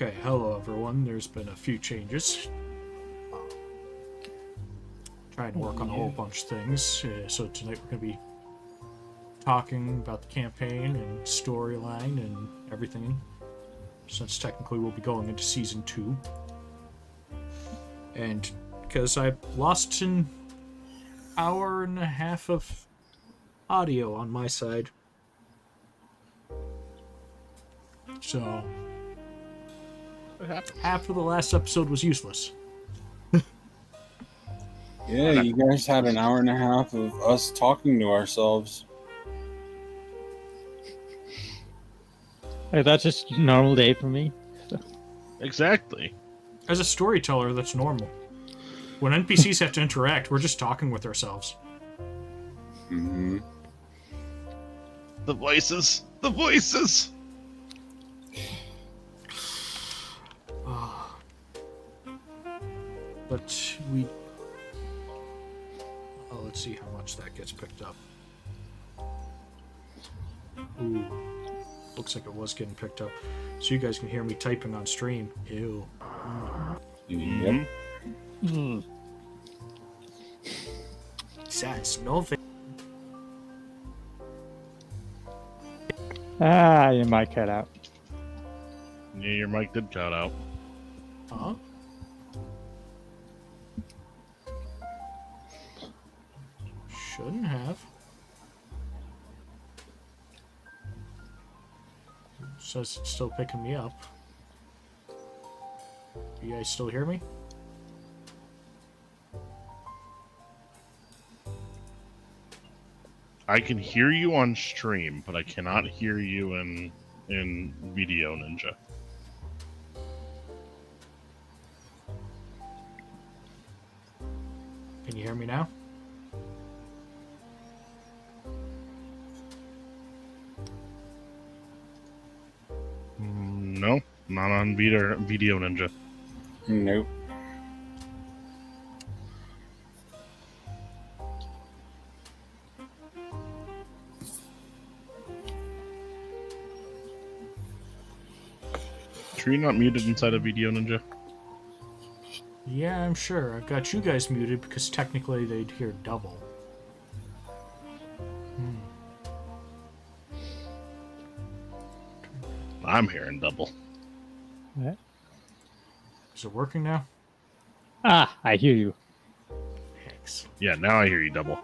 Okay, hello everyone. There's been a few changes. Trying to work on a whole bunch of things. So tonight we're going to be talking about the campaign and storyline and everything. Since technically we'll be going into Season 2. And because I lost an hour and a half of audio on my side. So half of the last episode was useless. Yeah, you guys had an hour and a half of us talking to ourselves. Hey, that's just a normal day for me. Exactly. As a storyteller, that's normal. When NPCs have to interact, we're just talking with ourselves. Mm-hmm. The voices. The voices. But we... Oh, let's see how much that gets picked up. Ooh. Looks like it was getting picked up. So you guys can hear me typing on stream. Ew. Yep. Hmm. That's nothing. Ah, you might cut out. Yeah, your mic did cut out. Huh? Shouldn't have. Says it's still picking me up. You guys still hear me? I can hear you on stream, but I cannot hear you in Video Ninja. Can you hear me now? No, not on Video Ninja. Nope. Sure you're not muted inside of Video Ninja? Yeah, I'm sure. I've got you guys muted because technically they'd hear double. I'm hearing double. What? Is it working now? Ah, I hear you. Excellent. Yeah, now I hear you double.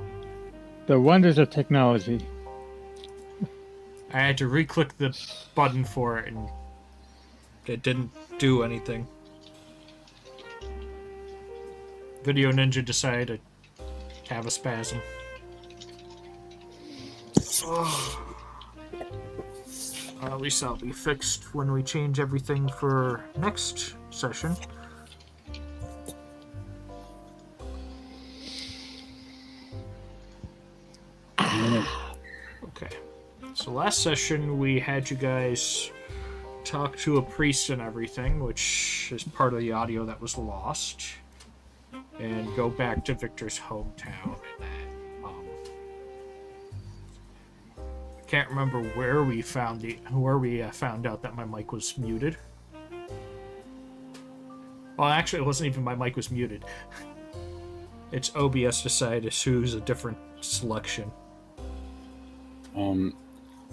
The wonders of technology. I had to re-click the button for it and it didn't do anything. Video Ninja decided to have a spasm. At least that'll be fixed when we change everything for next session. Okay. So last session we had you guys talk to a priest and everything, which is part of the audio that was lost, and go back to Victor's hometown. I can't remember where we found found out that my mic was muted. Well, actually, it wasn't even my mic was muted. It's OBS decided to choose a different selection.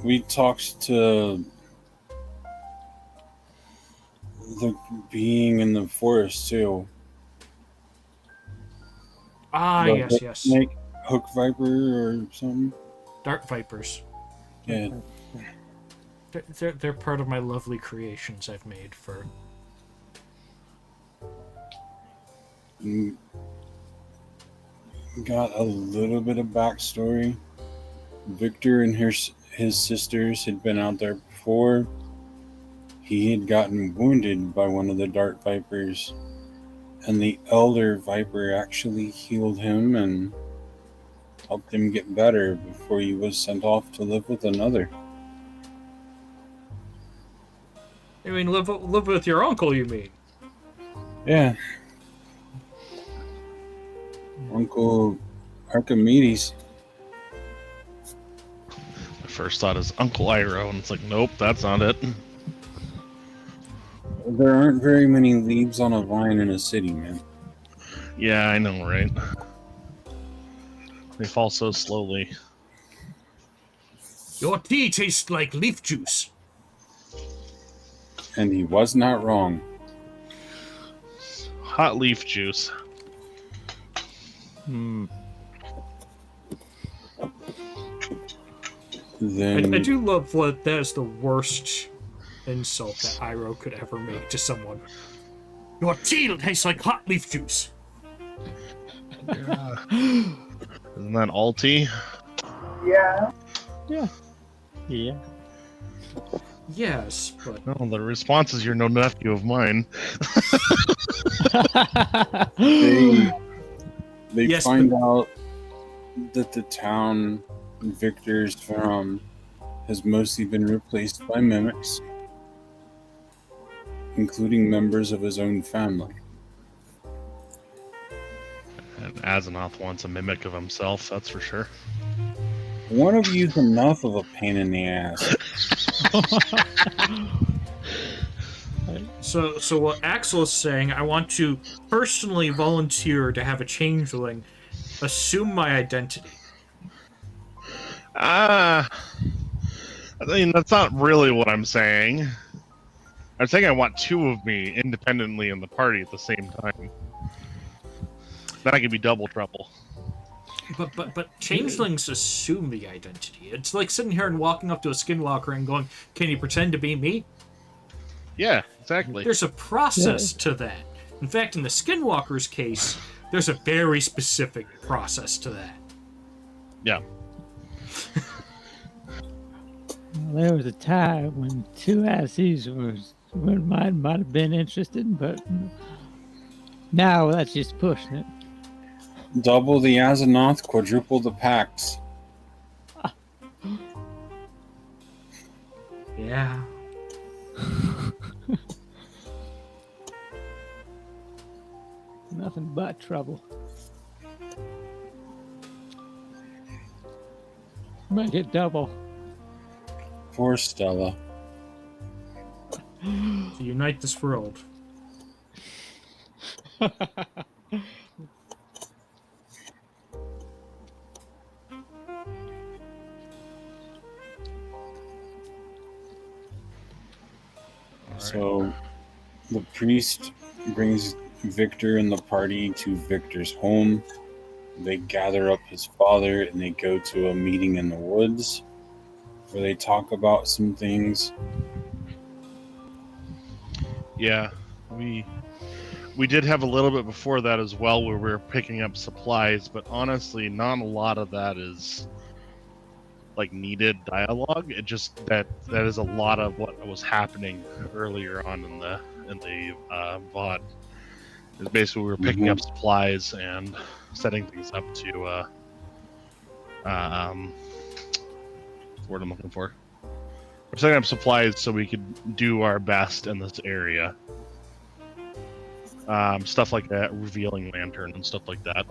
We talked to the being in the forest too. Ah, The yes, yes. Snake, hook viper or something. Dart Vipers. Yeah. They're part of my lovely creations I've made for... Got a little bit of backstory. Victor and his sisters had been out there before. He had gotten wounded by one of the dart vipers, and the elder viper actually healed him and helped him get better before he was sent off to live with another. I mean, live with your uncle, you mean? Yeah. Uncle Archimedes. My first thought is Uncle Iroh, and it's like, nope, that's not it. There aren't very many leaves on a vine in a city, man. Yeah, I know, right? They fall so slowly. Your tea tastes like leaf juice. And he was not wrong. Hot leaf juice. Hmm. Then I do love that is the worst insult that Iroh could ever make to someone. Your tea tastes like hot leaf juice. Yeah. Isn't that alti? Yeah. Yeah. Yeah. Yes, but No, the response is you're no nephew of mine. they Yes, find out that the town Victor's from has mostly been replaced by mimics, including members of his own family. And Azeroth wants a mimic of himself, that's for sure. One of you's enough of a pain in the ass. so what Axel is saying, I want to personally volunteer to have a changeling assume my identity. I mean, that's not really what I'm saying. I'm saying I want two of me independently in the party at the same time. Then I can be double trouble. But changelings assume the identity. It's like sitting here and walking up to a skinwalker and going, "Can you pretend to be me?" Yeah, exactly. There's a process to that. In fact, in the skinwalker's case, there's a very specific process to that. Yeah. Well, there was a time when two asses might have been interested, but now that's just pushing it. Double the Azeroth, quadruple the Pax. Yeah. Nothing but trouble. Make it double. Poor Stella. To unite this world. So the priest brings Victor and the party to Victor's home. They gather up his father and they go to a meeting in the woods where they talk about some things. Yeah, we did have a little bit before that as well where we were picking up supplies, but honestly, not a lot of that is like needed dialogue. It just that is a lot of what was happening earlier on in the VOD. Is basically we were picking up supplies and setting things up to what I'm looking for. We're setting up supplies so we could do our best in this area. Stuff like that, revealing lantern and stuff like that.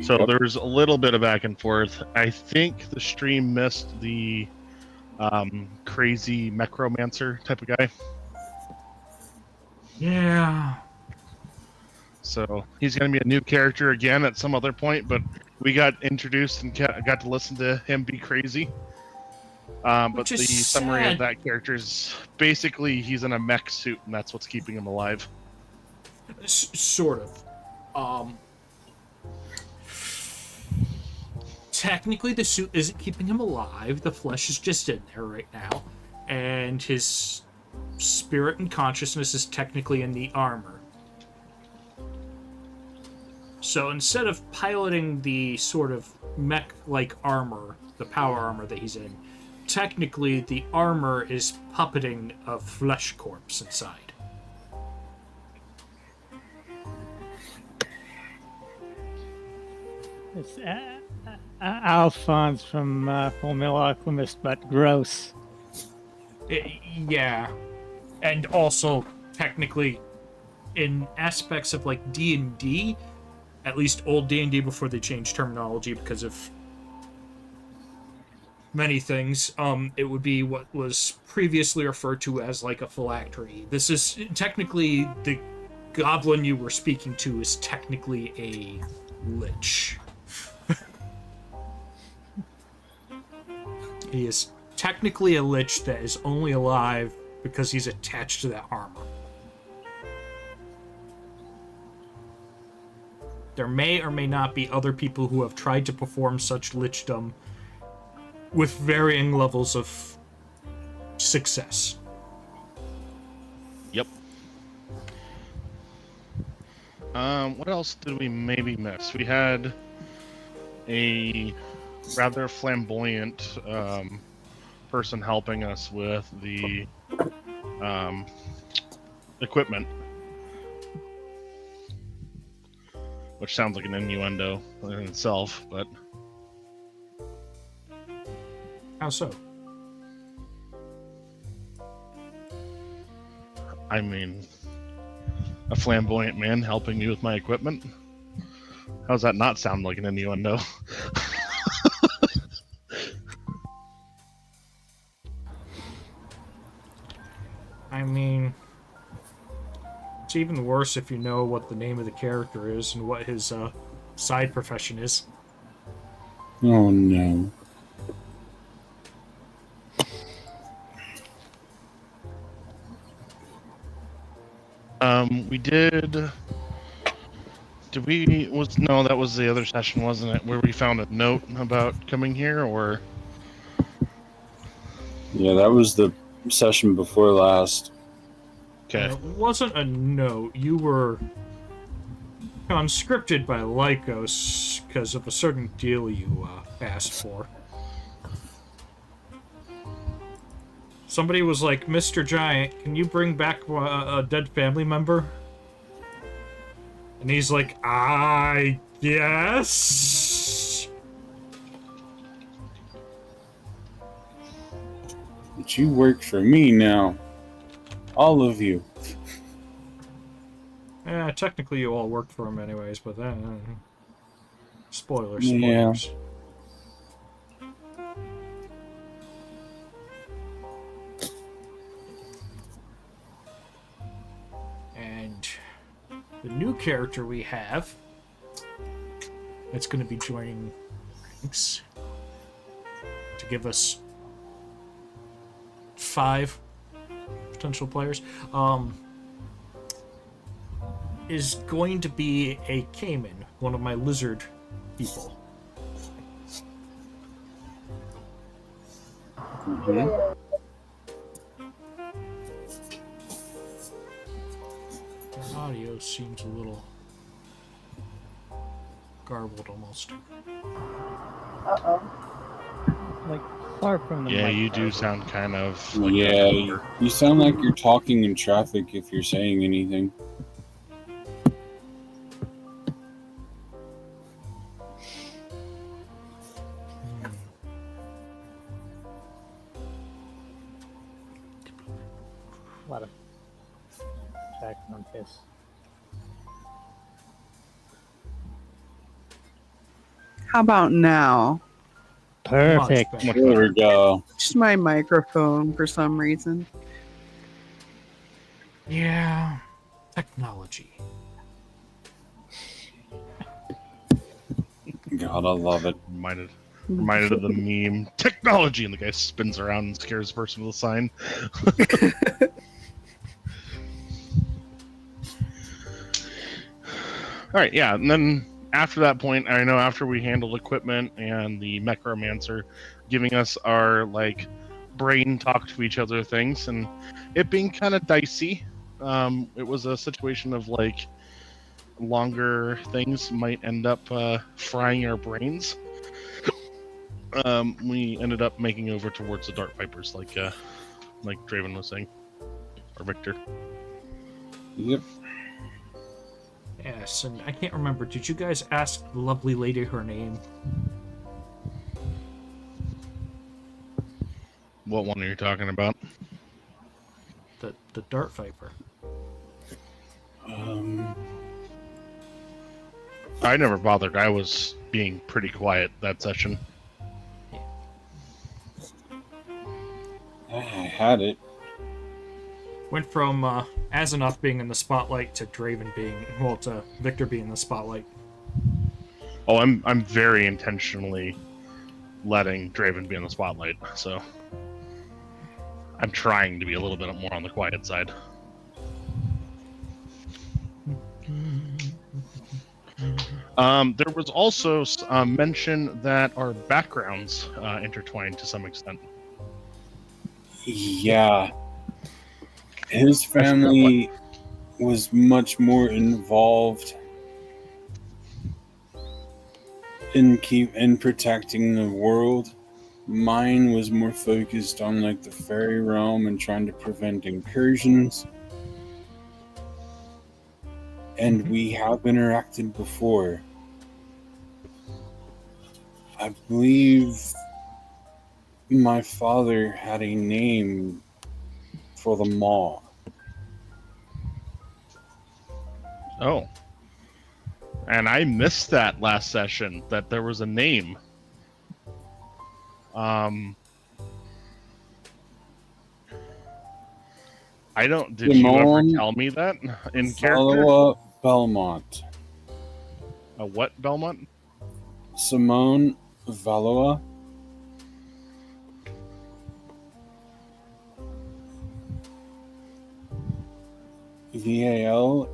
So Yep. there's a little bit of back and forth. I think the stream missed the crazy necromancer type of guy. Yeah. So he's going to be a new character again at some other point, but we got introduced and got to listen to him be crazy. But Which the is summary sad. of that character is basically he's in a mech suit, and that's what's keeping him alive. Sort of. Technically, the suit isn't keeping him alive. The flesh is just in there right now. And his spirit and consciousness is technically in the armor. So instead of piloting the sort of mech-like armor, the power armor that he's in, technically the armor is puppeting a flesh corpse inside. It's Alphonse from Full Metal Alchemist, but gross. Yeah. And also, technically, in aspects of like D&D, at least old D&D before they changed terminology because of many things. It would be what was previously referred to as like a phylactery. This is technically the goblin you were speaking to is technically a lich. He is technically a lich that is only alive because he's attached to that armor. There may or may not be other people who have tried to perform such lichdom with varying levels of success. Yep. What else did we maybe miss? We had a rather flamboyant person helping us with the equipment, which sounds like an innuendo in itself, but How so? I mean, a flamboyant man helping me with my equipment? How does that not sound like an innuendo? I mean, it's even worse if you know what the name of the character is and what his side profession is. Oh no. We did. Did we? No, that was the other session, wasn't it? Where we found a note about coming here, or Yeah, that was the session before last. okay. It wasn't a note. You were conscripted by Lycos because of a certain deal you asked for. Somebody was like, Mr. Giant, can you bring back a dead family member? And he's like, I guess? But you work for me now. All of you. Technically you all worked for him anyways, but then... spoilers. Yeah. And the new character we have that's going to be joining ranks to give us 5 potential players is going to be a Cayman, one of my lizard people. Mhm. The audio seems a little garbled almost. Uh-oh. Like far from the Yeah, mic. you do sound kind of. Like Yeah, you sound like you're talking in traffic if you're saying anything. A lot of background hiss. How about now? Perfect. Much better. There we go. Just my microphone for some reason. Yeah, technology. God, I love it. Reminded of the meme technology, and the guy spins around and scares the person with a sign. All right, yeah, and then after that point, I know after we handled equipment and the necromancer giving us our like brain talk to each other things, and it being kind of dicey. It was a situation of like longer things might end up frying our brains. We ended up making over towards the Dart Vipers, like Draven was saying, or Victor. Yep. Yes, and I can't remember. Did you guys ask the lovely lady her name? What one are you talking about? The Dart Viper. I never bothered. I was being pretty quiet that session. had it. Went from Azeroth being in the spotlight to Draven being, well, to Victor being in the spotlight. Oh, I'm very intentionally letting Draven be in the spotlight, so I'm trying to be a little bit more on the quiet side. There was also mention that our backgrounds intertwined to some extent. Yeah. His family was much more involved in protecting the world. Mine was more focused on like the fairy realm and trying to prevent incursions. And we have interacted before. I believe my father had a name for the maw. Oh. And I missed that last session, that there was a name. Did you ever tell me that in character? Valoa Belmont. A what Belmont? Simone Valoa. Valua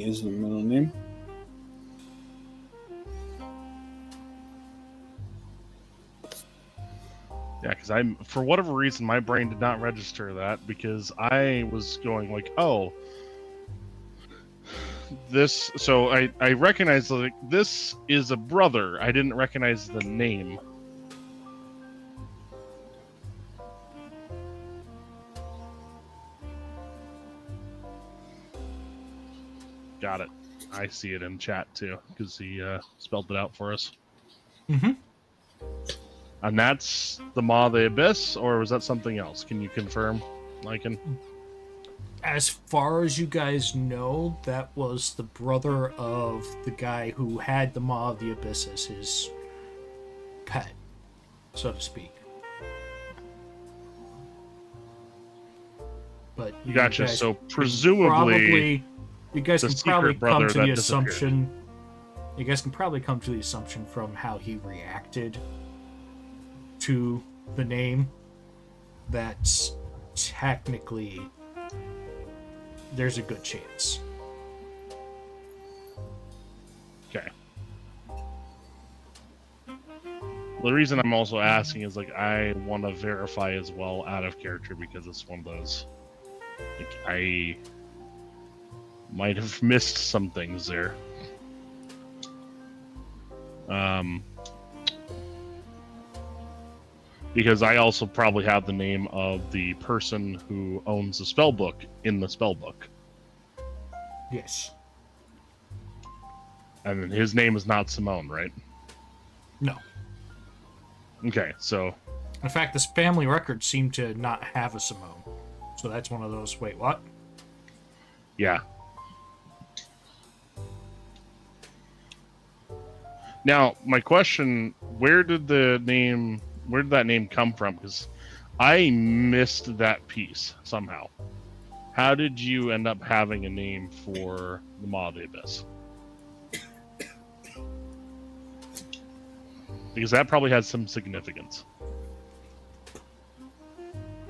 is the middle name. Yeah, because for whatever reason, my brain did not register that, because I was going like, oh, this. So I recognized, like, this is a brother. I didn't recognize the name. Got it. I see it in chat too, because he spelled it out for us. Mm-hmm. And that's the Maw of the Abyss, or was that something else? Can you confirm, Lycan? As far as you guys know, that was the brother of the guy who had the Maw of the Abyss as his pet, so to speak. But gotcha. So presumably, you guys can probably come to the disappeared. assumption. You guys can probably come to the assumption from how he reacted to the name that technically there's a good chance. Okay. The reason I'm also asking is, like, I want to verify as well out of character, because it's one of those, like, I might have missed some things there. Because I also probably have the name of the person who owns the spell book in the spell book. Yes. And his name is not Simone, right? No. Okay, so... In fact, this family record seemed to not have a Simone. So that's one of those, wait, what? Yeah. Now, my question, where did that name come from? Because I missed that piece somehow. How did you end up having a name for the Maw of the Abyss? Because that probably has some significance.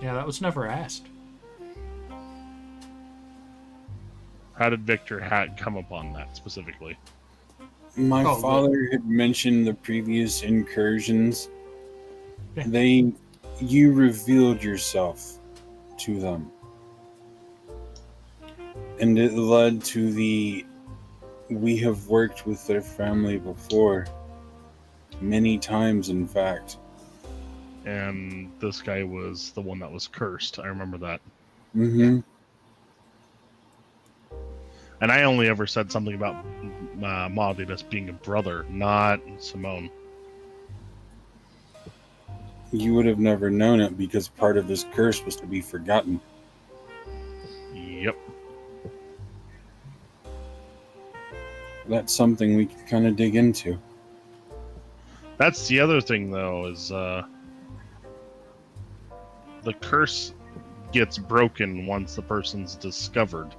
Yeah, that was never asked. How did Victor come upon that specifically? My father had mentioned the previous incursions. Yeah. You revealed yourself to them. And it led to we have worked with their family before. Many times, in fact. And this guy was the one that was cursed. I remember that. Mm-hmm. And I only ever said something about Maw of the Abyss being a brother, not Simone. You would have never known it, because part of his curse was to be forgotten. Yep. That's something we can kind of dig into. That's the other thing, though, is the curse gets broken once the person's discovered.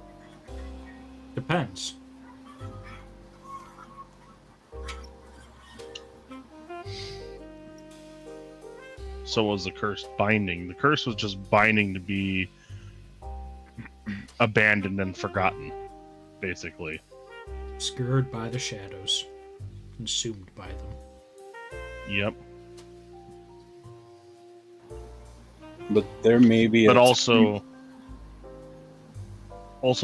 Depends. So was the curse binding. The curse was just binding to be abandoned and forgotten, basically. Scared by the shadows. Consumed by them. Yep. But there may be But also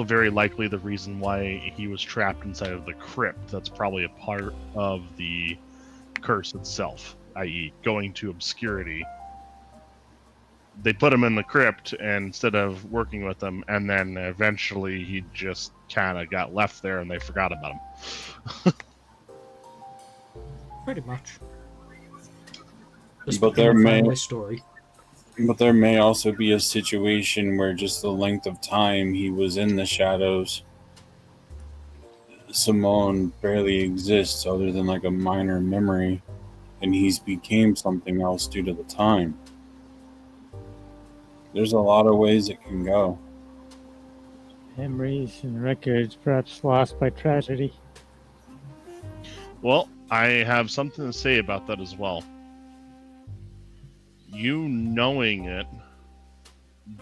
very likely the reason why he was trapped inside of the crypt. That's probably a part of the curse itself, i.e. going to obscurity. They put him in the crypt and instead of working with him, and then eventually he just kind of got left there and they forgot about him. Pretty much. This But became there a may- family story. But there may also be a situation where just the length of time he was in the shadows, Simone barely exists other than like a minor memory, and he's became something else due to the time. There's a lot of ways it can go. Memories and records perhaps lost by tragedy. Well, I have something to say about that as well. You knowing it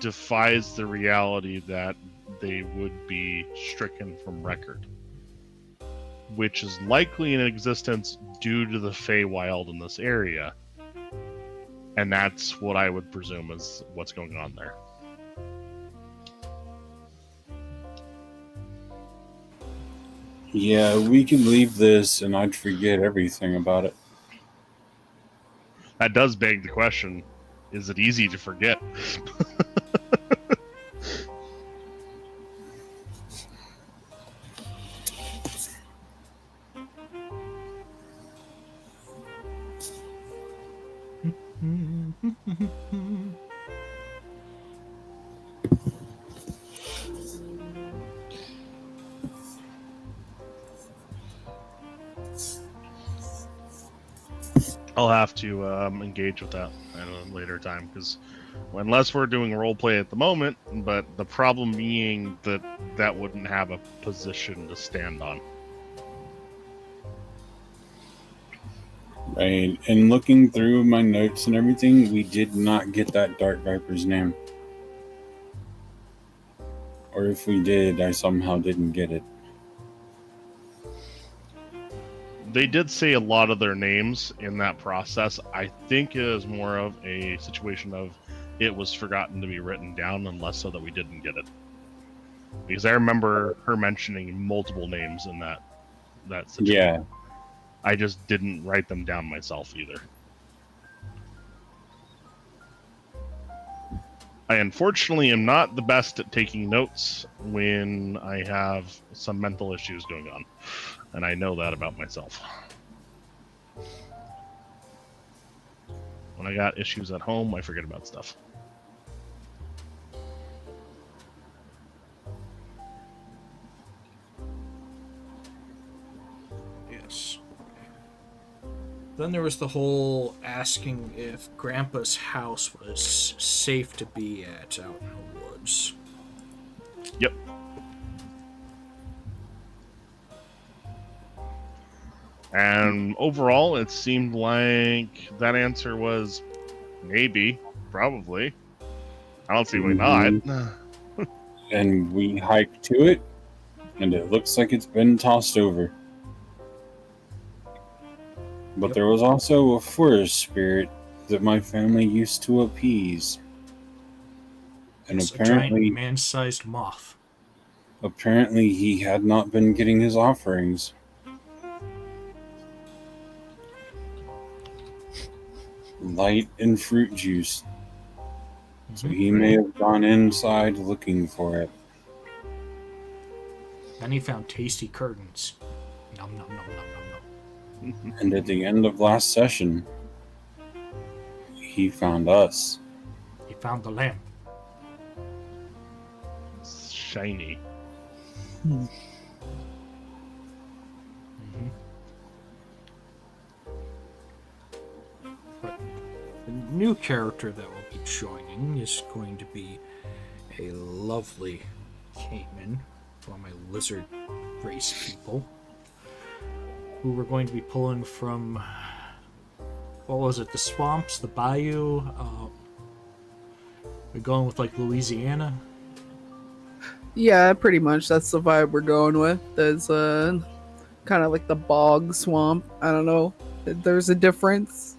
defies the reality that they would be stricken from record, which is likely in existence due to the Feywild in this area. And that's what I would presume is what's going on there. Yeah, we could leave this and I'd forget everything about it. That does beg the question, is it easy to forget? I'll have to engage with that at a later time, because unless we're doing roleplay at the moment, but the problem being that that wouldn't have a position to stand on. Right, and looking through my notes and everything, we did not get that Dark Viper's name. Or if we did, I somehow didn't get it. They did say a lot of their names in that process. I think it is more of a situation of it was forgotten to be written down, and less so that we didn't get it. Because I remember her mentioning multiple names in that situation. Yeah. I just didn't write them down myself either. I unfortunately am not the best at taking notes when I have some mental issues going on. And I know that about myself. When I got issues at home, I forget about stuff. Yes. Then there was the whole asking if Grandpa's house was safe to be at out in the woods. Yep. And overall, it seemed like that answer was maybe, probably. I don't see why not. And we hiked to it, and it looks like it's been tossed over. But Yep. there was also a forest spirit that my family used to appease. And It's a giant apparently, man-sized moth. apparently he had not been getting his offerings. Light and fruit juice. So he may have gone inside looking for it. Then he found tasty curtains. Nom nom nom nom nom nom. And at the end of last session, he found us. He found the lamp. It's shiny. Mm-hmm. But the new character that we'll be joining is going to be a lovely caveman from my lizard race people, who we're going to be pulling from, what was it, the swamps, the bayou? We're going with like Louisiana. Yeah, pretty much. That's the vibe we're going with. There's kind of like the bog swamp. I don't know. There's a difference.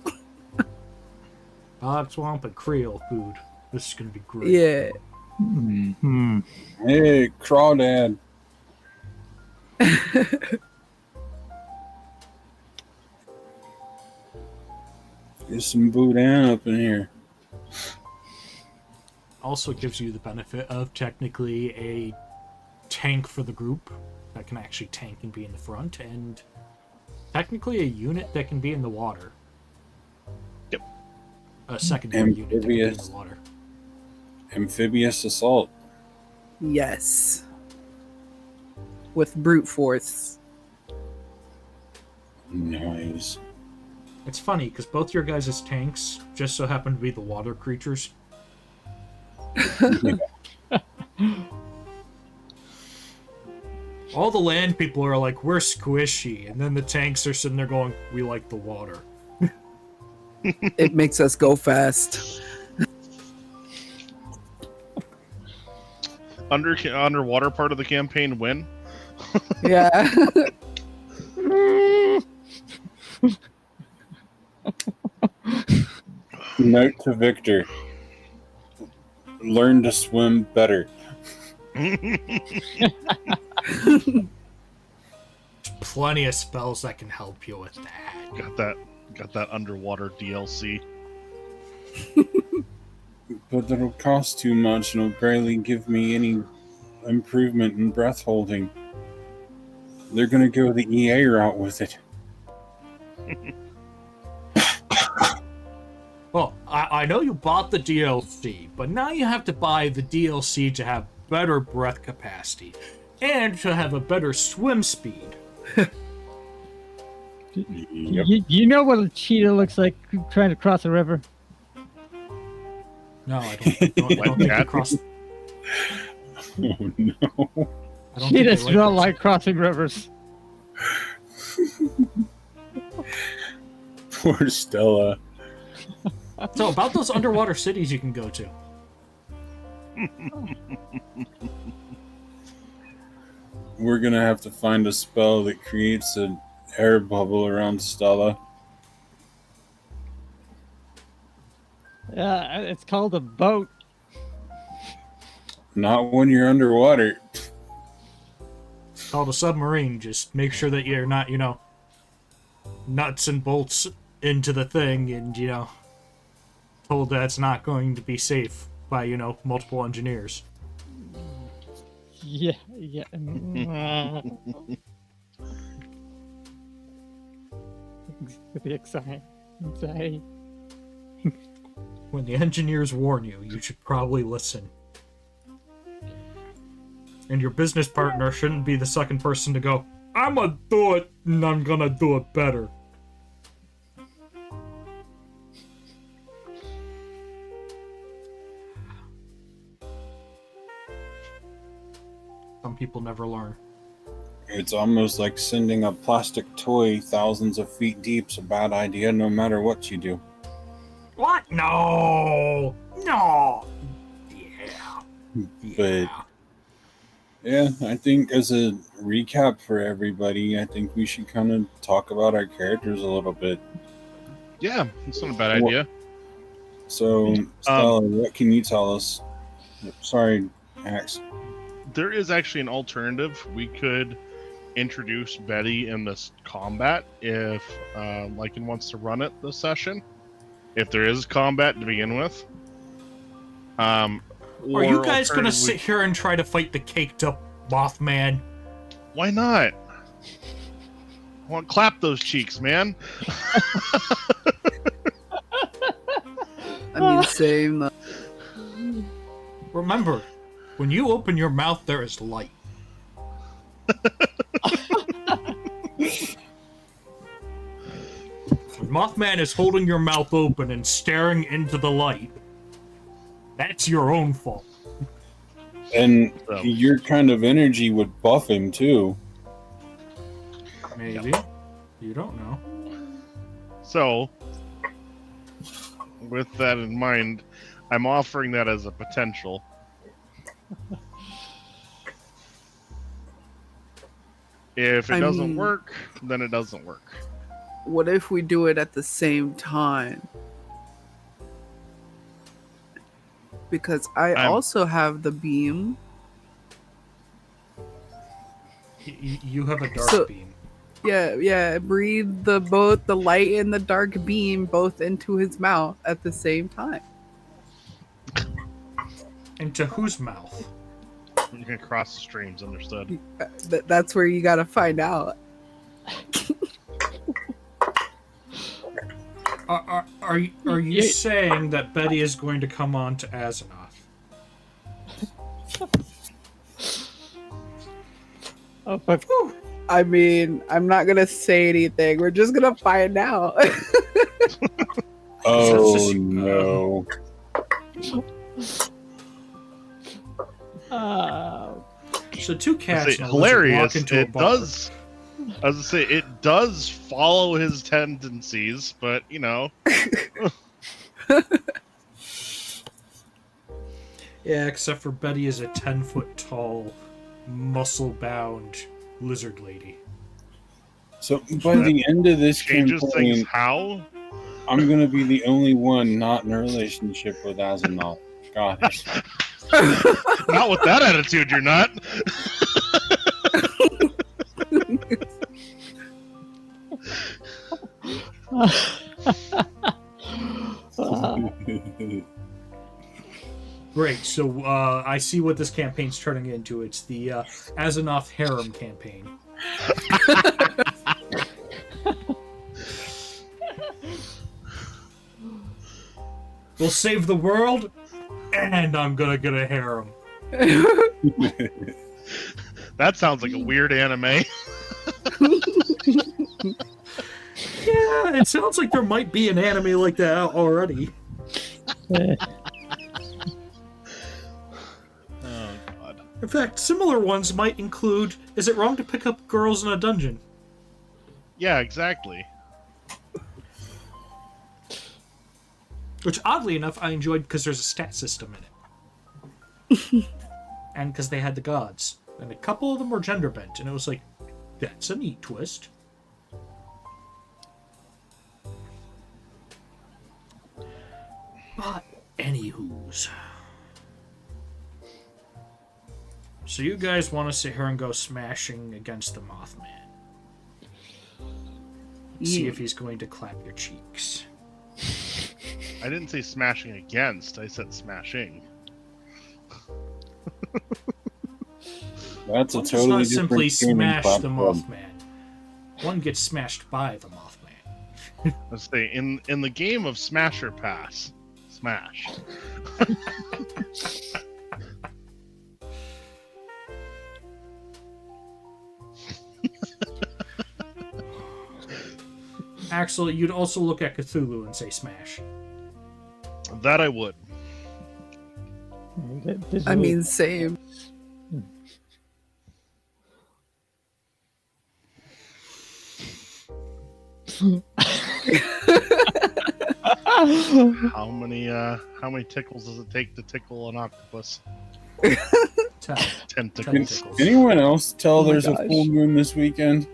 Bog swamp and Creole food. This is going to be great. Yeah. Hmm. Hey, Crawdad. Get some boudin up in here. Also gives you the benefit of technically a tank for the group that can actually tank and be in the front, and technically a unit that can be in the water. Yep. A secondary unit that can be in Amphibious. the water. Amphibious assault. Yes. With brute force. Nice. It's funny, because both your guys' tanks just so happen to be the water creatures. All the land people are like, we're squishy, and then the tanks are sitting there going, we like the water. It makes us go fast. Underwater part of the campaign win. Yeah. Note to Victor. Learn to swim better. Plenty of spells that can help you with that. Got that underwater DLC. But it'll cost too much and it'll barely give me any improvement in breath holding. They're gonna go the EA route with it. Well, I know you bought the DLC, but now you have to buy the DLC to have better breath capacity and to have a better swim speed. Yep. You know what a cheetah looks like trying to cross a river? No, I don't think they cross. Oh no. I don't think they Cheetahs don't crossing. like crossing rivers. Poor Stella. So about those underwater cities you can go to. We're gonna have to find a spell that creates an air bubble around Stella. It's called a boat. Not when you're underwater. It's called a submarine. Just make sure that you're not, nuts and bolts into the thing and, told that it's not going to be safe by, multiple engineers. Yeah. The anxiety. When the engineers warn you, you should probably listen. And your business partner shouldn't be the second person to go, I'm gonna do it, and I'm gonna do it better. Some people never learn. It's almost like sending a plastic toy thousands of feet deep's a bad idea no matter what you do. What? No! No! Yeah. But yeah, I think as a recap for everybody, I think we should kind of talk about our characters a little bit. Yeah, it's not a bad idea. So, Stella, what can you tell us? Sorry, Axe. There is actually an alternative. We could introduce Betty in this combat if Lycan wants to run it this session. If there is combat to begin with. Are you guys gonna sit here and try to fight the caked up Mothman? Why not? I want to clap those cheeks, man. I mean, same. Remember, when you open your mouth, there is light. When Mothman is holding your mouth open and staring into the light, That's your own fault. And So- your kind of energy would buff him too. Maybe. You don't know. So, with that in mind, I'm offering that as a potential. If it I doesn't mean- work, then it doesn't work. What if we do it at the same time? Because I I'm- also have the beam. You have a dark So- beam. Yeah. Breathe both the light and the dark beam both into his mouth at the same time. Into whose mouth? You can cross the streams, understood. That's where you gotta find out. Are you Yeah. saying that Betty is going to come on to Azeroth? Oh, fuck. I mean, I'm not gonna say anything. We're just gonna find out. Oh just- no. So two I cats say, and a lizard walk hilarious. into a It bar. does. As I say, it does follow his tendencies, but you know, Yeah, except for Betty is a 10-foot tall, muscle-bound lizard lady. So by the end of this changes campaign, things. How? I'm gonna be the only one not in a relationship with Azeroth. Gosh. Not with that attitude, you're not. Great, so I see what this campaign's turning into. It's the Azeroth harem campaign. We'll save the world, and I'm gonna get a harem. That sounds like a weird anime. Yeah, it sounds like there might be an anime like that out already. Oh god. In fact, similar ones might include, is it wrong to pick up girls in a dungeon? Yeah, exactly. Which, oddly enough, I enjoyed because there's a stat system in it. And because they had the gods. And a couple of them were gender bent, and it was like, that's a neat twist. But, anywho's. So you guys want to sit here and go smashing against the Mothman. See Yeah. if he's going to clap your cheeks. I didn't say smashing against, I said smashing. That's a One does totally not different simply gaming smash the platform. Mothman. One gets smashed by the Mothman. Let's say in the game of Smasher Pass, smash. Axel, you'd also look at Cthulhu and say smash. That I would. I mean, same. How many tickles does it take to tickle an octopus? 10. 10 Ten tickles. tickles. Anyone else tell Oh my there's a gosh. full moon this weekend?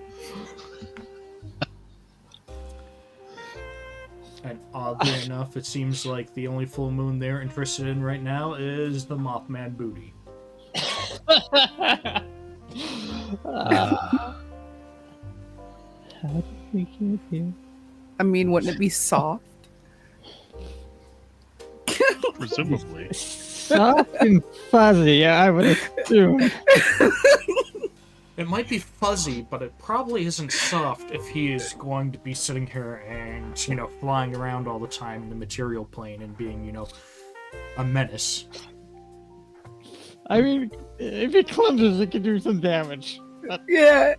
And oddly enough, it seems like the only full moon they're interested in right now is the Mothman booty. How did we get here? I mean, wouldn't it be soft? Presumably. Soft and fuzzy, I would assume. It might be fuzzy, but it probably isn't soft if he is going to be sitting here and, flying around all the time in the material plane and being, a menace. I mean, if it clumses, it can do some damage. Yeah.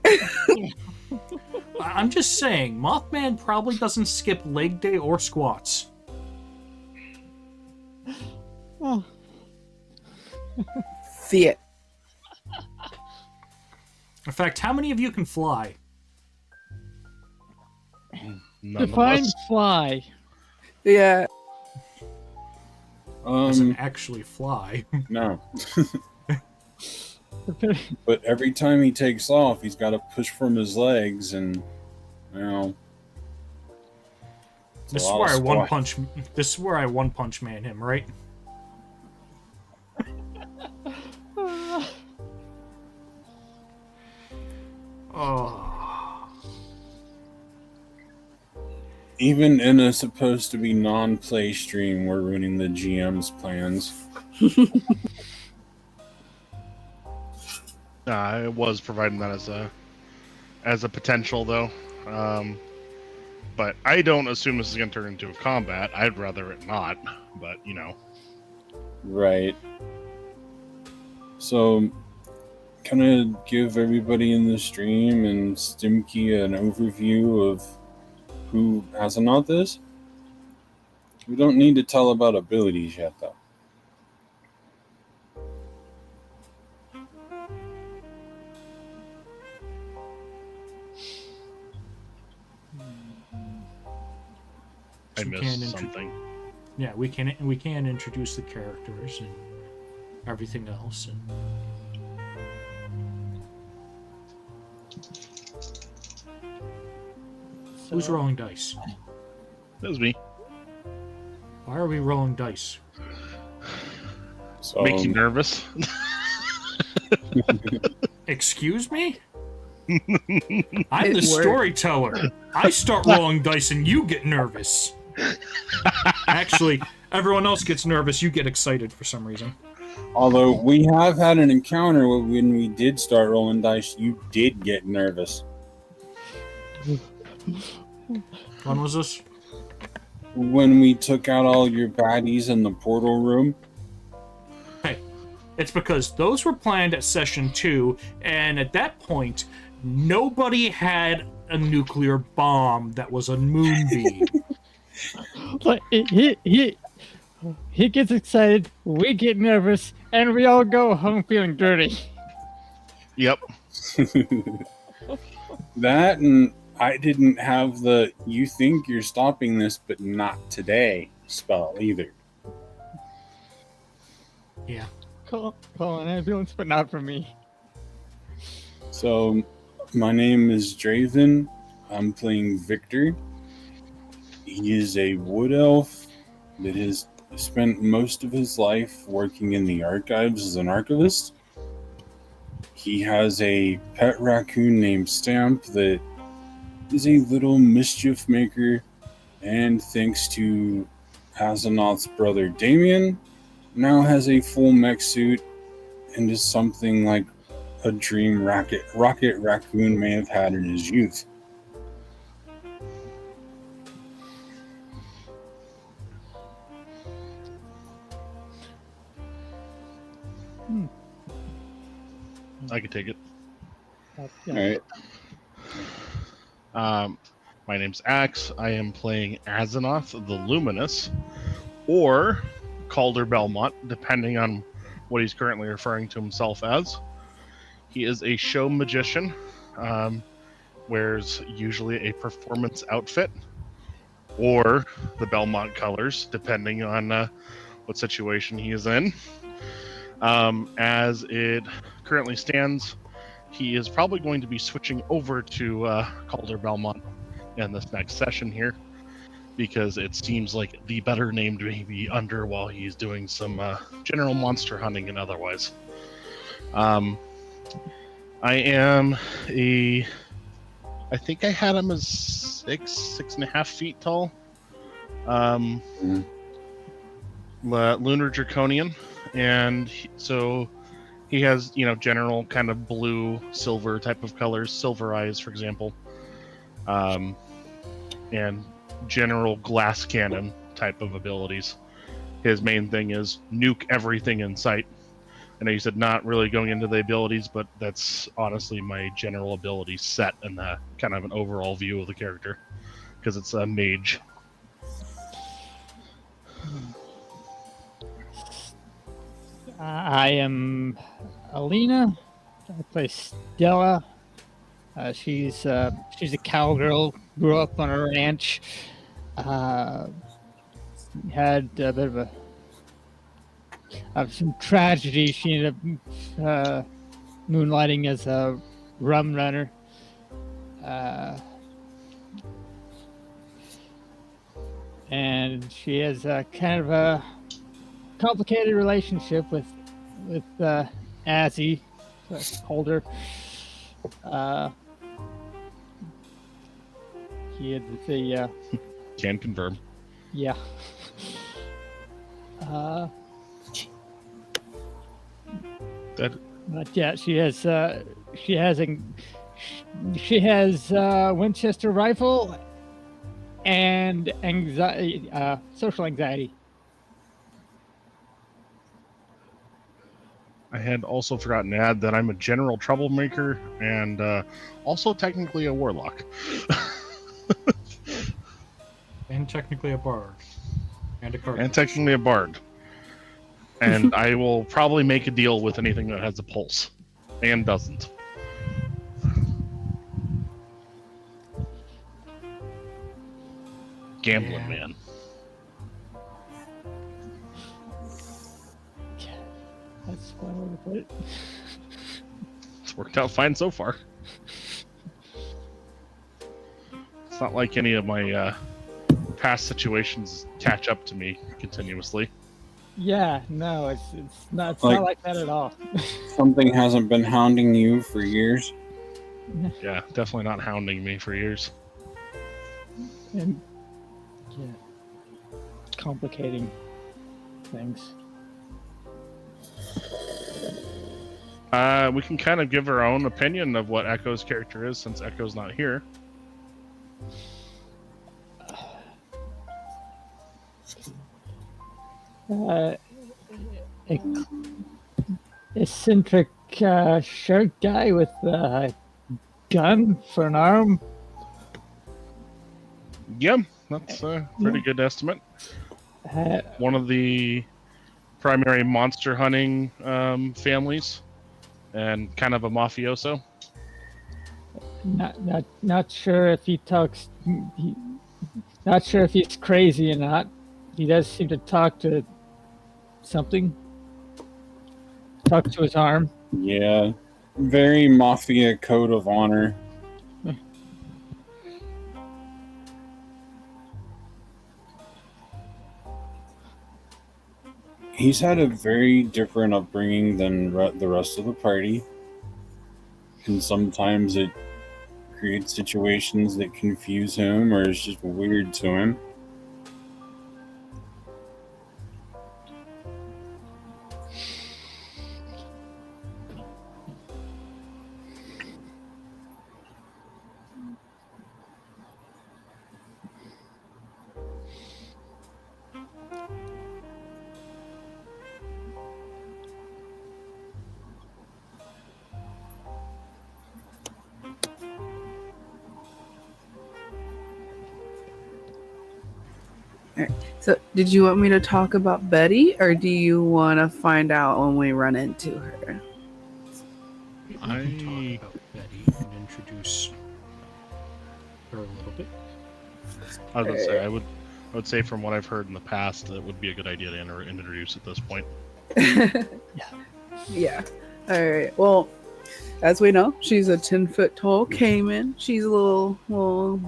I'm just saying, Mothman probably doesn't skip leg day or squats. Oh, Fiat. In fact, how many of you can fly? None of Define us. fly. Yeah. Doesn't actually fly. No. But every time he takes off, he's got to push from his legs, and you know. it's a This is lot where of I one squat. punch. This is where I one punch man him, right? Oh, Even in a supposed to be non-play stream, we're ruining the GM's plans. I was providing that as a potential though, but I don't assume this is going to turn into a combat. I'd rather it not, but you know. Right. So, kind of give everybody in the stream and Stimky an overview of who Asanoth is. We don't need to tell about abilities yet, though. I So we missed can't something. yeah, we can introduce the characters and everything else. And who's rolling dice? That was me. Why are we rolling dice? So, Make you nervous? Excuse me? I'm It the worked. storyteller. I start rolling dice and you get nervous. Actually, everyone else gets nervous. You get excited for some reason. although we have had an encounter where when we did start rolling dice, you did get nervous. When was this? When we took out all your baddies in the portal room. Hey, it's because those were planned at session 2, and at that point, nobody had a nuclear bomb that was a moonbeam. But he gets excited, we get nervous, and we all go home feeling dirty. Yep. That, and I didn't have the "you think you're stopping this, but not today" spell either. Call an ambulance, but not for me. So, my name is Draven. I'm playing Victor. He is a wood elf that has spent most of his life working in the archives as an archivist. He has a pet raccoon named Stamp that is a little mischief maker, and thanks to Asanoth's brother Damien, now has a full mech suit and is something like a dream rocket raccoon may have had in his youth. I could take it. Yeah. All right. My name's Axe. I am playing Azanoth the Luminous, or Calder Belmont, depending on what he's currently referring to himself as. He is a show magician, wears usually a performance outfit, or the Belmont colors, depending on what situation he is in. As it currently stands, he is probably going to be switching over to Calder Belmont in this next session here, because it seems like the better named may be under while he's doing some general monster hunting and otherwise. I am I think I had him as 6.5 feet tall. Lunar Draconian, and so he has, general kind of blue, silver type of colors, silver eyes, for example, and general glass cannon type of abilities. His main thing is nuke everything in sight. I know you said not really going into the abilities, but that's honestly my general ability set and the kind of an overall view of the character, because it's a mage. I am Alina. I play Stella. She's a cowgirl. Grew up on a ranch. Uh, had a bit of some tragedy. She ended up moonlighting as a rum runner. And she has a kind of a complicated relationship with Azzy, older. He had the Can confirm. yeah. That But yeah, she has Winchester rifle and anxiety, social anxiety. I had also forgotten to add that I'm a general troublemaker and also technically a warlock. And technically a bard. And a cardinal. And technically a bard. And I will probably make a deal with anything that has a pulse. And doesn't. Gambling, Yeah. man. That's one way to put it. It's worked out fine so far. It's not like any of my past situations catch up to me continuously. Yeah, no, it's not Like- like that at all. Something hasn't been hounding you for years. Yeah, definitely not hounding me for years. And yeah, complicating things. We can kind of give our own opinion of what Echo's character is since Echo's not here. Eccentric shirt guy with a gun for an arm. Yeah, that's a pretty good estimate. Uh, One of the primary monster hunting families, and kind of a mafioso. not sure if he talks. Not sure if he's crazy or not. He does seem to talk to something. Talk to his arm. Yeah. Very mafia code of honor. He's had a very different upbringing than the rest of the party. And sometimes it creates situations that confuse him or is just weird to him. So, did you want me to talk about Betty, or do you want to find out when we run into her? We can talk about Betty and introduce her a little bit. I was gonna say I would say from what I've heard in the past, it would be a good idea to introduce at this point. Yeah. All right. Well, as we know, she's a 10-foot tall caiman. She's a little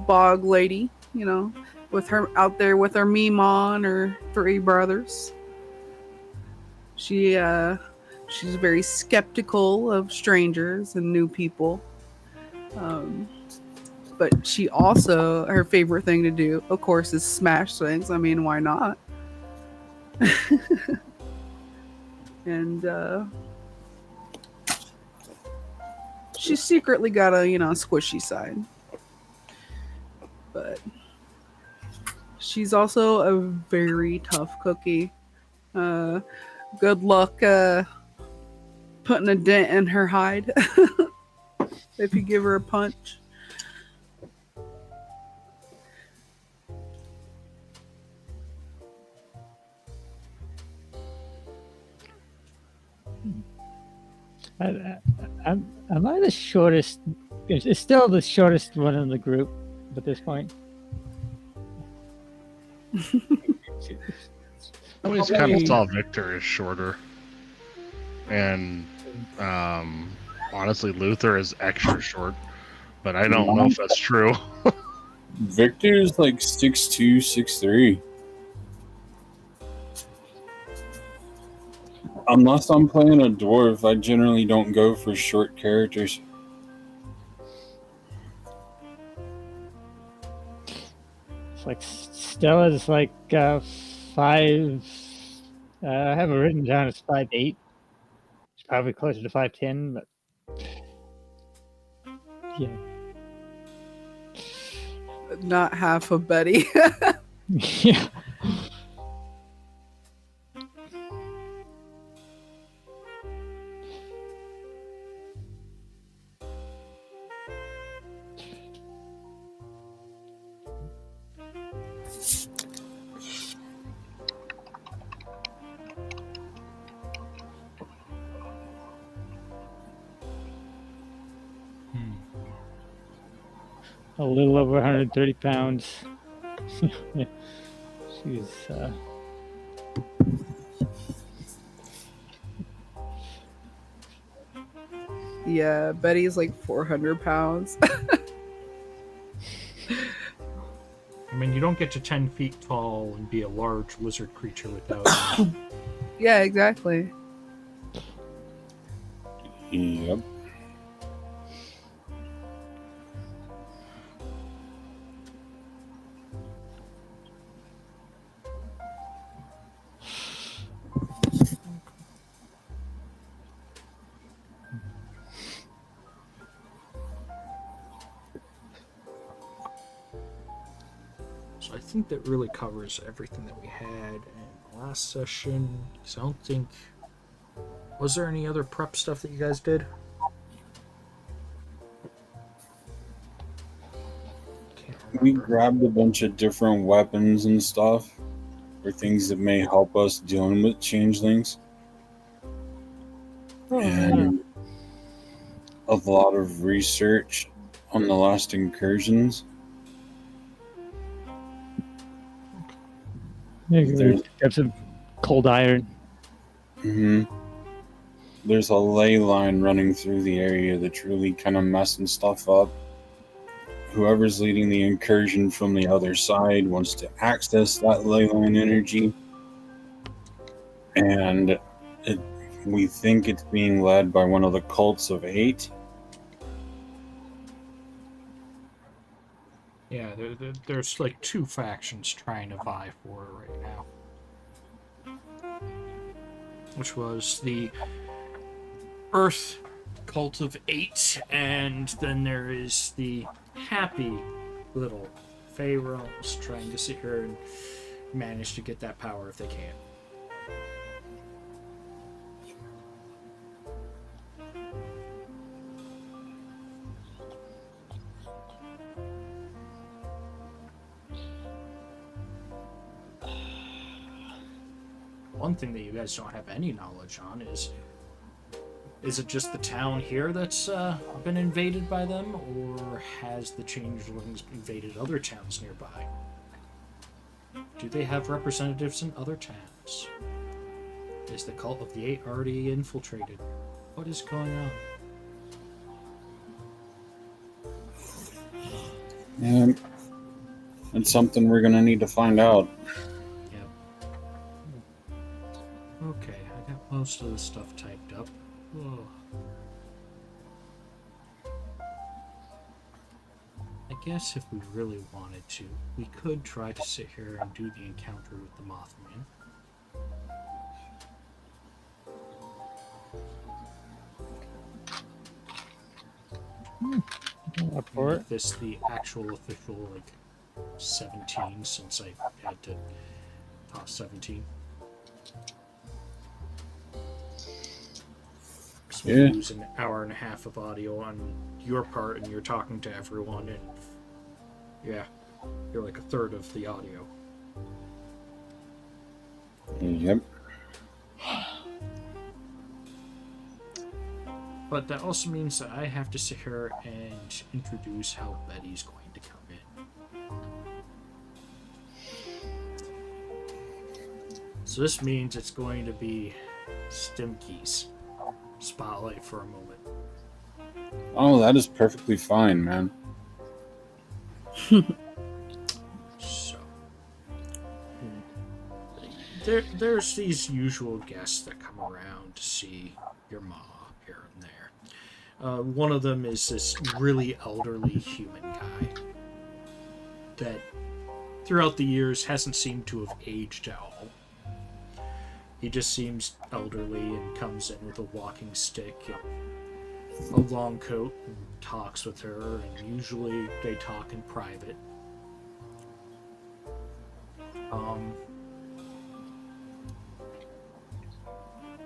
bog lady, you know, with her out there with her Meemon, her 3 brothers. She's very skeptical of strangers and new people. But she also, her favorite thing to do, of course, is smash things. I mean, why not? And she's secretly got a, squishy side. But she's also a very tough cookie. Good luck putting a dent in her hide if you give her a punch. Am I the shortest? It's still the shortest one in the group at this point. I always kind of saw Victor as shorter, and honestly, Luther is extra short, but I don't know if that's true. Victor's like 6'2", 6'3". Unless I'm playing a dwarf, I generally don't go for short characters. It's like Stella's like 5. I have it written down as 5'8". It's probably closer to 5'10", but yeah. Not half of Betty. Yeah. A little over 130 pounds. She's Yeah, Betty's like 400 pounds. I mean, you don't get to 10 feet tall and be a large lizard creature without. Yeah, exactly. Yep. So I think that really covers everything that we had in the last session. So I don't think. Was there any other prep stuff that you guys did? Can't We remember. grabbed a bunch of different weapons and stuff, or things that may help us dealing with changelings. And a lot of research on the last incursions. There's got some cold iron. There's a ley line running through the area that's really kind of messing stuff up. Whoever's leading the incursion from the other side wants to access that ley line energy. And we think it's being led by one of the cults of 8. Yeah, there's like 2 factions trying to vie for it right now. Which was the Earth Cult of 8, and then there is the happy little Fey realms trying to sit here and manage to get that power if they can. One thing that you guys don't have any knowledge on is it just the town here that's been invaded by them, or has the changelings invaded other towns nearby? Do they have representatives in other towns? Is the cult of the 8 already infiltrated? What is going on? And it's something we're going to need to find out. Yep. Okay, I got most of the stuff typed up. Whoa. I guess if we really wanted to, we could try to sit here and do the encounter with the Mothman. Make this the actual official, like, 17, since I had to toss 17. So we lose an hour and a half of audio on your part, and you're talking to everyone, and yeah, you're like a third of the audio. Yep. But that also means that I have to sit here and introduce how Betty's going to come in. So this means it's going to be Stimky's spotlight for a moment. Oh, that is perfectly fine, man. So there's these usual guests that come around to see your ma here and there. One of them is this really elderly human guy that throughout the years hasn't seemed to have aged at all. He just seems elderly and comes in with a walking stick and a long coat and talks with her, and usually they talk in private.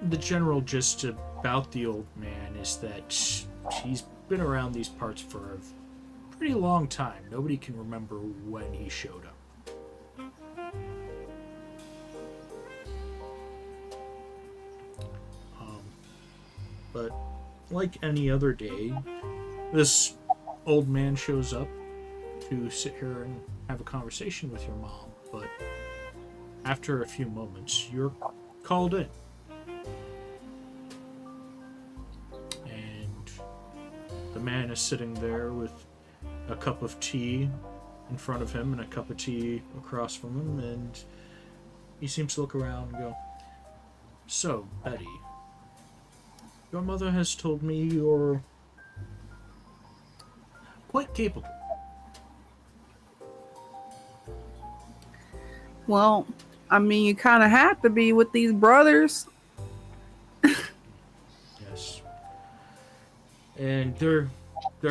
The general gist about the old man is that he's been around these parts for a pretty long time. Nobody can remember when he showed up. But like any other day, this old man shows up to sit here and have a conversation with your mom. But after a few moments, you're called in. And the man is sitting there with a cup of tea in front of him and a cup of tea across from him, and he seems to look around and go, "So, Betty, your mother has told me you're quite capable." Well, I mean, you kind of have to be with these brothers. Yes. And they're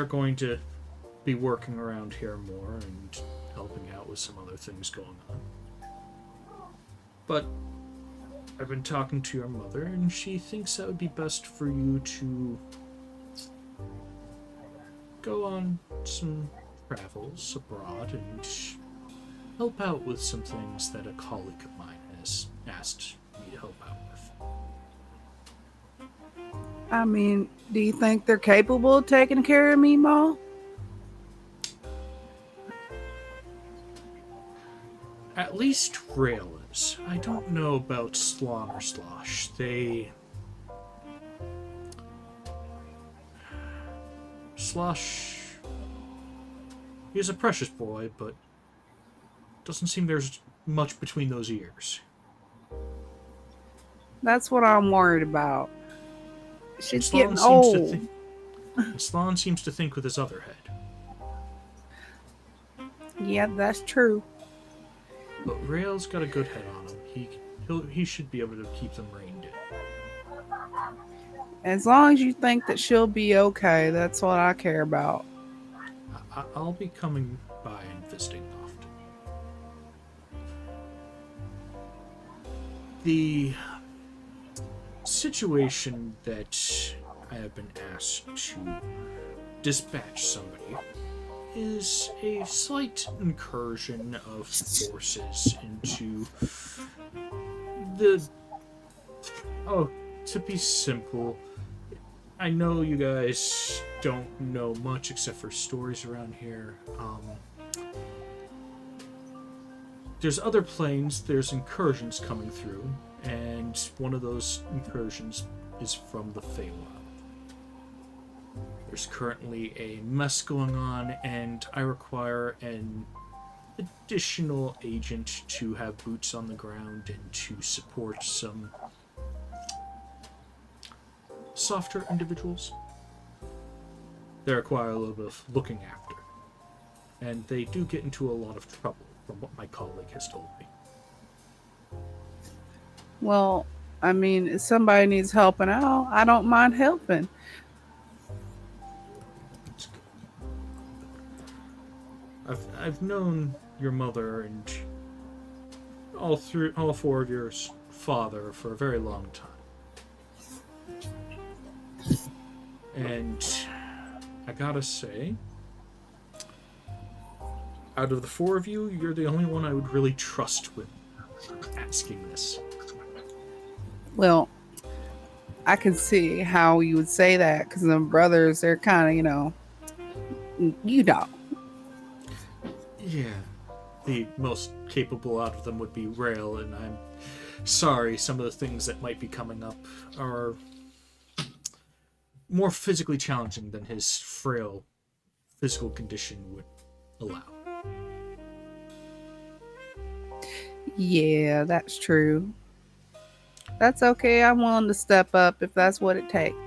going to be working around here more and helping out with some other things going on. But I've been talking to your mother, and she thinks that would be best for you to go on some travels abroad and help out with some things that a colleague of mine has asked me to help out with. I mean, do you think they're capable of taking care of me, Ma? At least Rail is. I don't know about Slon or Slosh. Slosh... He's a precious boy, but doesn't seem there's much between those ears. That's what I'm worried about. She's Slon getting old. Slon seems to think with his other head. Yeah, that's true. But Rail's got a good head on him. He should be able to keep them reined in. As long as you think that she'll be okay, that's what I care about. I'll be coming by and visiting often. The situation that I have been asked to dispatch somebody is a slight incursion of forces into the... Oh, to be simple, I know you guys don't know much except for stories around here. There's other planes, there's incursions coming through, and one of those incursions is from the Feywild. There's currently a mess going on, and I require an additional agent to have boots on the ground and to support some softer individuals. They require a little bit of looking after, and they do get into a lot of trouble, from what my colleague has told me. Well, I mean, if somebody needs helping out, I don't mind helping. It's good. I've known your mother and all four of your father for a very long time. And I gotta say, out of the four of you, you're the only one I would really trust with asking this. Well, I can see how you would say that because the brothers, they're kind of, you know. Yeah. The most capable out of them would be Rail, and I'm sorry, some of the things that might be coming up are more physically challenging than his frail physical condition would allow. Yeah, that's true. That's okay. I'm willing to step up if that's what it takes.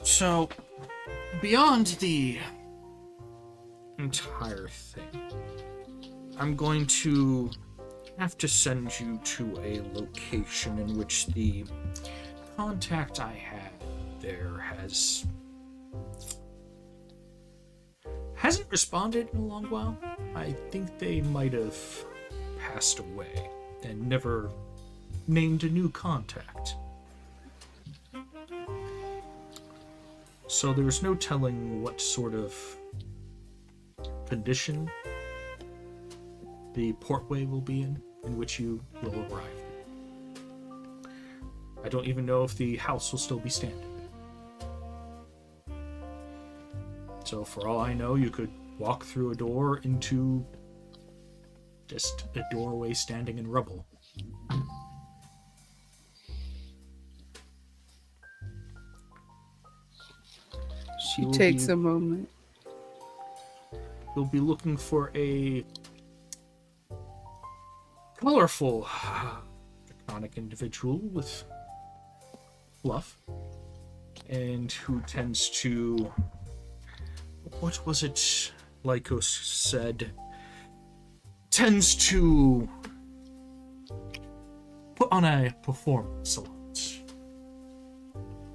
So, beyond the entire thing, I'm going to have to send you to a location in which the contact I had there hasn't responded in a long while. I think they might have passed away and never named a new contact. So there's no telling what sort of condition the portway will be in which you will arrive. I don't even know if the house will still be standing. So for all I know, you could walk through a door into just a doorway standing in rubble. She takes a moment. You'll be looking for a colorful, iconic individual with fluff, and who tends to... What was it Lycos said? Tends to put on a performance a lot.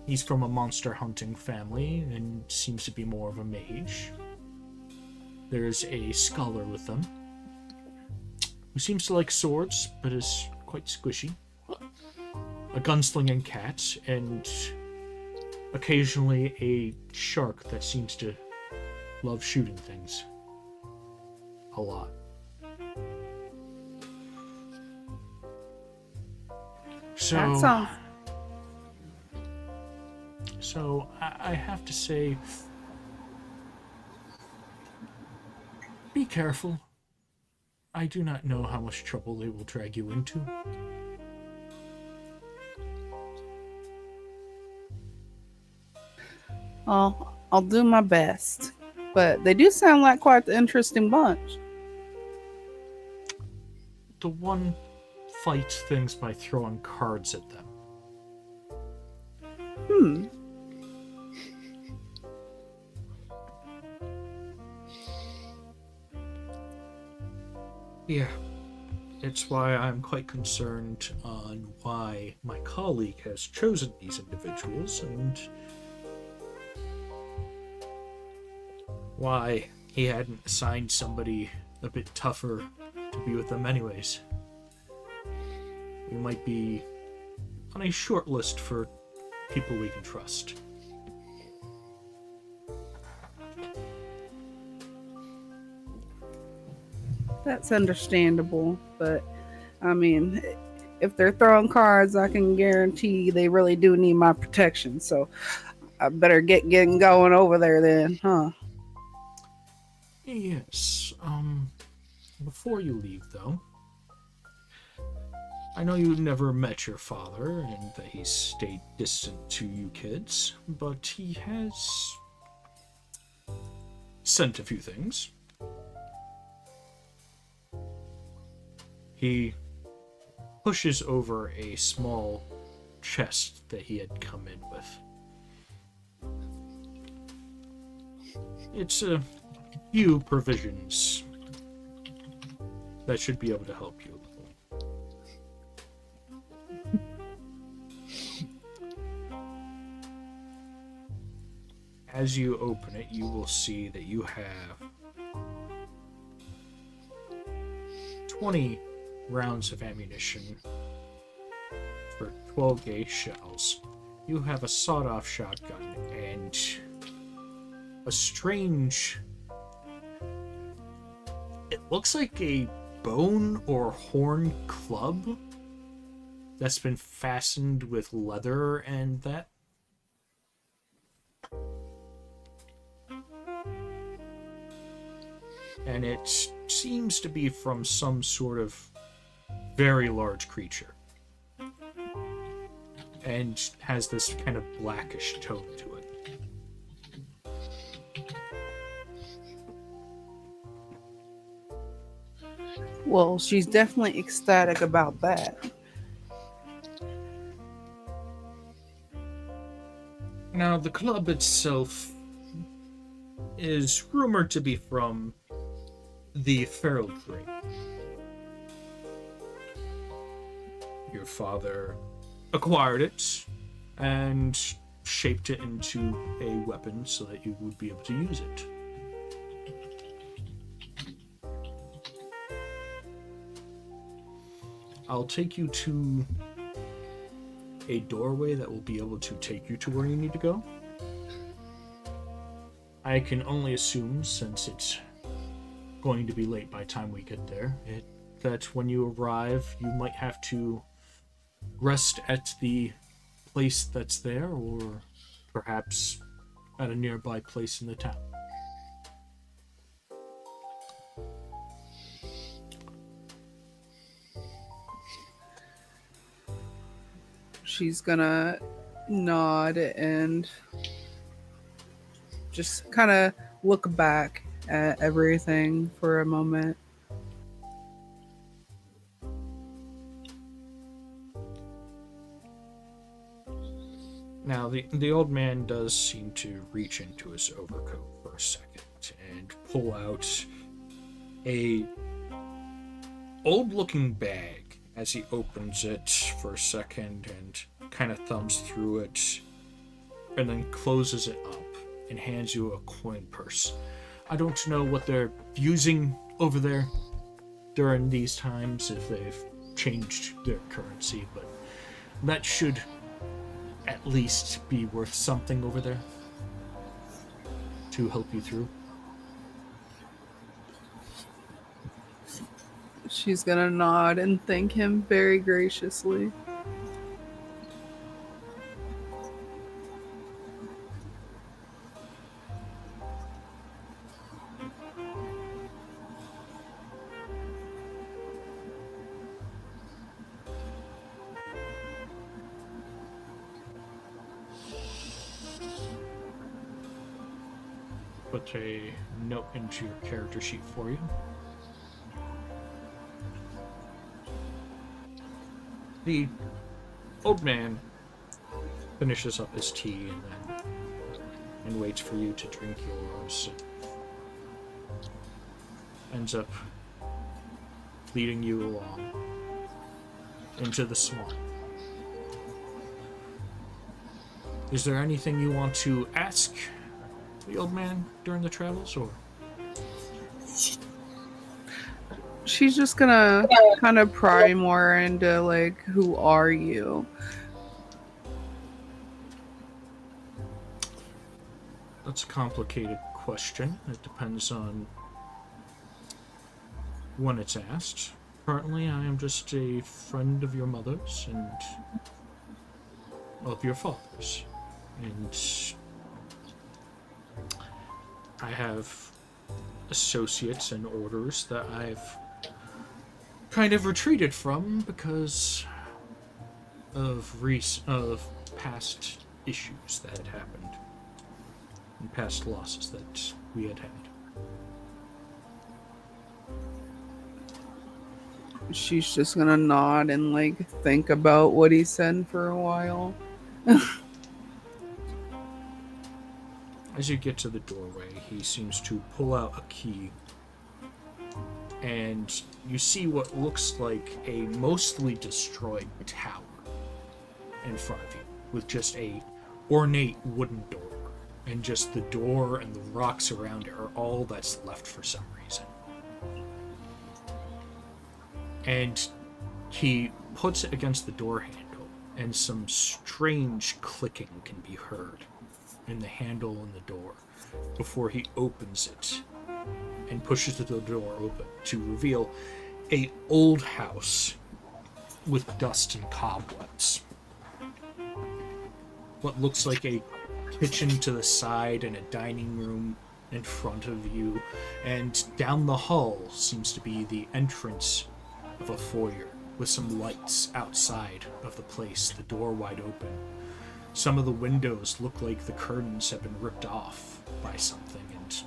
He's from a monster hunting family and seems to be more of a mage. There's a scholar with them who seems to like swords, but is quite squishy. A gunslinging cat, and occasionally a shark that seems to love shooting things. A lot. So I have to say, be careful. I do not know how much trouble they will drag you into. I'll do my best. But they do sound like quite the interesting bunch. The one fights things by throwing cards at them. Yeah. It's why I'm quite concerned on why my colleague has chosen these individuals and why he hadn't assigned somebody a bit tougher to be with them anyways. We might be on a short list for people we can trust. That's understandable, but I mean, if they're throwing cards, I can guarantee they really do need my protection. So I better getting going over there then, huh? Yes. Before you leave, though, I know you never met your father and that he stayed distant to you kids, but he has sent a few things. He pushes over a small chest that he had come in with. It's a few provisions that should be able to help you a little. As you open it, you will see that you have 20 rounds of ammunition for 12 gauge shells. You have a sawed-off shotgun and a strange... It looks like a bone or horn club that's been fastened with leather and that. And it seems to be from some sort of very large creature. And has this kind of blackish tone to it. Well, she's definitely ecstatic about that. Now, the club itself is rumored to be from the Pharaoh tree. Your father acquired it and shaped it into a weapon so that you would be able to use it. I'll take you to a doorway that will be able to take you to where you need to go. I can only assume, since it's going to be late by the time we get there, that when you arrive, you might have to rest at the place that's there, or perhaps at a nearby place in the town. She's gonna nod and just kind of look back at everything for a moment. Now, the old man does seem to reach into his overcoat for a second and pull out a old-looking bag as he opens it for a second and kind of thumbs through it and then closes it up and hands you a coin purse. I don't know what they're using over there during these times, if they've changed their currency, but that should at least be worth something over there to help you through. She's gonna nod and thank him very graciously. Put a note into your character sheet for you. The old man finishes up his tea and waits for you to drink yours. Ends up leading you along into the swamp. Is there anything you want to ask the old man during the travels, or? She's just gonna kind of pry more into, like, who are you? That's a complicated question. It depends on when it's asked. Currently, I am just a friend of your mother's and of your father's. And I have associates and orders that I've kind of retreated from because of past issues that had happened and past losses that we had had. She's just gonna nod and, like, think about what he said for a while. As you get to the doorway, he seems to pull out a key, and you see what looks like a mostly destroyed tower in front of you, with just a ornate wooden door, and just the door and the rocks around it are all that's left for some reason. And he puts it against the door handle, and some strange clicking can be heard in the handle and the door before he opens it and pushes the door open to reveal a old house with dust and cobwebs. What looks like a kitchen to the side and a dining room in front of you, and down the hall seems to be the entrance of a foyer with some lights outside of the place, the door wide open. Some of the windows look like the curtains have been ripped off by something, and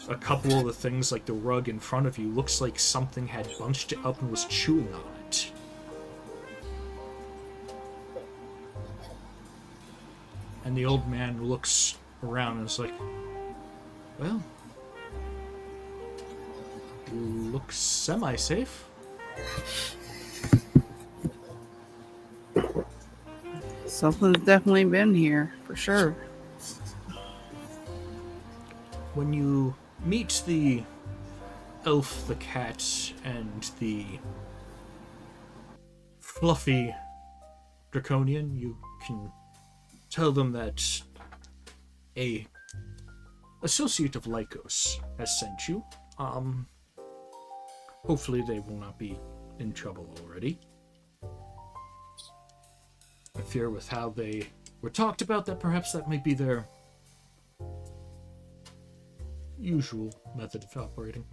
a couple of the things like the rug in front of you looks like something had bunched it up and was chewing on it. And the old man looks around and is like, well, looks semi-safe. Something's definitely been here, for sure. When you meet the elf, the cat, and the fluffy draconian, you can tell them that a associate of Lycos has sent you. Hopefully they will not be in trouble already. I fear with how they were talked about that perhaps that might be their usual method of operating.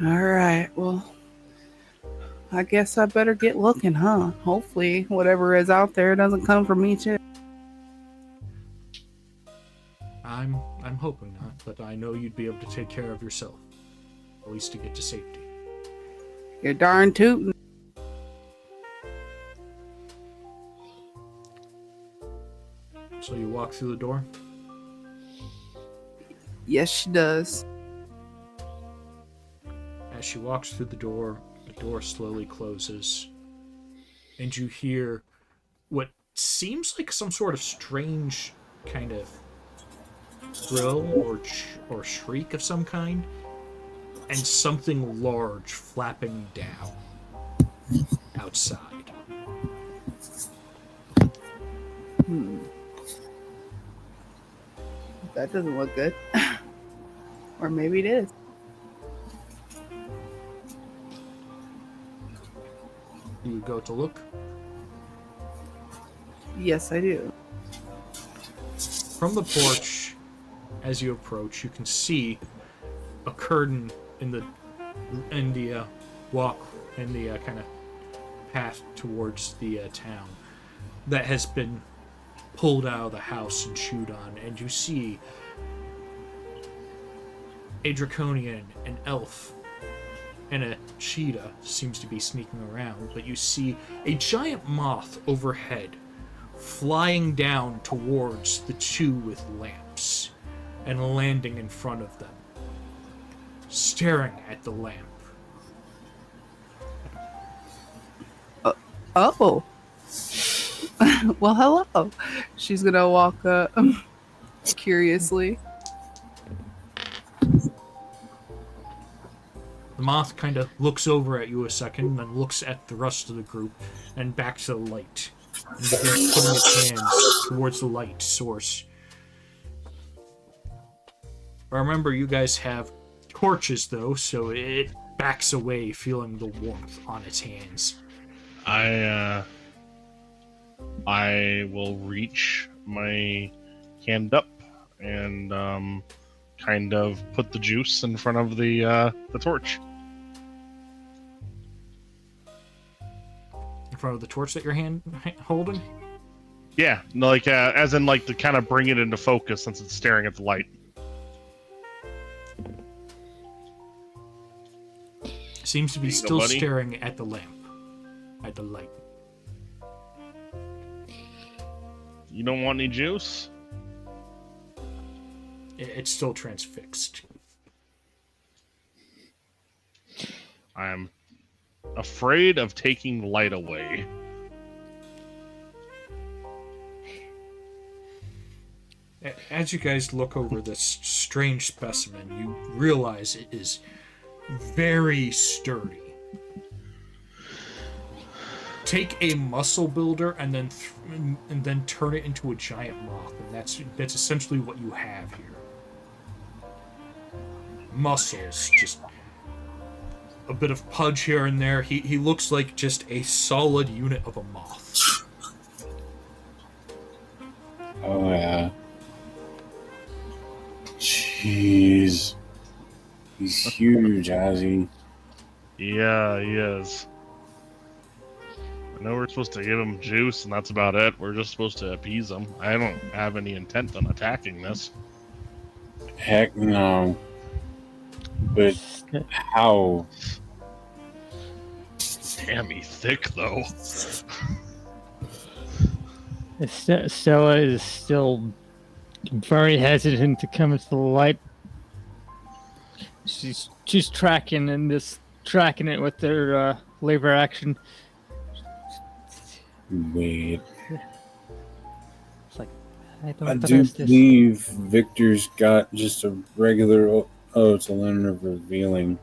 Alright, well, I guess I better get looking, huh? Hopefully, whatever is out there doesn't come for me, too. I'm hoping not, but I know you'd be able to take care of yourself. At least to get to safety. You're darn tootin'. So you walk through the door? Yes, she does. As she walks through the door slowly closes, and you hear what seems like some sort of strange kind of thrill or shriek of some kind, and something large flapping down outside. That doesn't look good. Or maybe it is. You go to look. Yes, I do. From the porch, as you approach, you can see a curtain in the walk in the kind of path towards the town that has been pulled out of the house and chewed on, and you see a draconian, an elf, and a cheetah seems to be sneaking around, but you see a giant moth overhead flying down towards the two with lamps and landing in front of them, staring at the lamp. Oh. Well, hello. She's gonna walk up curiously. The moth kind of looks over at you a second, and then looks at the rest of the group and back to the light, and begins putting its hands towards the light source. Remember, you guys have torches, though, so it backs away, feeling the warmth on its hands. I will reach my hand up and kind of put the juice in front of the torch. In front of the torch that you're holding? Yeah, like as in like to kind of bring it into focus since it's staring at the light. Seems to be There you go, still buddy. staring at the lamp, at the light. You don't want any juice? It's still transfixed. I'm afraid of taking the light away. As you guys look over this strange specimen, you realize it is very sturdy. take a muscle builder and then turn it into a giant moth, and that's essentially what you have here. Muscles, just a bit of pudge here and there. He looks like just a solid unit of a moth. Oh yeah. Jeez. He's huge, Ozzy. Yeah, he is. I know we're supposed to give him juice, and that's about it. We're just supposed to appease him. I don't have any intent on attacking this. Heck no. But how? Damn, he's thick, though. Stella is still very hesitant to come into the light. She's tracking it with their labor action. Wait. It's like I don't I do trust this. believe Victor's got just a regular. Oh, it's a line of revealing.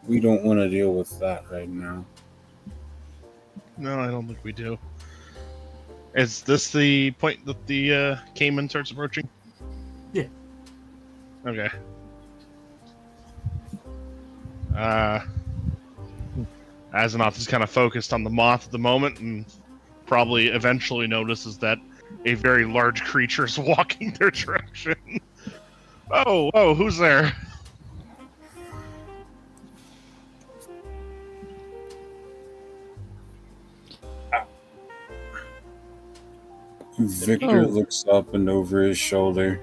We don't want to deal with that right now. No, I don't think we do. Is this the point that the Cayman starts approaching? Yeah. Okay. Azeroth is kind of focused on the moth at the moment, and probably eventually notices that a very large creature is walking their direction. Oh, who's there? Victor Oh. looks up and over his shoulder.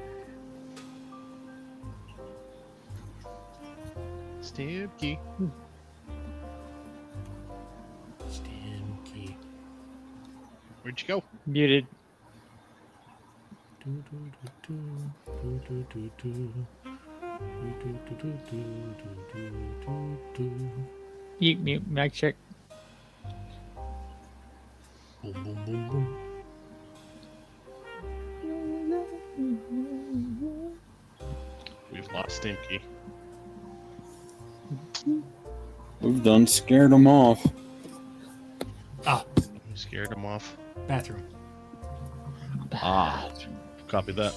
Stimky. Stinky. Where'd you go? Muted. Mute. Mic check. Boom, boom, boom, boom. We've lost Stinky. We've done scared him off. Ah, You scared him off. bathroom. Ah, copy that.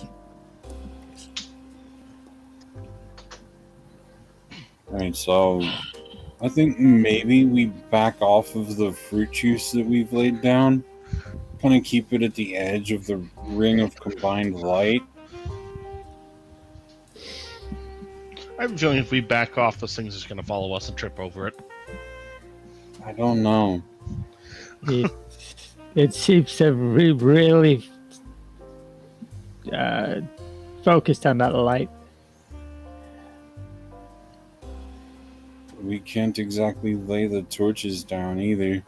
Alright, so I think maybe we back off of the fruit juice that we've laid down. Kind of keep it at the edge of the ring of combined light. I have a feeling if we back off, this thing's just going to follow us and trip over it. I don't know. It seems to be really focused on that light. We can't exactly lay the torches down either.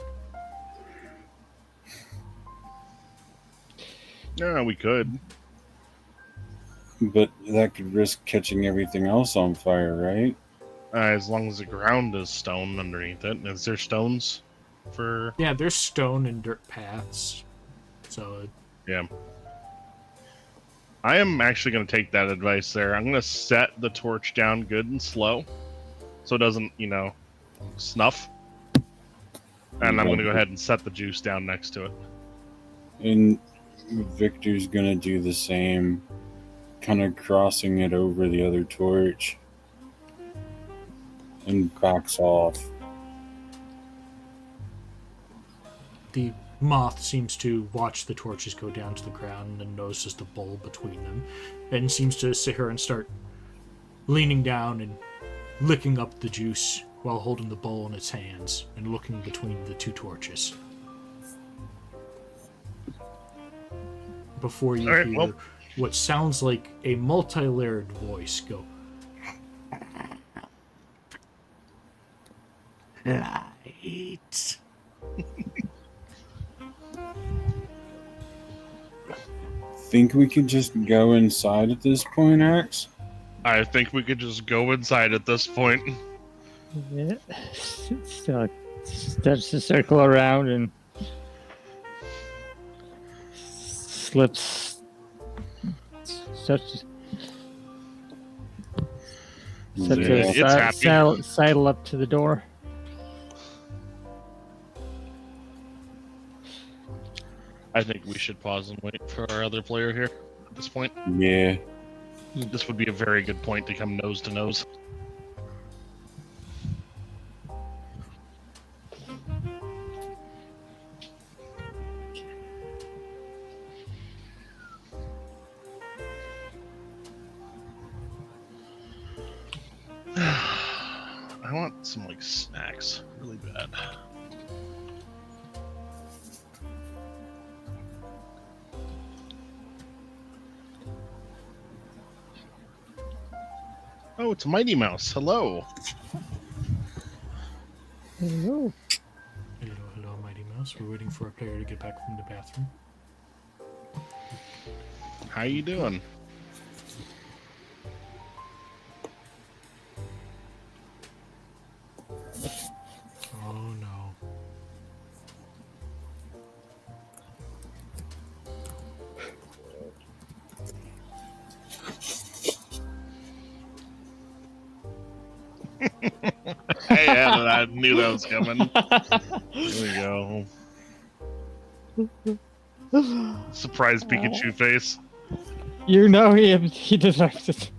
Yeah, we could. But that could risk catching everything else on fire, right? As long as the ground is stone underneath it. Is there stones for... Yeah, there's stone and dirt paths. So, Yeah. I am actually going to take that advice there. I'm going to set the torch down good and slow so it doesn't, snuff. And I'm going to go ahead and set the juice down next to it. And Victor's gonna do the same, kind of crossing it over the other torch. And backs off. the moth seems to watch the torches go down to the ground and notices the bowl between them, and seems to sit here and start leaning down and licking up the juice while holding the bowl in its hands and looking between the two torches. Before you hear what sounds like a multi-layered voice go, "Light." Think we could just go inside at this point, Axe? I think we could just go inside at this point. Yeah. So starts to circle around and slips. Such It's a happy. sidle up to the door. I think we should pause and wait for our other player here at this point. Yeah. This would be a very good point to come nose to nose. I want some like snacks really bad. Oh, it's Mighty Mouse. Hello. Hello. Hello, hello, Mighty Mouse. We're waiting for a player to get back from the bathroom. How you doing? Oh no. I knew that was coming. There we go. Surprise Pikachu face. You know he deserves it.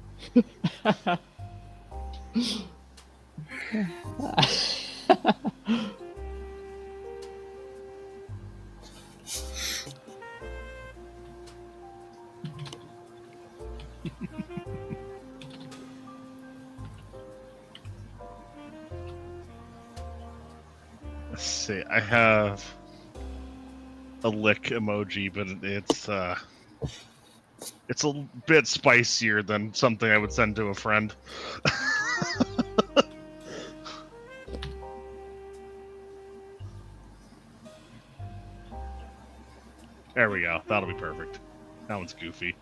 Let's see. I have a lick emoji, but it's a bit spicier than something I would send to a friend. There we go. That'll be perfect. That one's goofy.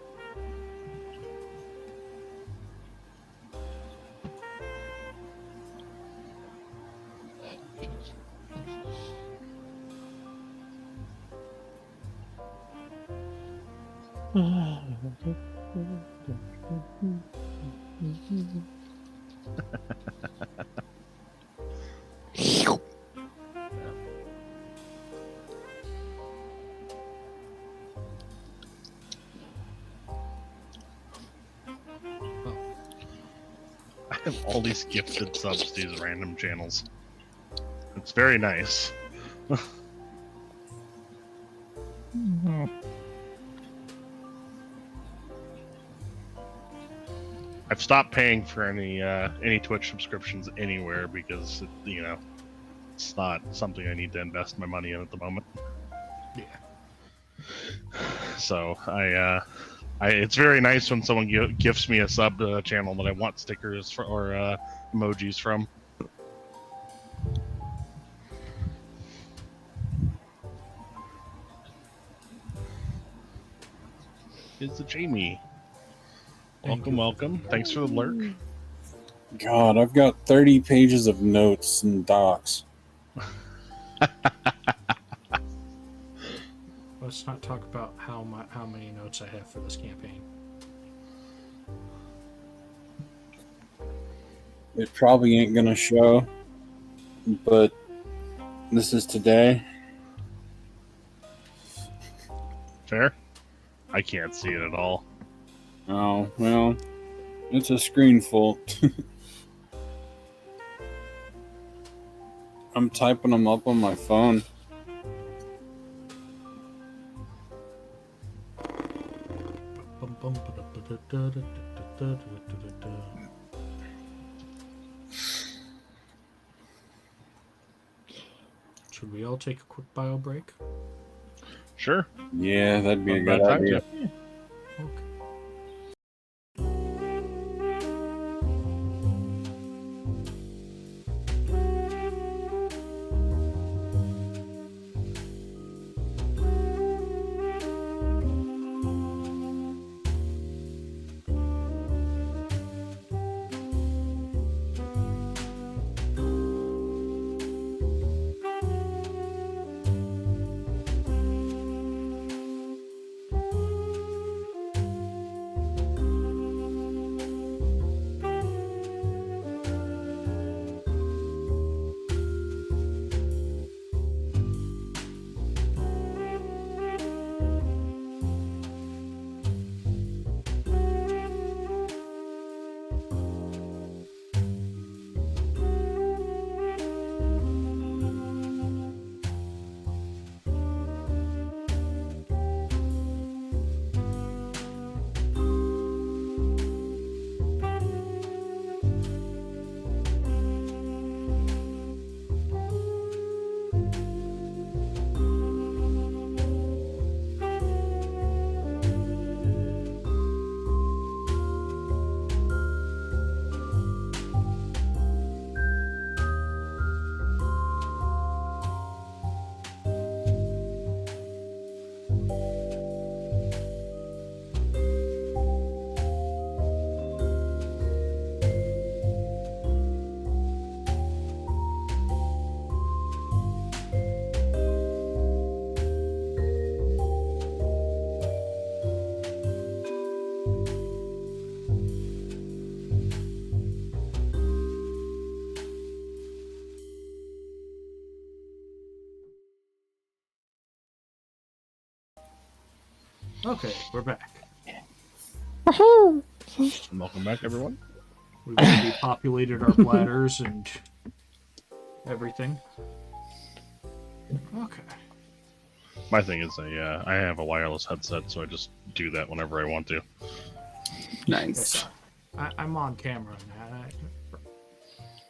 I have all these gifted subs to these random channels. It's very nice. I've stopped paying for any Twitch subscriptions anywhere because it's not something I need to invest my money in at the moment. Yeah. So it's very nice when someone gifts me a sub to a channel that I want stickers for, or emojis from. It's a Jamie. Welcome. Thanks for the lurk. God, I've got 30 pages of notes and docs. Let's not talk about how many notes I have for this campaign. It probably ain't gonna show, but this is today. Fair? I can't see it at all. Oh, well, it's a screen full. I'm typing them up on my phone. Should we all take a quick bio break? Sure. Yeah, that'd be a Not good bad time idea. to. Okay. Okay, we're back. Welcome back, everyone. We've repopulated our bladders and everything. Okay. My thing is, I have a wireless headset, so I just do that whenever I want to. Nice. I'm on camera now.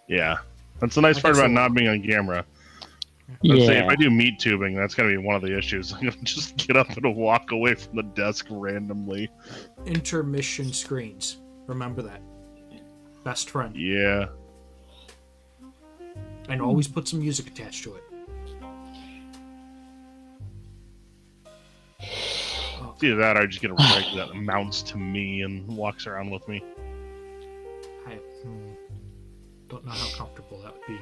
Yeah, that's the nice part about not being on camera. Let's say if I do meat tubing, that's gonna be one of the issues. I'm gonna just get up and walk away from the desk randomly. Intermission screens. Remember that. Best friend. Yeah. And always put some music attached to it. It's either that or I just get a rig that mounts to me and walks around with me. I don't know how comfortable that would be.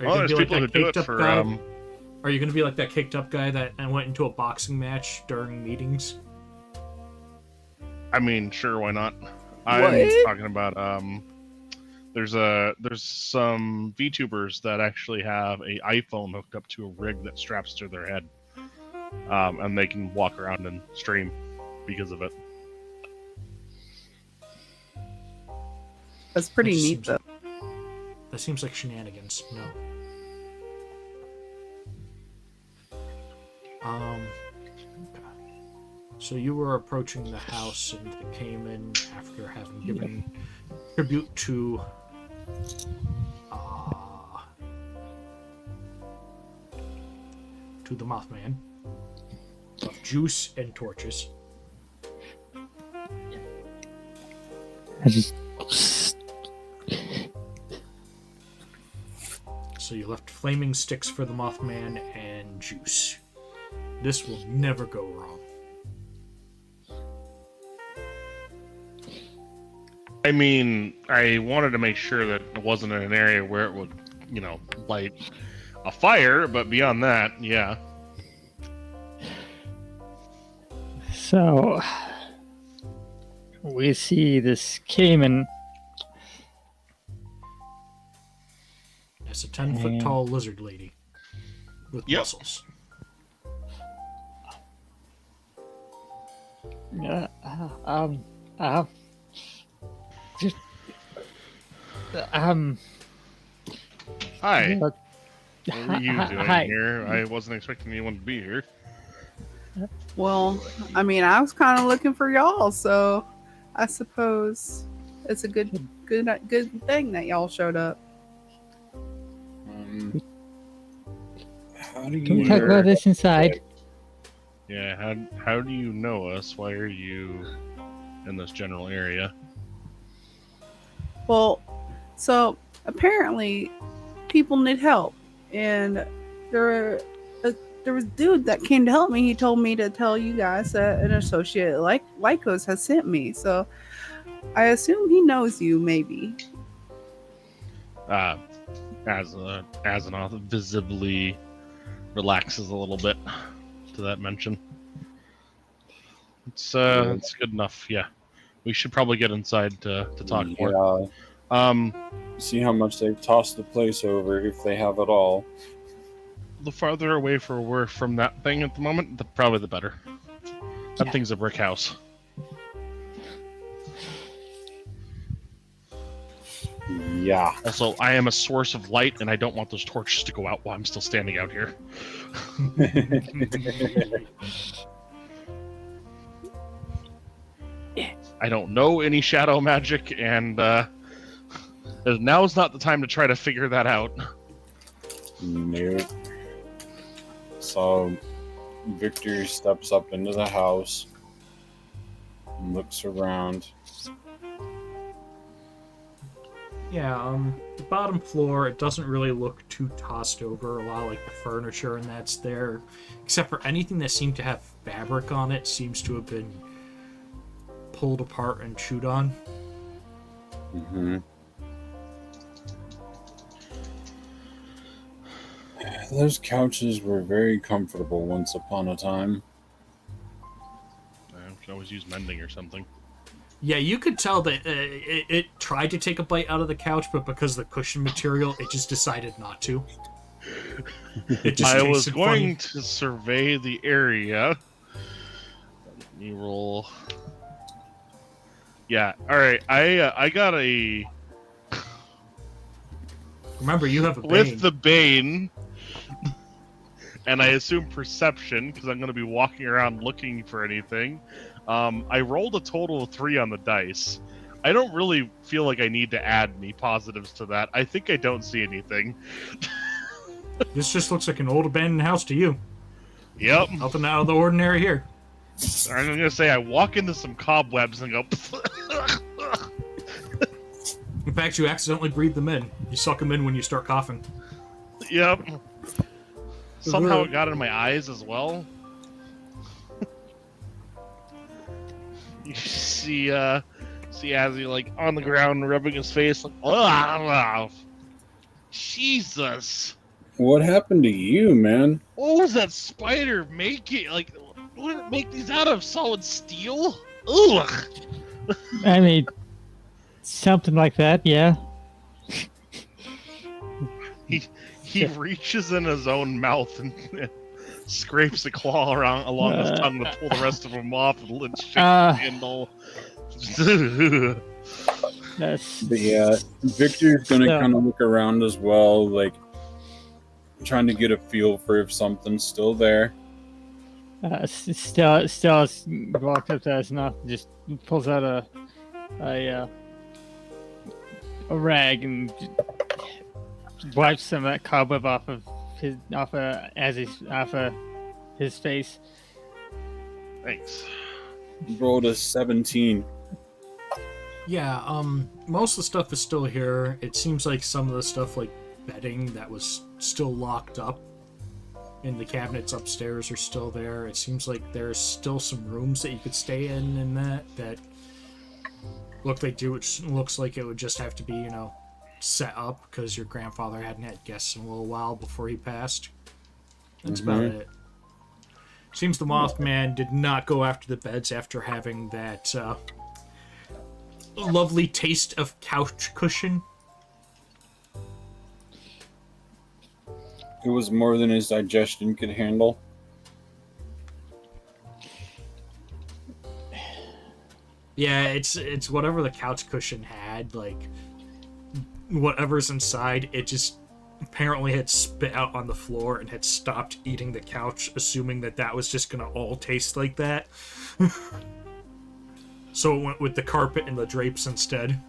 Well, there's people who do it for... Are you going to be like that caked up guy that went into a boxing match during meetings? I mean, sure, why not? I'm talking about... There's some VTubers that actually have a iPhone hooked up to a rig that straps to their head. And they can walk around and stream because of it. That's pretty neat, though. That seems like shenanigans. No. Okay. So you were approaching the house and it came in after having given tribute to the Mothman of juice and torches. I just... So you left flaming sticks for the Mothman and juice. This will never go wrong. I mean, I wanted to make sure that it wasn't in an area where it would, light a fire, but beyond that, yeah. So, we see this caiman. It's a 10-foot tall lizard lady with muscles. Hi. What are you doing hi. here? I wasn't expecting anyone to be here. Well, I mean, I was kind of looking for y'all, so I suppose it's a good thing that y'all showed up. How do Can we you talk about this inside? Yeah, how do you know us? Why are you in this general area? Well, so apparently people need help, and there was a dude that came to help me. He told me to tell you guys that an associate like Lycos has sent me, so I assume he knows you, maybe. Azeroth visibly relaxes a little bit to that mention. It's good enough. Yeah, we should probably get inside to talk more. See how much they've tossed the place over, if they have at all. The farther away we're from that thing at the moment, probably the better. That thing's a brick house. Yeah. Also, I am a source of light, and I don't want those torches to go out while I'm still standing out here. I don't know any shadow magic, and now is not the time to try to figure that out. Nope. So Victor steps up into the house and looks around. Yeah, the bottom floor, it doesn't really look too tossed over. A lot of, like, the furniture and that's there. Except for anything that seemed to have fabric on it seems to have been pulled apart and chewed on. Mm-hmm. Those couches were very comfortable once upon a time. I should always use mending or something. Yeah, you could tell that it tried to take a bite out of the couch, but because of the cushion material, it just decided not to. It just I was tasted going funny. to survey the area. Let me roll. Yeah. All right. I got a Remember, you have a with bane. the bane, and I assume perception because I'm going to be walking around looking for anything. I rolled a total of 3 on the dice. I don't really feel like I need to add any positives to that. I think I don't see anything. This just looks like an old abandoned house to you. Yep. Nothing out of the ordinary here. I'm going to say I walk into some cobwebs and go. In fact, you accidentally breathe them in. You suck them in when you start coughing. Yep. Somehow it got in my eyes as well. You see Azzy like on the ground rubbing his face like, oh, Jesus. What happened to you, man? What was that spider making? Like, what did it make these out of? Solid steel? Ugh. I mean, something like that, yeah. He reaches in his own mouth and scrapes a claw around along his tongue to pull the rest of them off and shake the handle. That's But yeah, Victor's gonna Yeah. kind of look around as well, like trying to get a feel for if something's still there. Stella's walks up to us and just pulls out a rag and wipes some of that cobweb off of his face. Thanks. Rolled a 17. Yeah, most of the stuff is still here. It seems like some of the stuff, like bedding that was still locked up in the cabinets upstairs are still there. It seems like there's still some rooms that you could stay in that look like which looks like it would just have to be, set up because your grandfather hadn't had guests in a little while before he passed. That's about it. Seems the Mothman did not go after the beds after having that lovely taste of couch cushion. It was more than his digestion could handle. Yeah, it's whatever the couch cushion had, like whatever's inside, it just apparently had spit out on the floor and had stopped eating the couch, assuming that was just gonna all taste like that. So it went with the carpet and the drapes instead.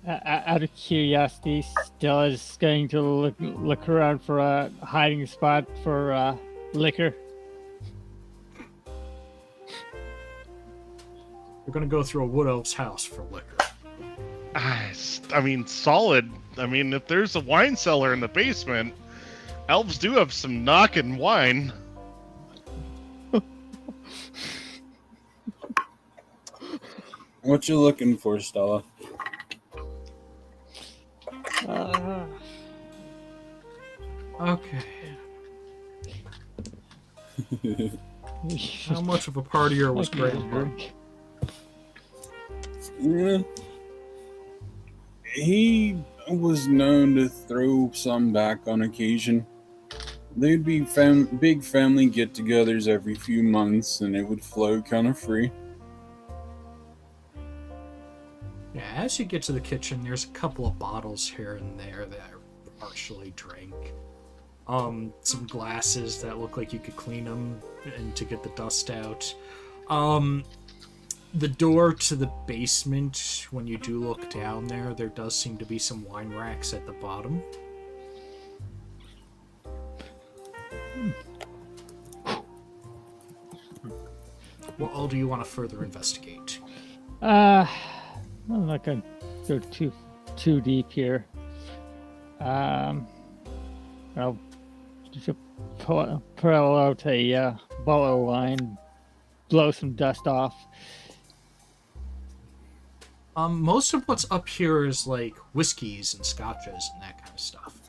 Out of curiosity, Stella's going to look around for a hiding spot for liquor. We're gonna go through a wood elf's house for liquor. I mean, solid. I mean, if there's a wine cellar in the basement, elves do have some knockin' wine. What you looking for, Stella? Okay. How much of a partier was Grandpa? Yeah. He was known to throw some back on occasion. There'd be big family get-togethers every few months, and it would flow kind of free. Yeah, as you get to the kitchen, there's a couple of bottles here and there that are partially drank. Some glasses that look like you could clean them and to get the dust out. The door to the basement, when you do look down there does seem to be some wine racks at the bottom. What all do you want to further investigate? I'm not gonna go too deep here. I'll just pull out a bottle of wine, blow some dust off. Most of what's up here is like whiskeys and scotches and that kind of stuff.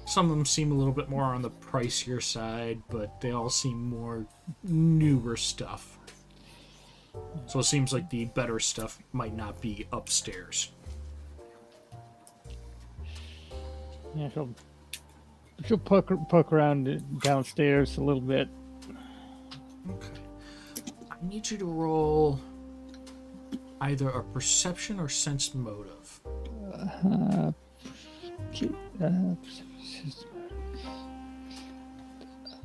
Some of them seem a little bit more on the pricier side, but they all seem more newer stuff. So it seems like the better stuff might not be upstairs. Yeah, she'll poke around downstairs a little bit. Okay. I need you to roll either a perception or sense motive.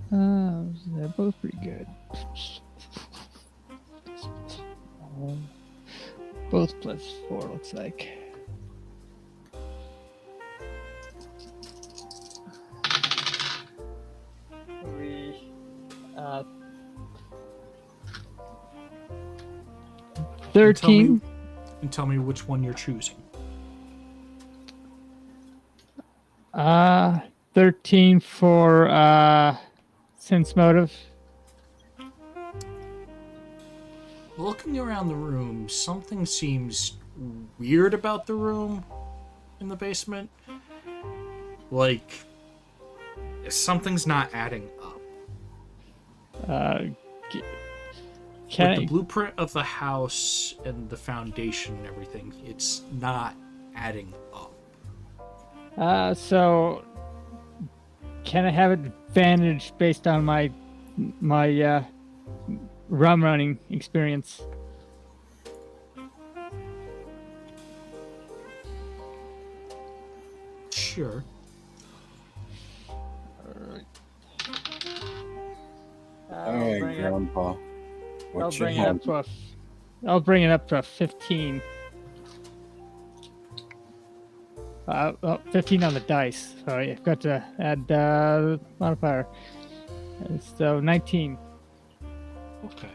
They're both pretty good. Both +4 looks like. We 13. And tell me which one you're choosing. 13 for sense motive. Looking around the room, something seems weird about the room in the basement. Like, something's not adding up. Can With the I, blueprint of the house and the foundation and everything, it's not adding up. so can I have advantage based on my rum running experience? Sure. Alright, Grandpa. I'll What should bring it up happen? I'll bring it up to a 15. 15 on the dice. Sorry, I've got to add modifier. So 19. Okay.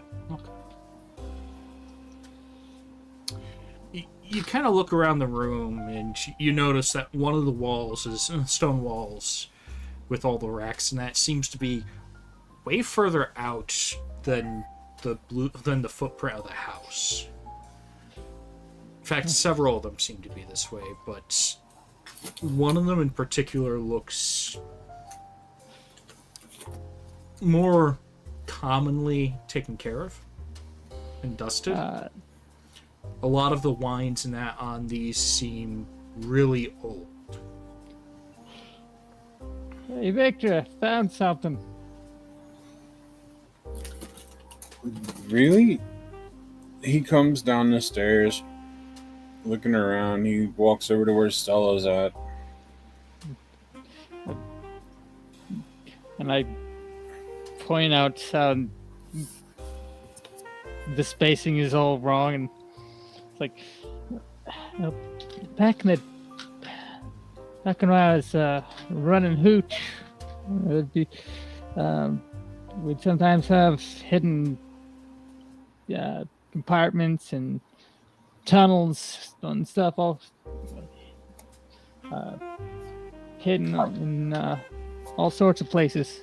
You kind of look around the room and you notice that one of the walls is stone walls with all the racks, and that seems to be way further out than the footprint of the house. In fact, several of them seem to be this way, but one of them in particular looks more commonly taken care of and dusted. A lot of the wines and that on these seem really old. Hey, Victor, I found something. Really? He comes down the stairs, looking around. He walks over to where Stella's at. And I point out how the spacing is all wrong, and it's like back when I was running hooch, it'd be we'd sometimes have hidden compartments and tunnels and stuff all hidden in all sorts of places.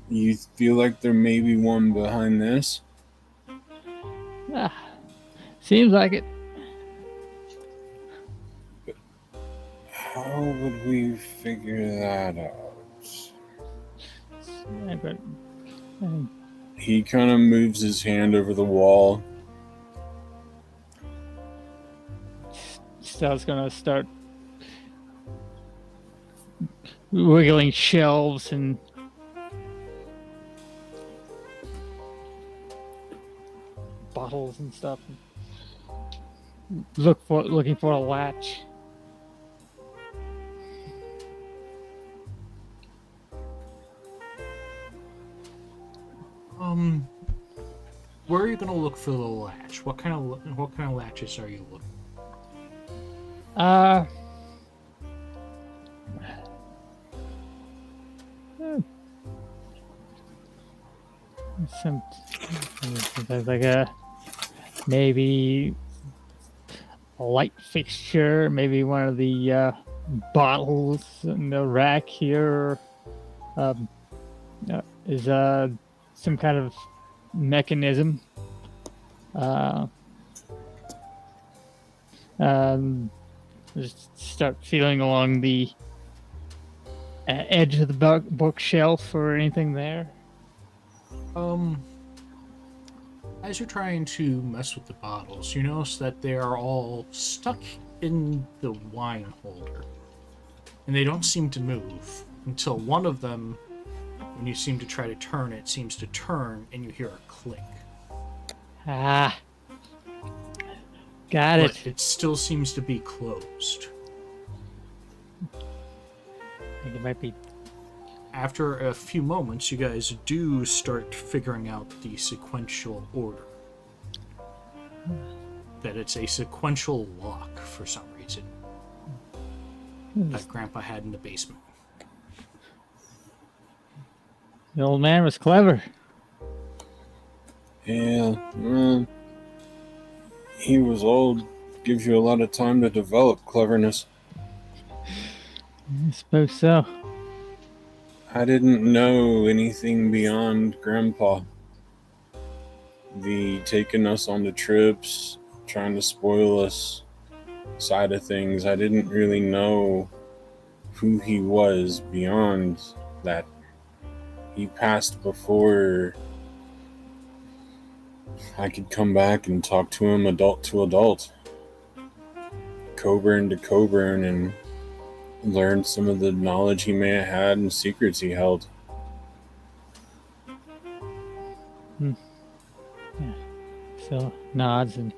You feel like there may be one behind this? Seems like it. How would we figure that out? Yeah, but He kind of moves his hand over the wall. Stella's gonna start wiggling shelves and bottles and stuff. Looking for a latch. Where are you gonna look for the latch? What kind of latches are you looking? Some like a maybe a light fixture, maybe one of the bottles in the rack here is some kind of mechanism. Just start feeling along the edge of the bookshelf or anything there. As you're trying to mess with the bottles, you notice that they are all stuck in the wine holder. and they don't seem to move until one of them, when you seem to try to turn it, seems to turn and you hear a click. Ah. Got But it. it still seems to be closed. I think it might be. After a few moments, you guys do start figuring out the sequential order. That it's a sequential lock for some reason that Grandpa had in the basement. The old man was clever. Yeah, well, he was old. Gives you a lot of time to develop cleverness. I suppose so. I didn't know anything beyond Grandpa. The taking us on the trips, trying to spoil us side of things. I didn't really know who he was beyond that. He passed before I could come back and talk to him adult to adult. Coburn to Coburn, and learn some of the knowledge he may have had and secrets he held. So nods and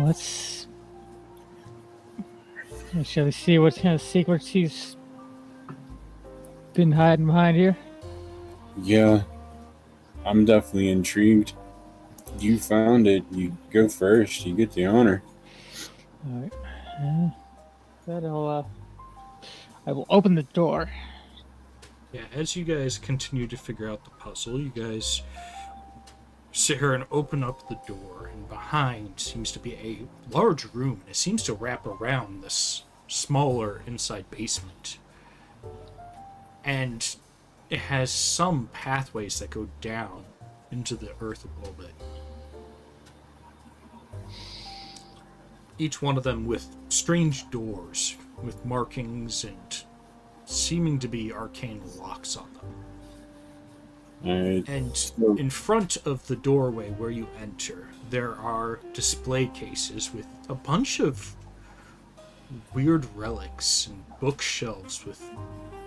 let's. Shall we see what kind of secrets he's been hiding behind here? Yeah, I'm definitely intrigued. You found it. You go first. You get the honor. All right. But I will open the door. Yeah, as you guys continue to figure out the puzzle, you guys sit here and open up the door, and behind seems to be a large room, and it seems to wrap around this smaller inside basement. And it has some pathways that go down into the earth a little bit. Each one of them with strange doors, with markings and seeming to be arcane locks on them. Alright. And in front of the doorway where you enter, there are display cases with a bunch of weird relics and bookshelves with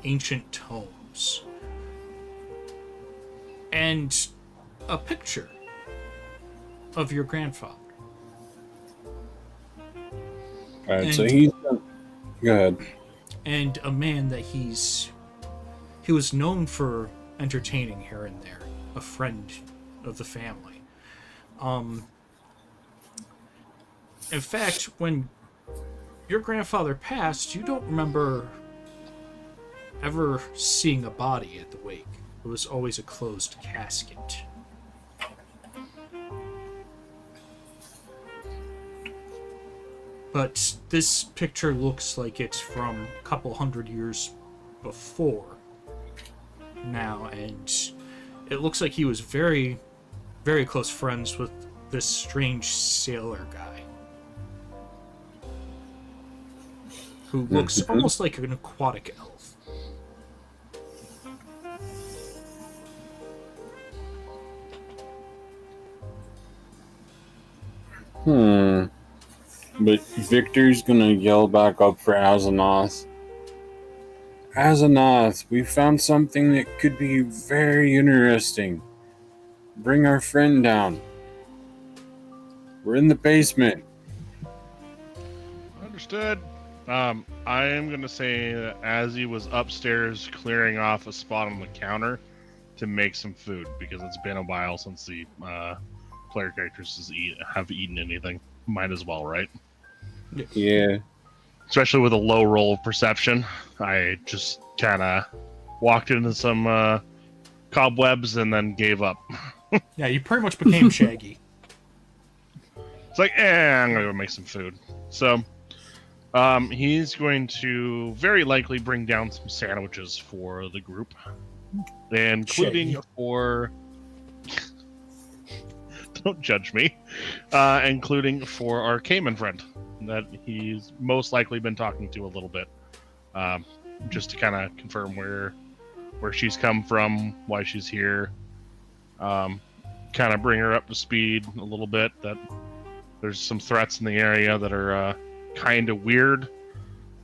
ancient tomes. And a picture of your grandfather. Alright, so he's... Go ahead. And a man that he was known for entertaining here and there, a friend of the family. In fact, when your grandfather passed, you don't remember ever seeing a body at the wake. It was always a closed casket. But this picture looks like it's from a couple hundred years before now, and it looks like he was very, very close friends with this strange sailor guy who looks almost like an aquatic elf. But Victor's gonna yell back up for Azanoth. Azanoth, we found something that could be very interesting. Bring our friend down. We're in the basement. Understood. I am going to say that as he was upstairs clearing off a spot on the counter to make some food, because it's been a while since the player characters have eaten anything. Might as well, right? Yeah. Especially with a low roll of perception. I just kind of walked into some cobwebs and then gave up. Yeah, you pretty much became Shaggy. It's like, I'm going to go make some food. So, he's going to very likely bring down some sandwiches for the group, including Shaggy. for... Don't judge me. Including for our Cayman friend that he's most likely been talking to a little bit, just to kind of confirm where she's come from, why she's here, kind of bring her up to speed a little bit, that there's some threats in the area that are kind of weird,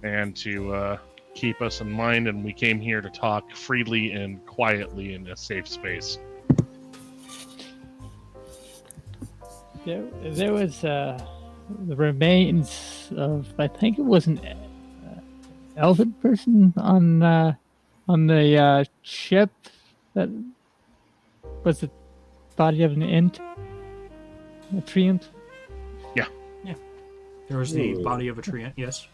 and to keep us in mind, and we came here to talk freely and quietly in a safe space. There was the remains of, I think it was an elven person on the ship that was the body of an a treant. There was the Ooh. body of a treant, yes.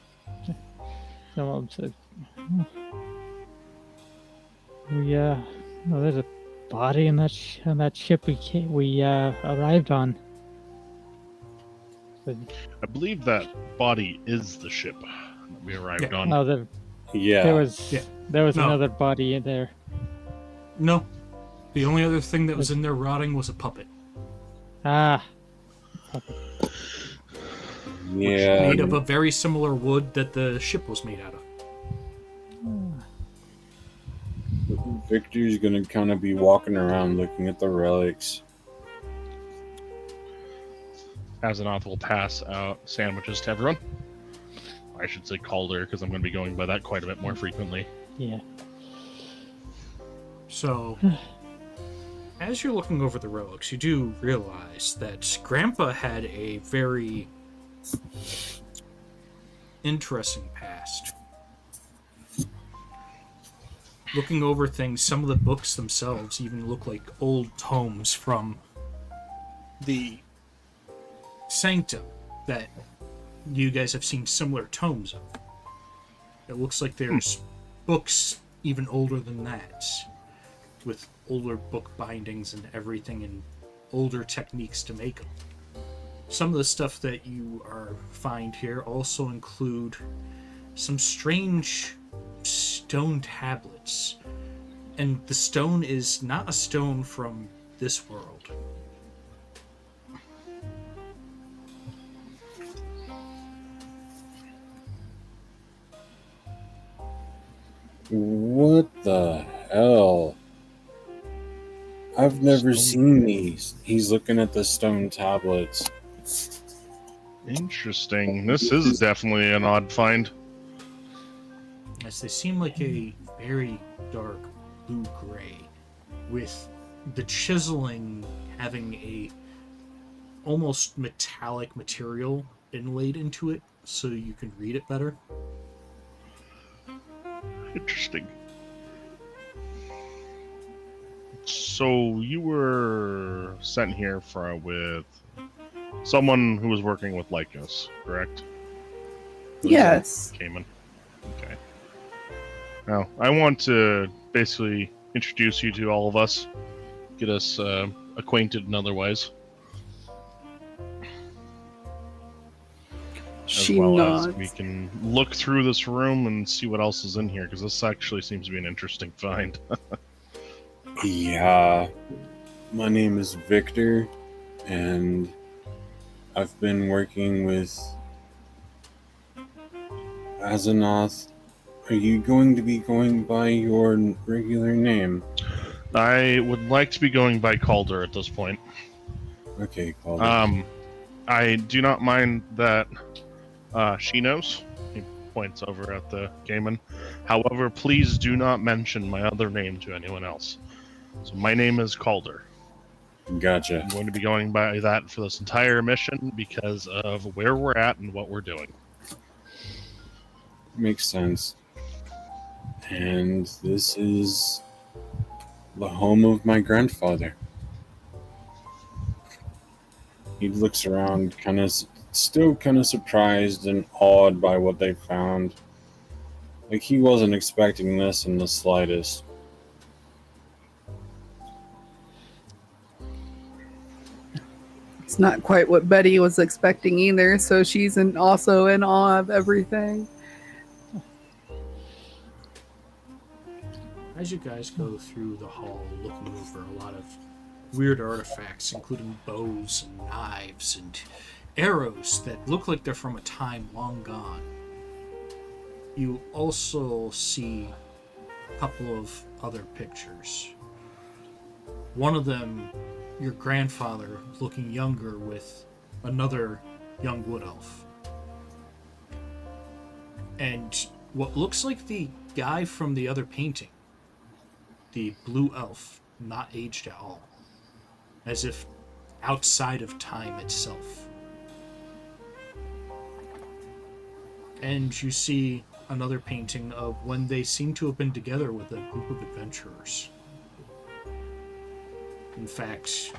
Someone said, "We oh, there's a body on that ship we arrived on." But, I believe that body is the ship that we arrived on. no, Yeah. there was Yeah. No. another body in there. No. The only other thing that was in there rotting was a puppet. Ah, Yeah. Made of a very similar wood that the ship was made out of. Victor's gonna kind of be walking around looking at the relics. Azanoth will pass out sandwiches to everyone. I should say Calder, because I'm going to be going by that quite a bit more frequently. yeah. So, as you're looking over the relics, you do realize that Grandpa had a very interesting past. Looking over things, some of the books themselves even look like old tomes from the Sanctum that you guys have seen similar tomes of. It looks like there's books even older than that, with older book bindings and everything, and older techniques to make them. Some of the stuff that you find here also include some strange stone tablets, and the stone is not a stone from this world. What the hell? I've never seen these. He's looking at the stone tablets. Interesting. This is definitely an odd find. Yes, they seem like a very dark blue-gray, with the chiseling having a almost metallic material inlaid into it, so you can read it better. Interesting. So you were sent here with someone who was working with Lycos, correct? Yes. Cayman. Okay. Now, I want to basically introduce you to all of us, get us acquainted and otherwise. She as well nods. as we can look through this room and see what else is in here, because this actually seems to be an interesting find. Yeah. My name is Victor, and I've been working with Azanoth. Are you going to be going by your regular name? I would like to be going by Calder at this point. Okay, Calder. I do not mind that she knows. He points over at the Gaiman. However, please do not mention my other name to anyone else. So my name is Calder. Gotcha. I'm going to be going by that for this entire mission because of where we're at and what we're doing. Makes sense. And this is the home of my grandfather. He looks around, still kind of surprised and awed by what they found. Like he wasn't expecting this in the slightest. It's not quite what Betty was expecting either, so she's also in awe of everything. As you guys go through the hall looking over a lot of weird artifacts, including bows and knives and arrows that look like they're from a time long gone, you also see a couple of other pictures. One of them, your grandfather looking younger with another young wood elf. And what looks like the guy from the other painting, the blue elf, not aged at all, as if outside of time itself. And you see another painting of when they seem to have been together with a group of adventurers. In fact,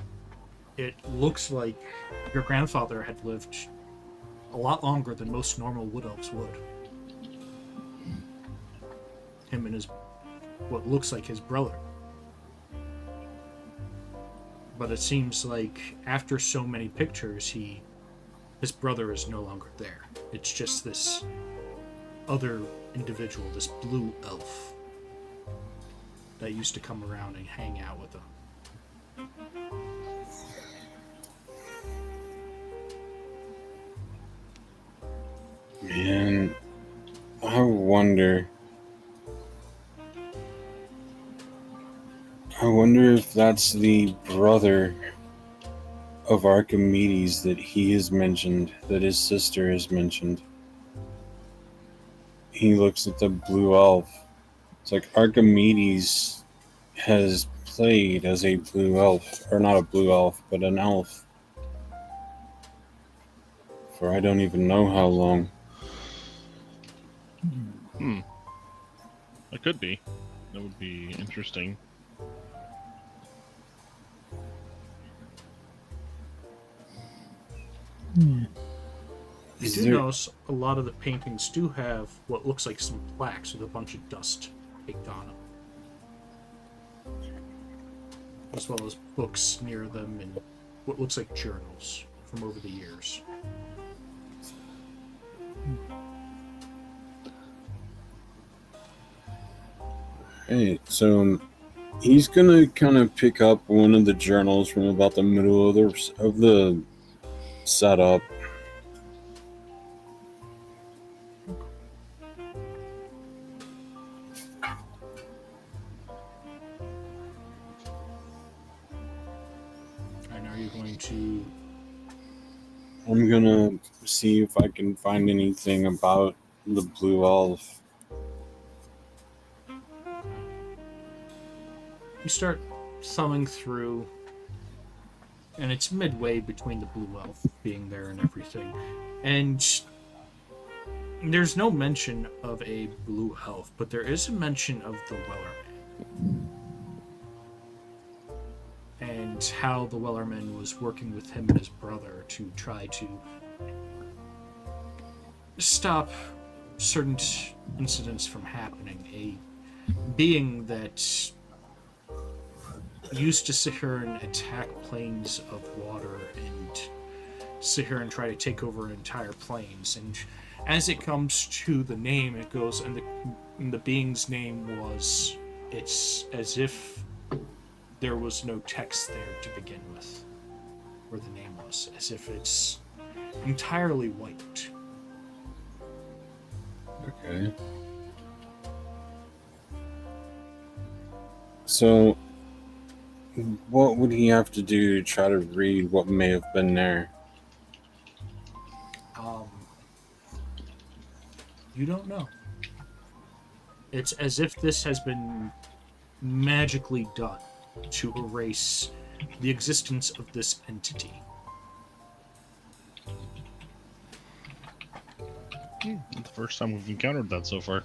it looks like your grandfather had lived a lot longer than most normal wood elves would. Him and his, what looks like his brother. But it seems like after so many pictures, his brother is no longer there. It's just this other individual, this blue elf, that used to come around and hang out with him. Man, I wonder if that's the brother of Archimedes that he has mentioned, that his sister has mentioned. He looks at the blue elf. It's like Archimedes has played as a blue elf, or not a blue elf, but an elf, for I don't even know how long. It could be. That would be interesting. You Is do there- notice a lot of the paintings do have what looks like some plaques with a bunch of dust caked on them. As well as books near them and what looks like journals from over the years. Hey, so he's gonna kind of pick up one of the journals from about the middle of the setup. And are you going to... I'm gonna see if I can find anything about the blue elf. You start thumbing through, and it's midway between the blue elf being there and everything. And there's no mention of a blue elf, but there is a mention of the Wellerman. And how the Wellerman was working with him and his brother to try to stop certain incidents from happening. A being that used to sit here and attack planes of water and sit here and try to take over entire planes. And as it comes to the name, it goes, and the being's name was, it's as if there was no text there to begin with, where the name was, as if it's entirely white. Okay. So, what would he have to do to try to read what may have been there? You don't know. It's as if this has been magically done to erase the existence of this entity. Not the first time we've encountered that so far.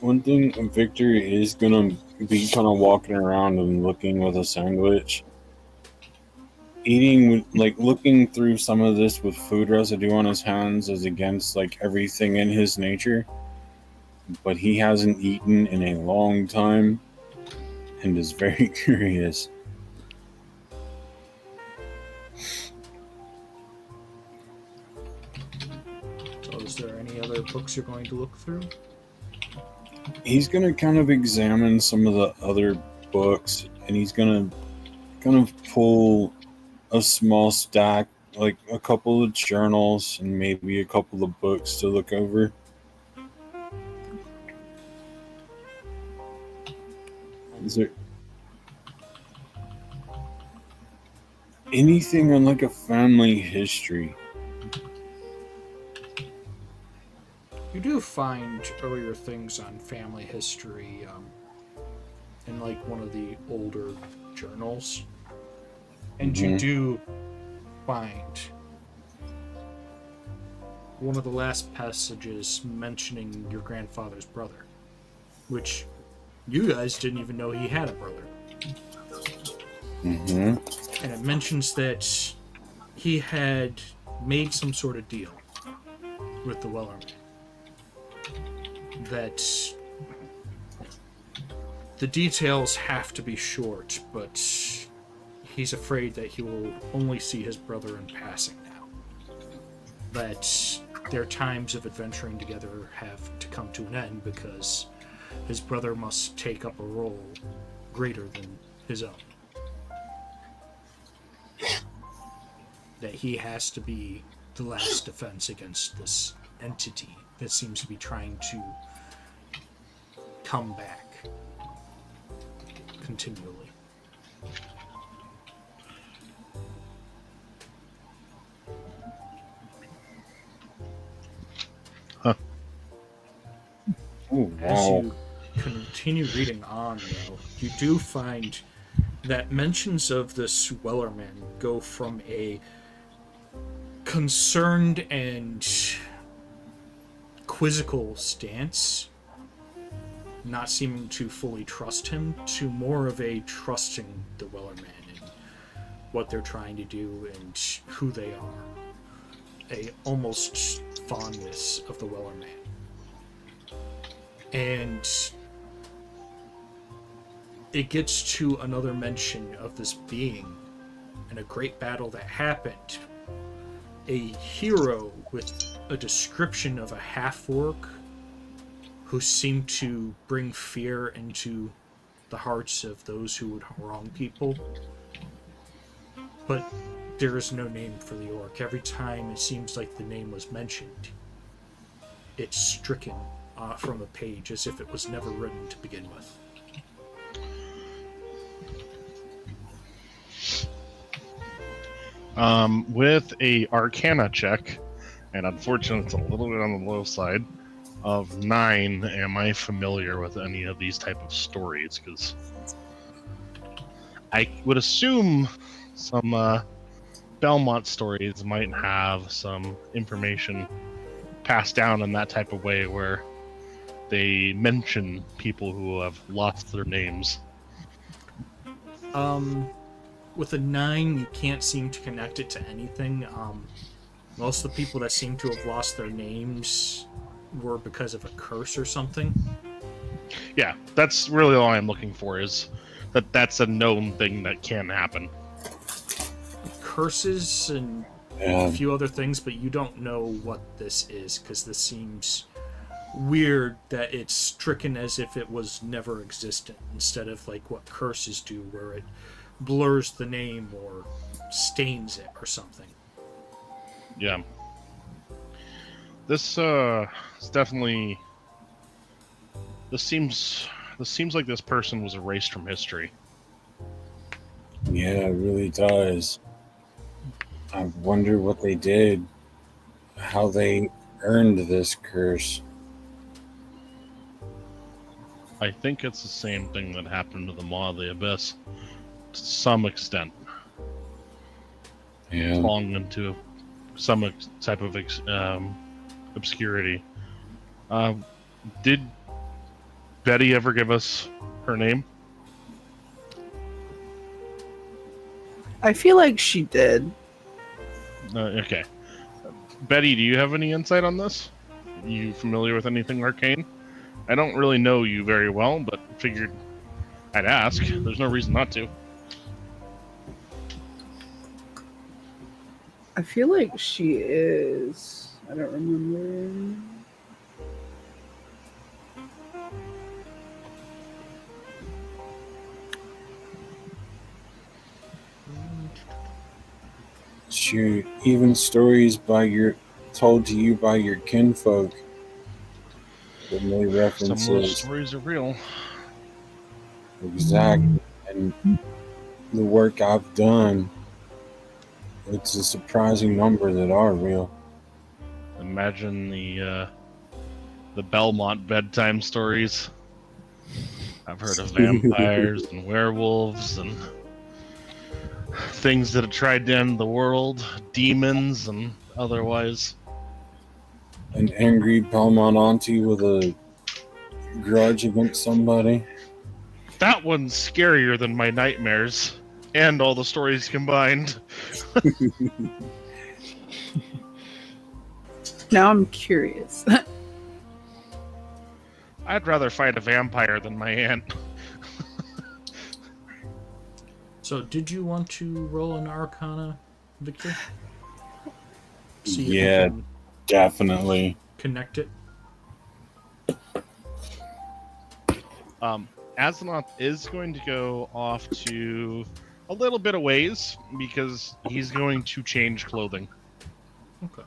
One thing, Victor is gonna be kind of walking around and looking with a sandwich. Eating, like, looking through some of this with food residue on his hands is against, like, everything in his nature. But he hasn't eaten in a long time and is very curious. So is there any other books you're going to look through? He's gonna kind of examine some of the other books, and he's gonna kind of pull a small stack, like a couple of journals and maybe a couple of books to look over. Is there anything on like a family history? You do find earlier things on family history in like one of the older journals. And you Mhm. do find one of the last passages mentioning your grandfather's brother, which you guys didn't even know he had a brother. Mm-hmm. And it mentions that he had made some sort of deal with the Wellerman. That the details have to be short, but he's afraid that he will only see his brother in passing now. That their times of adventuring together have to come to an end because his brother must take up a role greater than his own. That he has to be the last defense against this entity that seems to be trying to come back continually. Oh, As wow. you continue reading on, though, you do find that mentions of this Wellerman go from a concerned and quizzical stance, not seeming to fully trust him, to more of a trusting the Wellerman and what they're trying to do and who they are. A almost fondness of the Wellerman. And it gets to another mention of this being in a great battle that happened. A hero with a description of a half-orc who seemed to bring fear into the hearts of those who would wrong people. But there is no name for the orc. Every time it seems like the name was mentioned, it's stricken from a page as if it was never written to begin with. With a Arcana check, and unfortunately it's a little bit on the low side, of 9, am I familiar with any of these type of stories? Because I would assume some Belmont stories might have some information passed down in that type of way where they mention people who have lost their names. With a 9, you can't seem to connect it to anything. Most of the people that seem to have lost their names were because of a curse or something. Yeah, that's really all I'm looking for, is that's a known thing that can happen. Curses and a few other things, but you don't know what this is, because this seems weird that it's stricken as if it was never existent, instead of like what curses do, where it blurs the name or stains it or something. Yeah. This is definitely. This seems like this person was erased from history. Yeah, it really does. I wonder what they did, how they earned this curse. I think it's the same thing that happened to the Maw of the Abyss, to some extent. Yeah. Falling into some type of obscurity. Did Betty ever give us her name? I feel like she did. Okay. Betty, do you have any insight on this? Are you familiar with anything arcane? I don't really know you very well, but figured I'd ask. There's no reason not to. I feel like she is. I don't remember. Shoot, even stories told to you by your kinfolk that made Some of those references. stories are real. Exactly. And the work I've done, it's a surprising number that are real. Imagine the Belmont bedtime stories. I've heard of vampires and werewolves and things that have tried to end the world, demons and otherwise. An angry Belmont auntie with a grudge against somebody. That one's scarier than my nightmares and all the stories combined. Now I'm curious. I'd rather fight a vampire than my aunt. So, did you want to roll an Arcana, Victor? See if you Yeah, can definitely. connect it. Azeroth is going to go off to a little bit of ways because he's going to change clothing. Okay.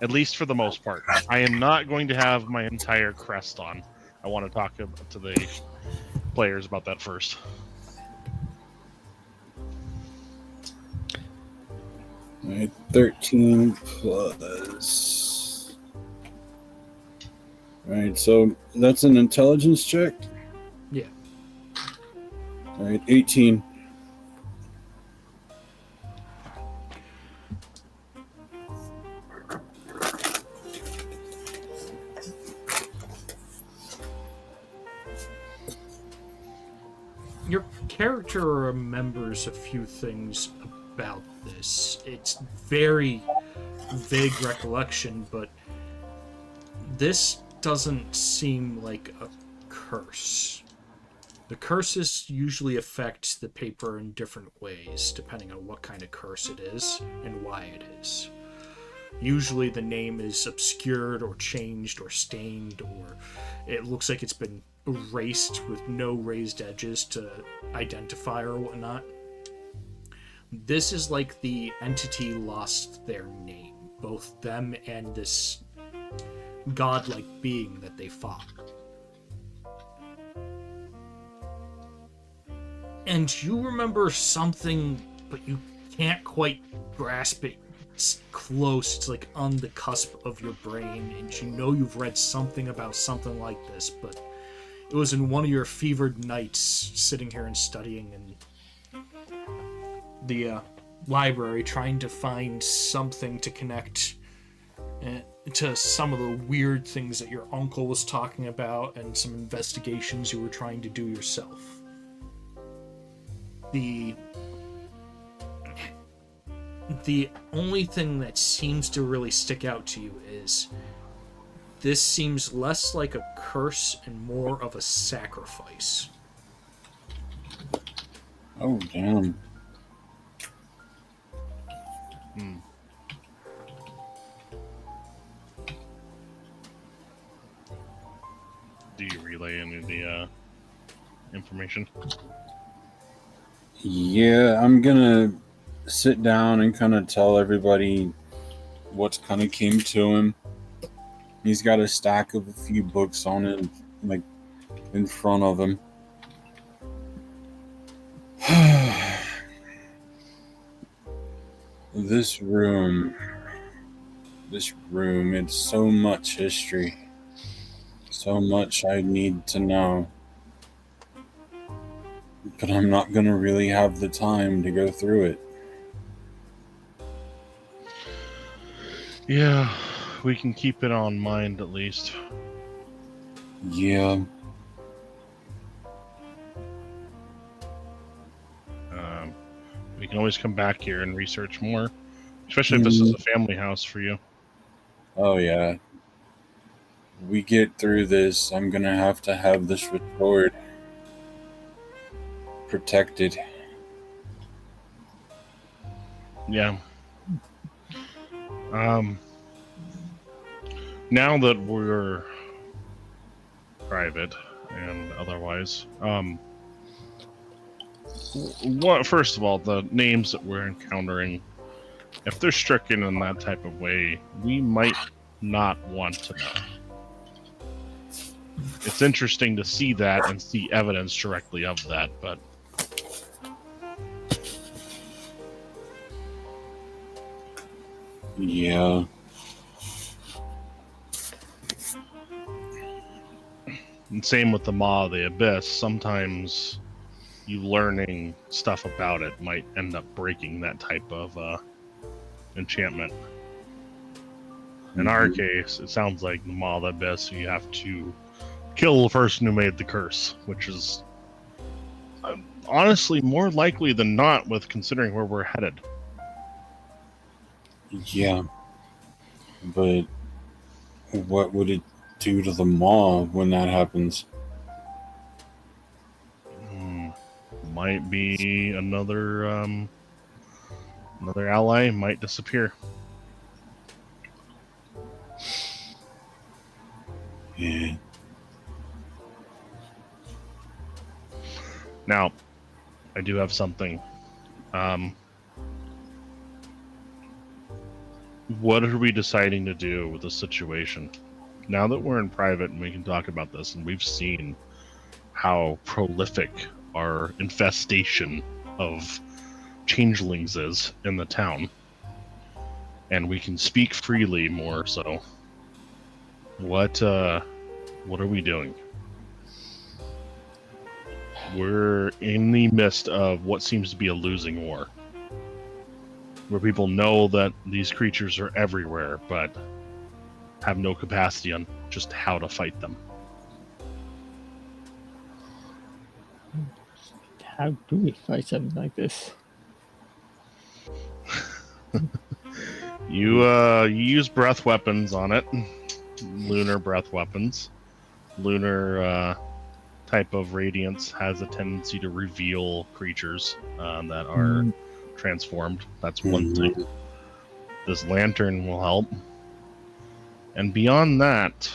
At least for the most part. I am not going to have my entire crest on. I want to talk to the players about that first. All right, 13 plus. All right, so that's an intelligence check. Yeah. All right, 18. Your character remembers a few things about this. It's very vague recollection, but this doesn't seem like a curse. The curses usually affect the paper in different ways, depending on what kind of curse it is and why it is. Usually the name is obscured or changed or stained, or it looks like it's been erased with no raised edges to identify or whatnot. This is like the entity lost their name, both them and this godlike being that they fought. And you remember something, but you can't quite grasp it. It's close, it's like on the cusp of your brain, and you know you've read something about something like this, but it was in one of your fevered nights sitting here and studying in the library, trying to find something to connect to some of the weird things that your uncle was talking about and some investigations you were trying to do yourself. The only thing that seems to really stick out to you is this seems less like a curse and more of a sacrifice. Oh, damn. Do you relay any of the information? Yeah, I'm gonna sit down and kind of tell everybody what's kind of came to him. He's got a stack of a few books on it, like, in front of him. This room, it's so much history. So much I need to know. But I'm not going to really have the time to go through it. Yeah, we can keep it on mind at least. Yeah. We can always come back here and research more, especially if this is a family house for you. Oh, yeah. We get through this, I'm going to have this restored. Protected. Yeah. Now that we're private and otherwise, first of all, the names that we're encountering, if they're stricken in that type of way, we might not want to know. it's interesting to see that and see evidence directly of that, but Yeah. and same with the Maw of the Abyss. Sometimes you learning stuff about it might end up breaking that type of enchantment. In our case, it sounds like the Maw of the Abyss, you have to kill the person who made the curse, which is honestly more likely than not with considering where we're headed. Yeah. But what would it do to the Maw when that happens? Might be another ally might disappear. Yeah. Now, I do have something. What are we deciding to do with the situation? Now that we're in private and we can talk about this, and we've seen how prolific our infestation of changelings is in the town, and we can speak freely more so. What are we doing? We're in the midst of what seems to be a losing war, where people know that these creatures are everywhere, but have no capacity on just how to fight them. How do we fight something like this? You use breath weapons on it, lunar breath weapons. Lunar type of radiance has a tendency to reveal creatures that are transformed. That's one thing. This lantern will help. And beyond that,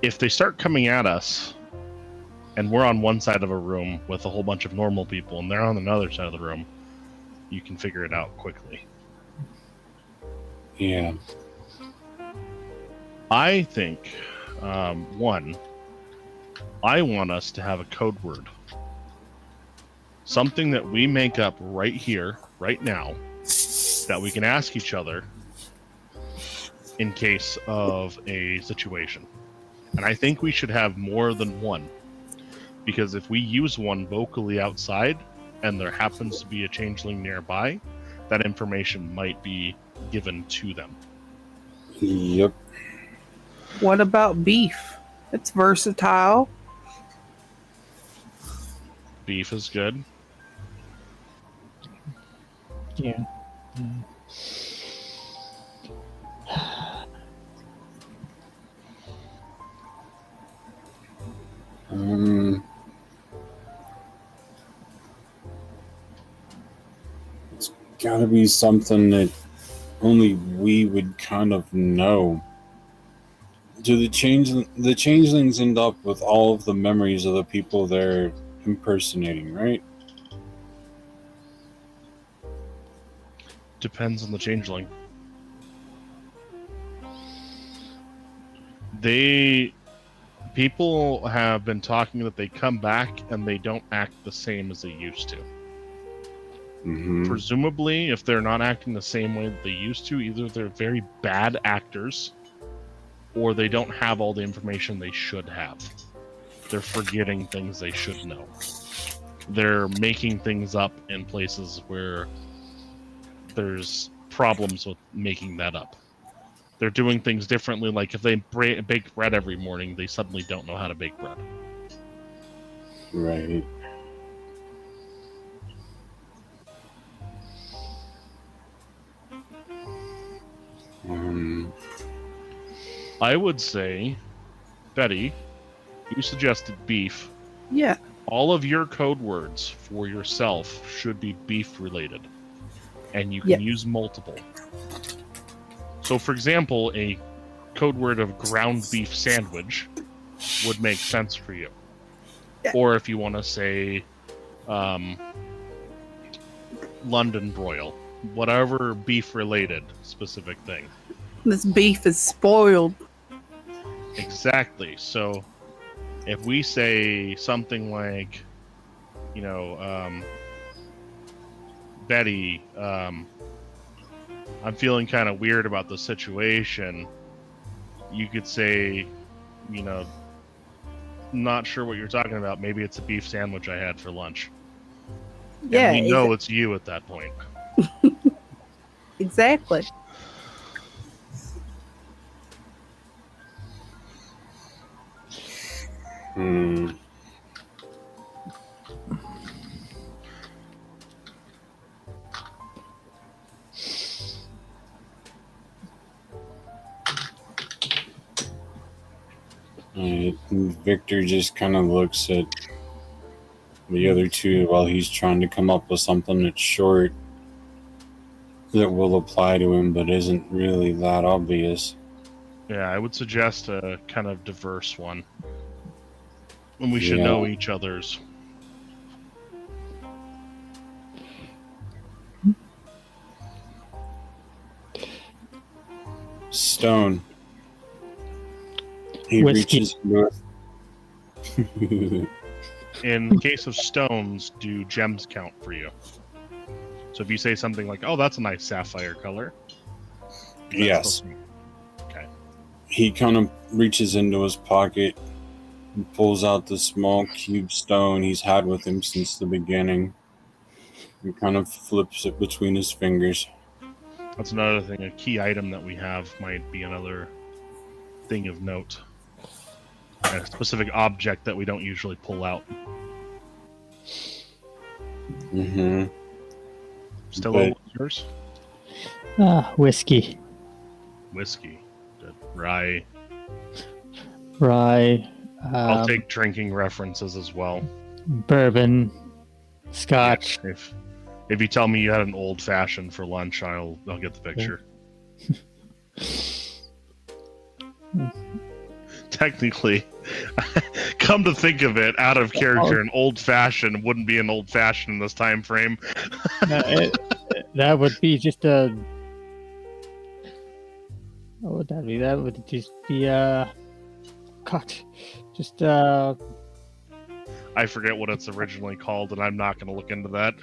if they start coming at us, and we're on one side of a room with a whole bunch of normal people, and they're on another side of the room, you can figure it out quickly. Yeah. I think, one, I want us to have a code word. Something that we make up right here, right now, that we can ask each other in case of a situation. And I think we should have more than one. Because if we use one vocally outside, and there happens to be a changeling nearby, that information might be given to them. Yep. What about beef? It's versatile. Beef is good. Yeah. It's gotta be something that only we would kind of know. Do the changelings end up with all of the memories of the people they're impersonating, right? Depends on the changeling. People have been talking that they come back and they don't act the same as they used to. Mm-hmm. Presumably, if they're not acting the same way that they used to, either they're very bad actors or they don't have all the information they should have. They're forgetting things they should know. They're making things up in places where there's problems with making that up. They're doing things differently, like if they bake bread every morning, they suddenly don't know how to bake bread. Right. I would say, Betty, you suggested beef. Yeah. All of your code words for yourself should be beef related. And you can use multiple. So, for example, a code word of ground beef sandwich would make sense for you. Yeah. Or if you want to say London broil, whatever beef related specific thing. This beef is spoiled. Exactly. So if we say something like, Betty, I'm feeling kind of weird about the situation. You could say, you know, not sure what you're talking about. Maybe it's a beef sandwich I had for lunch. Yeah, And we know it's you at that point. exactly. Hmm. Victor just kind of looks at the other two while he's trying to come up with something that's short that will apply to him but isn't really that obvious. Yeah, I would suggest a kind of diverse one. And we should Yeah. know each other's. Stone. He Whiskey. reaches north. In the case of stones, do gems count for you? So if you say something like, "Oh, that's a nice sapphire color," that's Yes. supposed to be- Okay. He kind of reaches into his pocket and pulls out the small cube stone he's had with him since the beginning. He kind of flips it between his fingers. That's another thing. A key item that we have might be another thing of note. A specific object that we don't usually pull out. Mm-hmm. Stella, But- what's yours? Whiskey, Whiskey. Good. Rye. rye, I'll take drinking references as well. bourbon, scotch. Yeah, if you tell me you had an old fashioned for lunch, I'll get the picture. Technically, come to think of it, out of character, an old fashioned wouldn't be an old fashioned in this time frame. That would be just a. What would that be? That would just be God, just I forget what it's originally called, and I'm not going to look into that.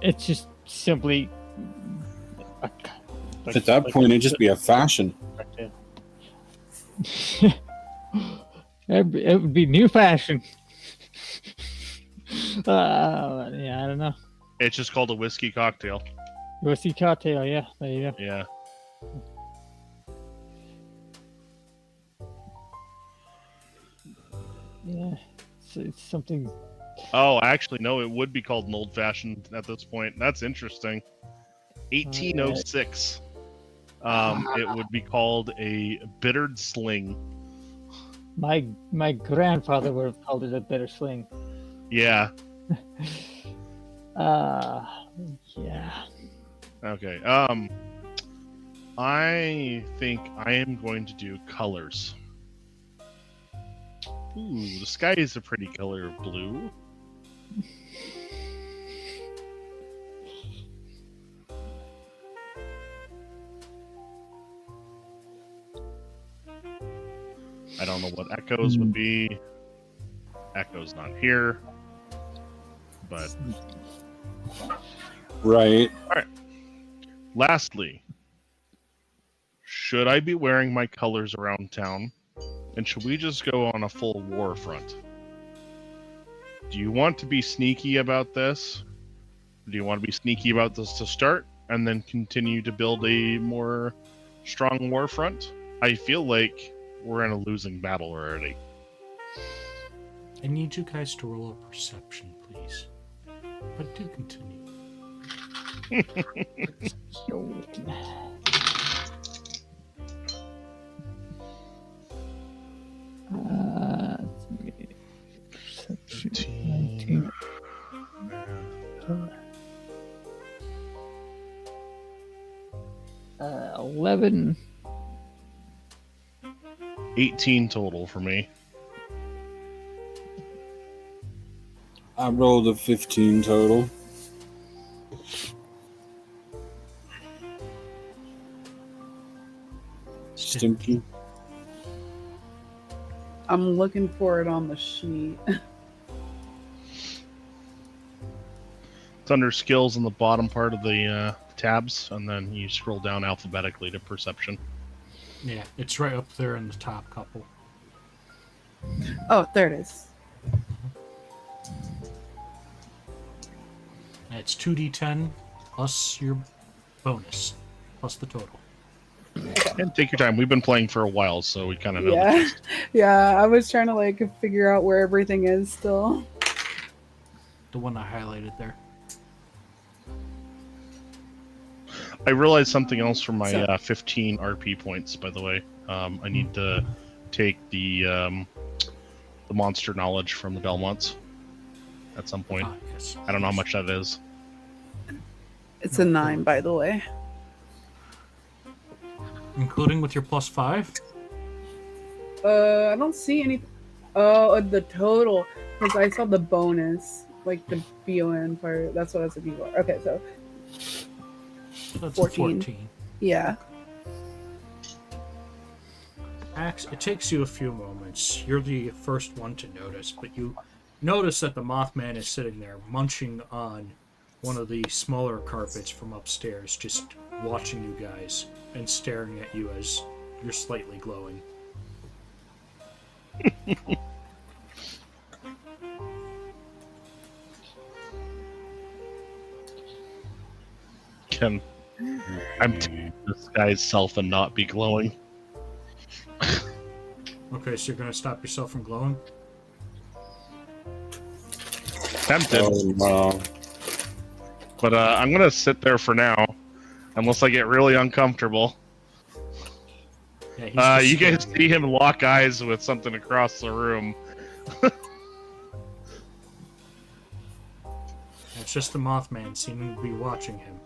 it's just simply. At that point, it'd just be a fashion. It would be new fashion. Yeah, I don't know. It's just called a whiskey cocktail. Whiskey cocktail, yeah. There you go. Yeah. Yeah, it's something. Oh, actually, no, it would be called an old fashioned at this point. That's interesting. 1806. It would be called a bittered sling. My grandfather would have called it a bitter sling. Yeah. Yeah. Okay. I think I am going to do colors. Ooh, the sky is a pretty color of blue. I don't know what echoes would be. Echo's not here. But Right. lastly, should I be wearing my colors around town? And should we just go on a full war front? Do you want to be sneaky about this? Do you want to be sneaky about this to start and then continue to build a more strong war front? I feel like we're in a losing battle already. I need you guys to roll a perception, please. But do continue. Perception, 19. 11. 18 total for me. I rolled a 15 total. Stimky. I'm looking for it on the sheet. It's under skills in the bottom part of the tabs, and then you scroll down alphabetically to perception. Yeah, it's right up there in the top couple. Oh, there it is. And it's 2d10 plus your bonus, plus the total. And take your time. We've been playing for a while, so we kind of know the Yeah. gist. Yeah, I was trying to like figure out where everything is still. The one I highlighted there. I realized something else from my So- 15 RP points, by the way. I need to take the monster knowledge from the Belmonts at some point. Ah, yes. I don't know how much that is. It's a 9, by the way. Including with your plus 5? I don't see any. Oh, the total, because I saw the bonus, like the BON part. That's what I was looking for. Okay, so That's 14. 14. yeah. Axe, it takes you a few moments. You're the first one to notice, but you notice that the Mothman is sitting there munching on one of the smaller carpets from upstairs, just watching you guys and staring at you as you're slightly glowing. Can I'm this guy's self and not be glowing? Okay, so you're gonna stop yourself from glowing? Tempted, Oh, no. but I'm gonna sit there for now, unless I get really uncomfortable. Yeah, he's just You guys staring see at you. him lock eyes with something across the room. It's just the Mothman seeming to be watching him,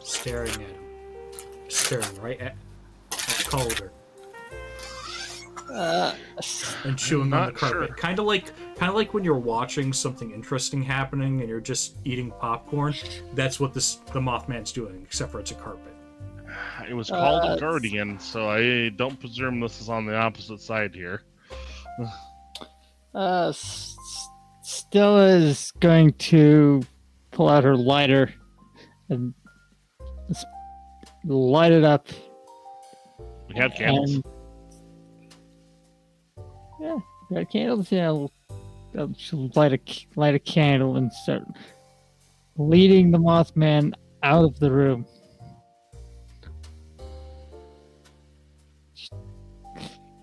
staring at him, staring right at Calder, and chewing on the not carpet. sure. Kind of like when you're watching something interesting happening and you're just eating popcorn. That's what the Mothman's doing, except for it's a carpet. It was called a guardian, so I don't presume this is on the opposite side here. Stella is going to pull out her lighter and light it up. We have candles. And, yeah, got candles. Yeah, she'll light a candle and start leading the Mothman out of the room.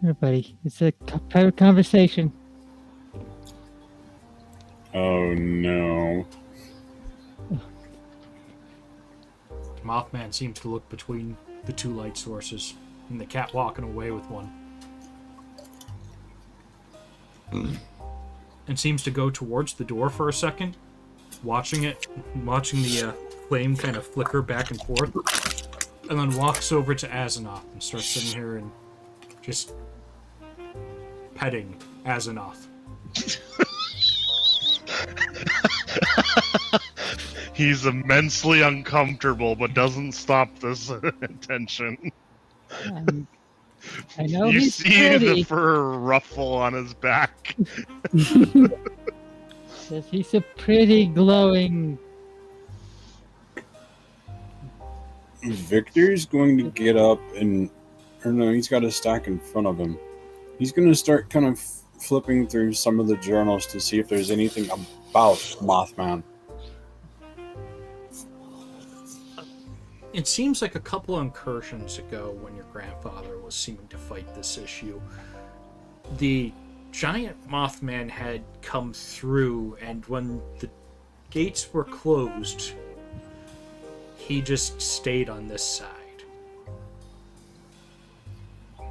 Everybody, it's a private conversation. Oh, no. The Mothman seems to look between the two light sources, and the cat walking away with one. And seems to go towards the door for a second, watching the flame kind of flicker back and forth, and then walks over to Azzinoth and starts sitting here and just petting Azzinoth. He's immensely uncomfortable, but doesn't stop this attention. I know You he's see pretty. the fur ruffle on his back. Says he's a pretty glowing. Victor's going to get up and, or no, he's got a stack in front of him. He's going to start kind of flipping through some of the journals to see if there's anything about Mothman. It seems like a couple incursions ago, when your grandfather was seeming to fight this issue, the giant Mothman had come through, and when the gates were closed, he just stayed on this side.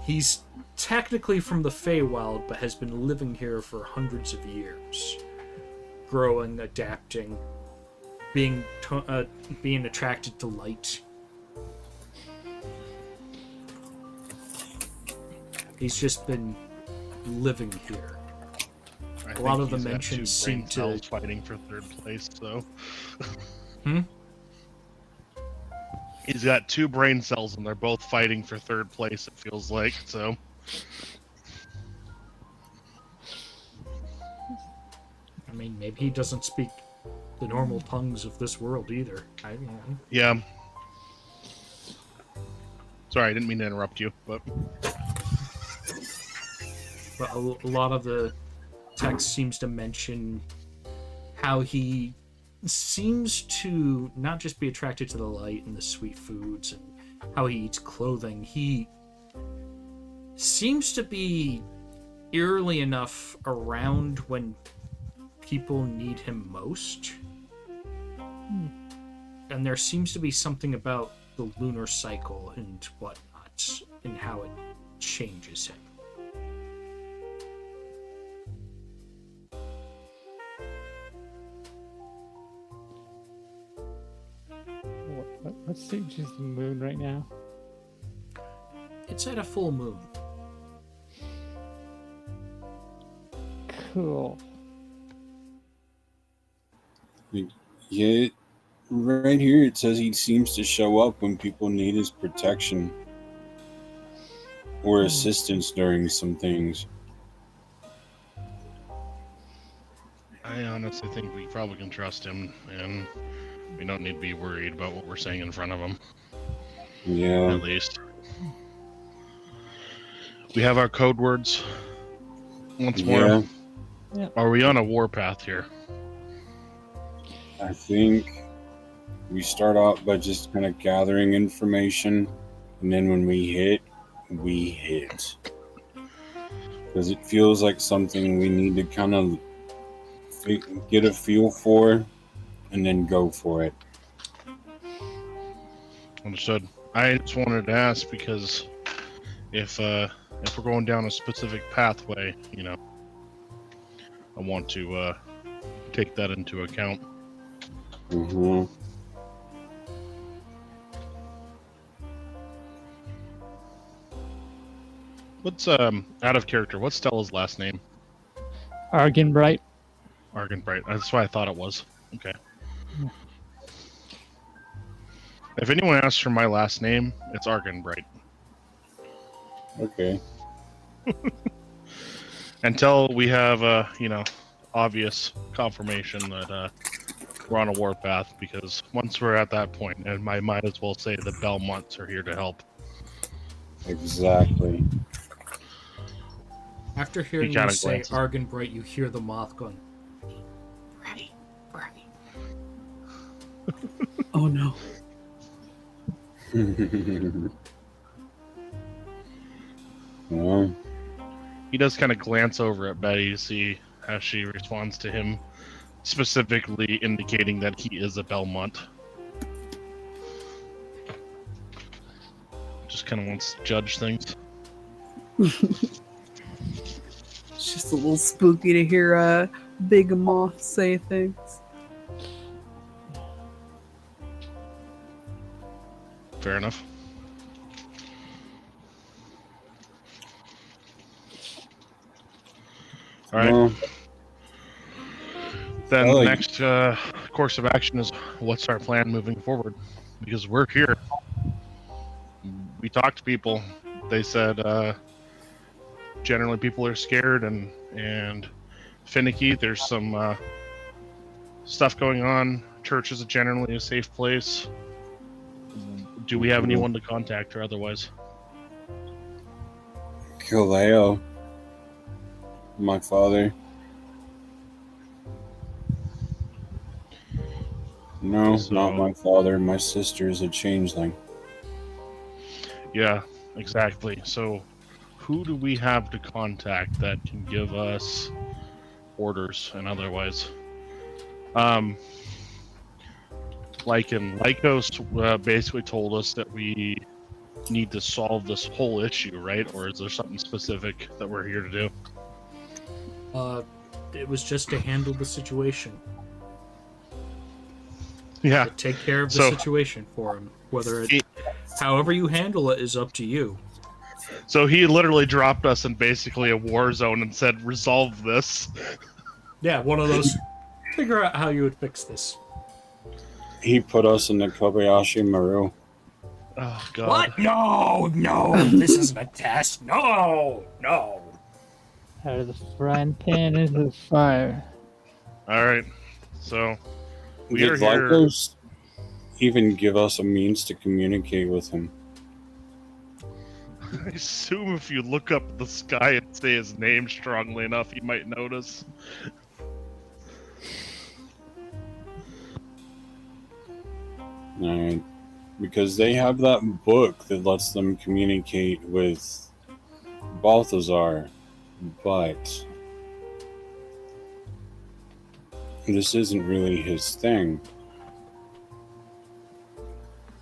He's technically from the Feywild, but has been living here for hundreds of years, growing, adapting, being attracted to light. He's just been living here. I A lot think of the he's got mentions two brain seem to- cells fighting for third place, so. Hmm? He's got two brain cells, and they're both fighting for third place. It feels like so. mean, maybe he doesn't speak the normal tongues of this world either. I don't know. Yeah. Sorry, I didn't mean to interrupt you, but A lot of the text seems to mention how he seems to not just be attracted to the light and the sweet foods and how he eats clothing. He seems to be eerily enough around when people need him most. And there seems to be something about the lunar cycle and whatnot and how it changes him. What stage is the moon right now? It's at a full moon. Cool. Yeah, right here it says he seems to show up when people need his protection or assistance during some things. I honestly think we probably can trust him, and we don't need to be worried about what we're saying in front of him. Yeah. At least. We have our code words. Once more. Yeah. Are we on a warpath here? I think we start off by just kind of gathering information, and then when we hit. Because it feels like something we need to kind of get a feel for, and then go for it. Understood. I just wanted to ask because if we're going down a specific pathway, you know, I want to take that into account. Mm-hmm. What's out of character? What's Stella's last name? Argenbright. Argenbright. That's what I thought it was. Okay. If anyone asks for my last name, it's Argenbright. Okay. Until we have obvious confirmation that we're on a warpath, because once we're at that point, and I might as well say the Belmonts are here to help. Exactly. After hearing kinda you say glances. Argenbright, you hear the moth going, "Ready, ready." Oh no. Well, He does kind of glance over at Betty to see how she responds to him, specifically indicating that he is a Belmont. Just kind of wants to judge things. It's just a little spooky to hear a big moth say things. Fair enough. All right. well, Then Well, the next course of action is what's our plan moving forward? Because we're here. We talked to people. They said generally people are scared and finicky. There's some stuff going on. Church is generally a safe place. Do we have anyone to contact or otherwise? Kaleo, my father. No, So- not my father. My sister is a changeling. Yeah, exactly. So who do we have to contact that can give us orders and otherwise? Like in Lycos basically told us that we need to solve this whole issue, right? Or is there something specific that we're here to do? It was just to handle the situation. Yeah. To take care of the So- situation for him. Whether He- however you handle it is up to you. So he literally dropped us in basically a war zone and said, resolve this. Yeah, one of those. Figure out how you would fix this. He put us in the Kobayashi Maru. Oh, God. What? No, this isn't a test. No. Out of the frying pan into the fire. All right. So we Did are here. Lycos even give us a means to communicate with him? I assume if you look up at the sky and say his name strongly enough, you might notice. Alright. Because they have that book that lets them communicate with Balthazar, but this isn't really his thing.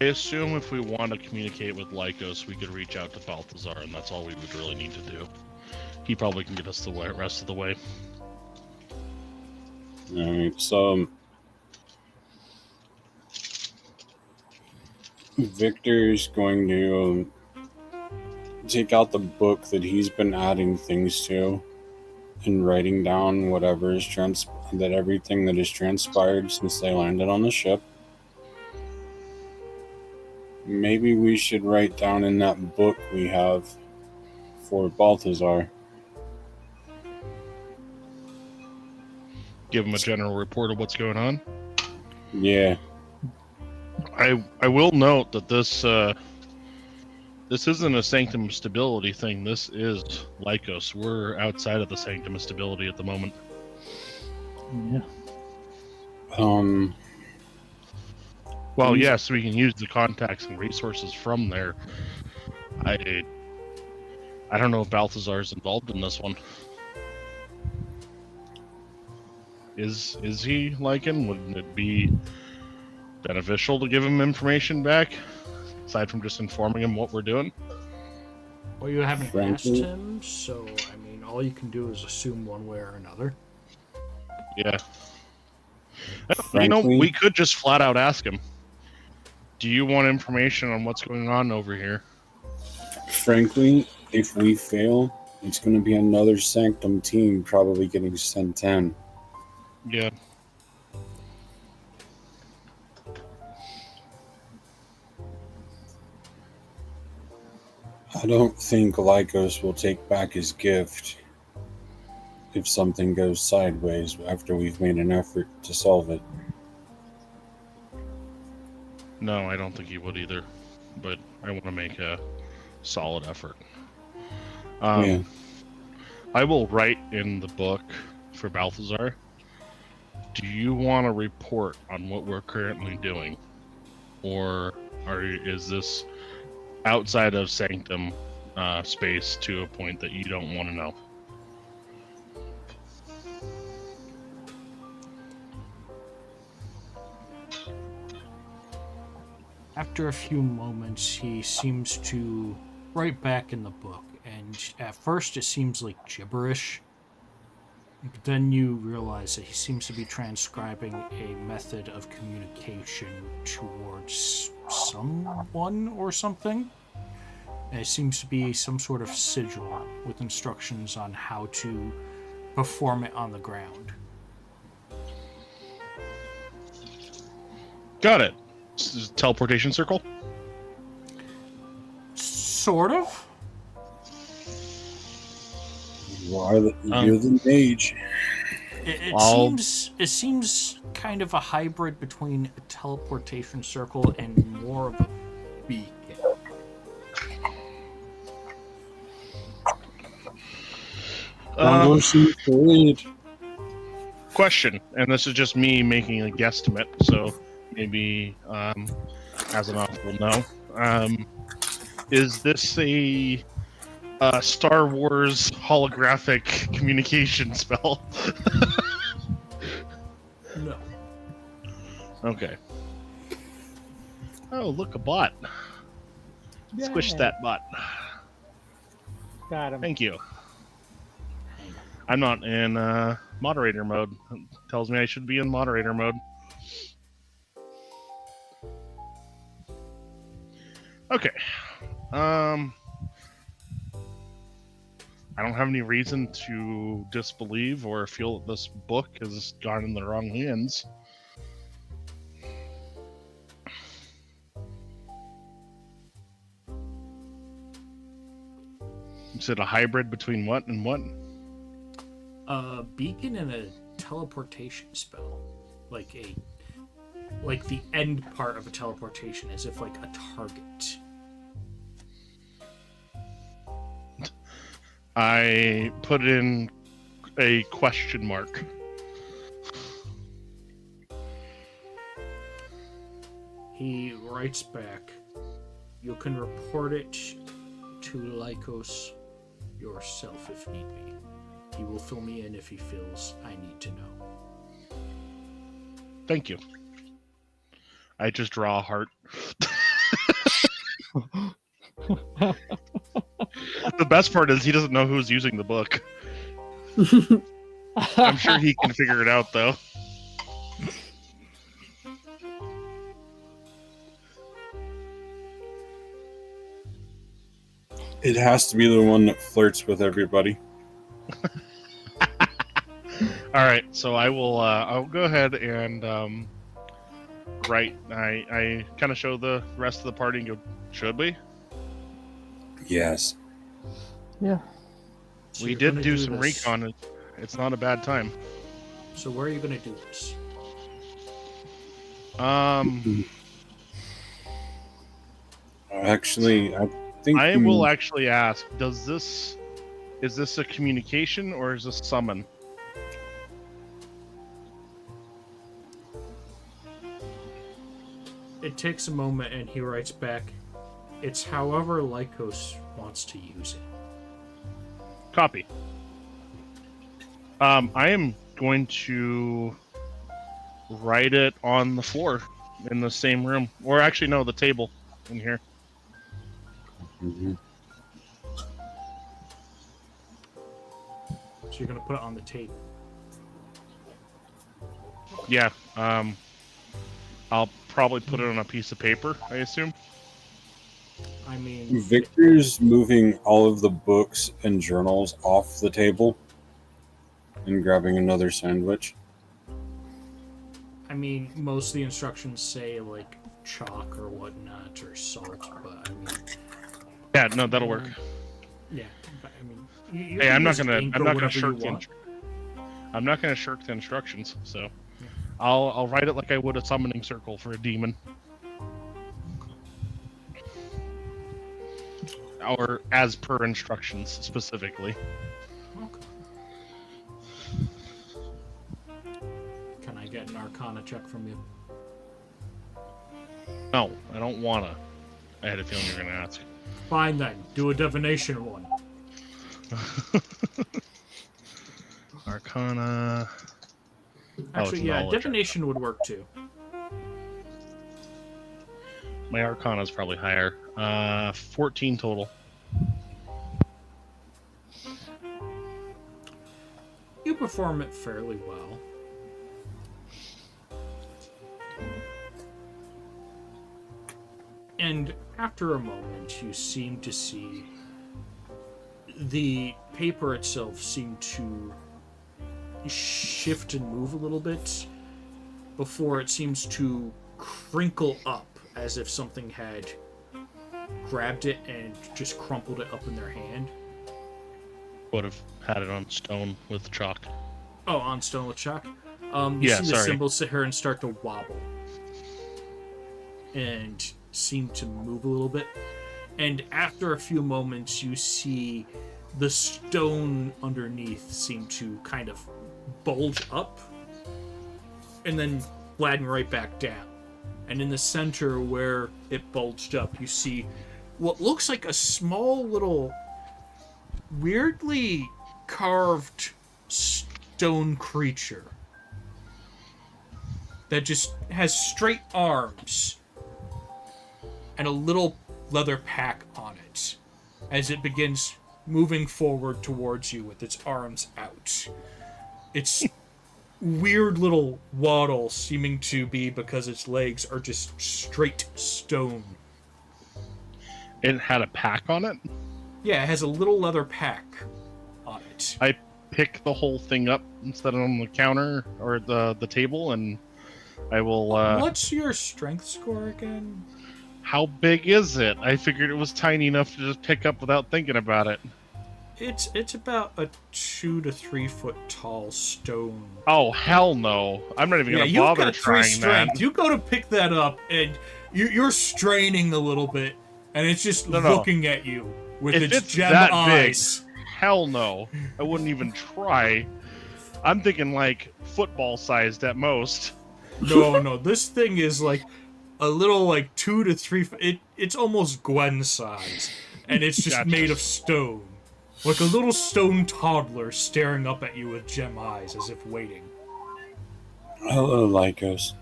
I assume if we want to communicate with Lycos, we could reach out to Balthazar, and that's all we would really need to do. He probably can get us the rest of the way. Alright, so Victor's going to take out the book that he's been adding things to and writing down whatever is everything that has transpired since they landed on the ship. Maybe we should write down in that book we have for Balthazar. Give him a general report of what's going on. Yeah. I will note that this isn't a Sanctum of Stability thing. This is Lycos. We're outside of the Sanctum of Stability at the moment. Yeah. Well, yes, we can use the contacts and resources from there. I don't know if Balthazar's involved in this one. Is he, Lycan? Wouldn't it be beneficial to give him information back, aside from just informing him what we're doing? Well, you haven't Frankly- asked him, so, I mean, all you can do is assume one way or another. Yeah. Frankly- we could just flat out ask him. Do you want information on what's going on over here? Frankly, if we fail, it's going to be another Sanctum team probably getting sent in. Yeah. I don't think Lycos will take back his gift if something goes sideways after we've made an effort to solve it. No, I don't think he would either. But I want to make a solid effort. Yeah. I will write in the book for Balthazar. Do you want to report on what we're currently doing? Or is this outside of Sanctum space to a point that you don't want to know? After a few moments, he seems to write back in the book, and at first it seems like gibberish. But then you realize that he seems to be transcribing a method of communication towards someone or something. And it seems to be some sort of sigil with instructions on how to perform it on the ground. Got it. Teleportation circle? Sort of. You're the mage. It seems kind of a hybrid between a teleportation circle and more of a beacon. Question, and this is just me making a guesstimate, so maybe Azonoth will know. Is this a Star Wars holographic communication spell? No. Okay. Oh, look, a bot. Squish Yeah. that bot. Got him. Thank you. I'm not in moderator mode. It tells me I should be in moderator mode. Okay. I don't have any reason to disbelieve or feel that this book has gone in the wrong hands. Is it a hybrid between what and what? A beacon and a teleportation spell, like the end part of a teleportation, as if like a target. I put in a question mark. He writes back, "You can report it to Lycos yourself if need be. He will fill me in if he feels I need to know." Thank you. I just draw a heart. The best part is he doesn't know who's using the book. I'm sure he can figure it out, though. It has to be the one that flirts with everybody. All right, so I will. I'll go ahead and write. I kind of show the rest of the party and go, "Should we?" Yes. Yeah. So We you're did gonna do some this. recon. It's not a bad time. So where are you going to do this? Actually, I think I will actually ask: is this a communication or is this summon? It takes a moment, and he writes back, "It's however Lycos wants to use it." Copy. I am going to write it on the floor in the same room, or actually, no, the table in here. Mhm. So you're going to put it on the table. Yeah. I'll probably put it on a piece of paper, I assume. I mean, Victor's moving all of the books and journals off the table and grabbing another sandwich. Most of the instructions say like chalk or whatnot or salt, but I mean, Yeah, no, that'll work. yeah. But I mean, you Hey, can I'm not use gonna ink or whatever you shirk want. I'm not gonna shirk the instructions. So, I'll write it like I would a summoning circle for a demon, or as per instructions specifically. Okay. Can I get an Arcana check from you? No, I don't wanna. I had a feeling you were gonna ask. Fine then. Do a divination one. Arcana. Actually, it's yeah, knowledge. divination would work too. My Arcana is probably higher. 14 total. You perform it fairly well. And after a moment, you seem to see the paper itself seem to shift and move a little bit before it seems to crinkle up as if something had grabbed it and just crumpled it up in their hand. Would have had it on stone with chalk. Oh, on stone with chalk. You Yeah, see the sorry. symbols sit here and start to wobble and seem to move a little bit. And after a few moments, you see the stone underneath seem to kind of bulge up and then flatten right back down. And in the center where it bulged up, you see what looks like a small little weirdly carved stone creature that just has straight arms and a little leather pack on it as it begins moving forward towards you with its arms out. Its weird little waddle seeming to be because its legs are just straight stone. It had a pack on it. Yeah, it has a little leather pack on it. I pick the whole thing up instead of on the counter or the table, and I will. What's your strength score again? How big is it? I figured it was tiny enough to just pick up without thinking about it. It's about a 2 to 3 foot tall stone. Oh hell no! I'm not even Yeah, gonna you've bother got 3 trying strength. that. You go to pick that up, and you're straining a little bit, and it's just No. looking at you with If its it's gem that eyes. big, hell no! I wouldn't even try. I'm thinking like football sized at most. No, this thing is like a little like 2 to 3. It's almost Gwen size, and it's just Gotcha. made of stone, like a little stone toddler staring up at you with gem eyes, as if waiting. Hello, Lycos.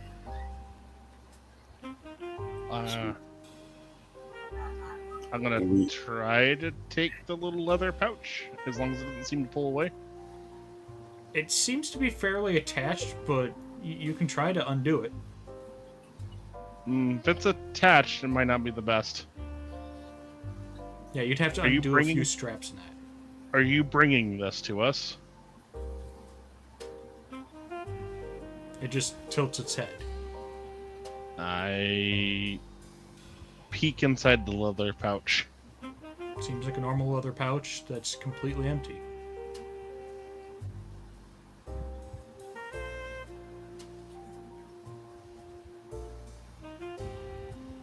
I'm gonna We- try to take the little leather pouch, as long as it doesn't seem to pull away. It seems to be fairly attached, but you can try to undo it. If it's attached, it might not be the best. Yeah, you'd have to Are you undo a bringing- few straps in that. Are you bringing this to us? It just tilts its head. I peek inside the leather pouch. Seems like a normal leather pouch that's completely empty.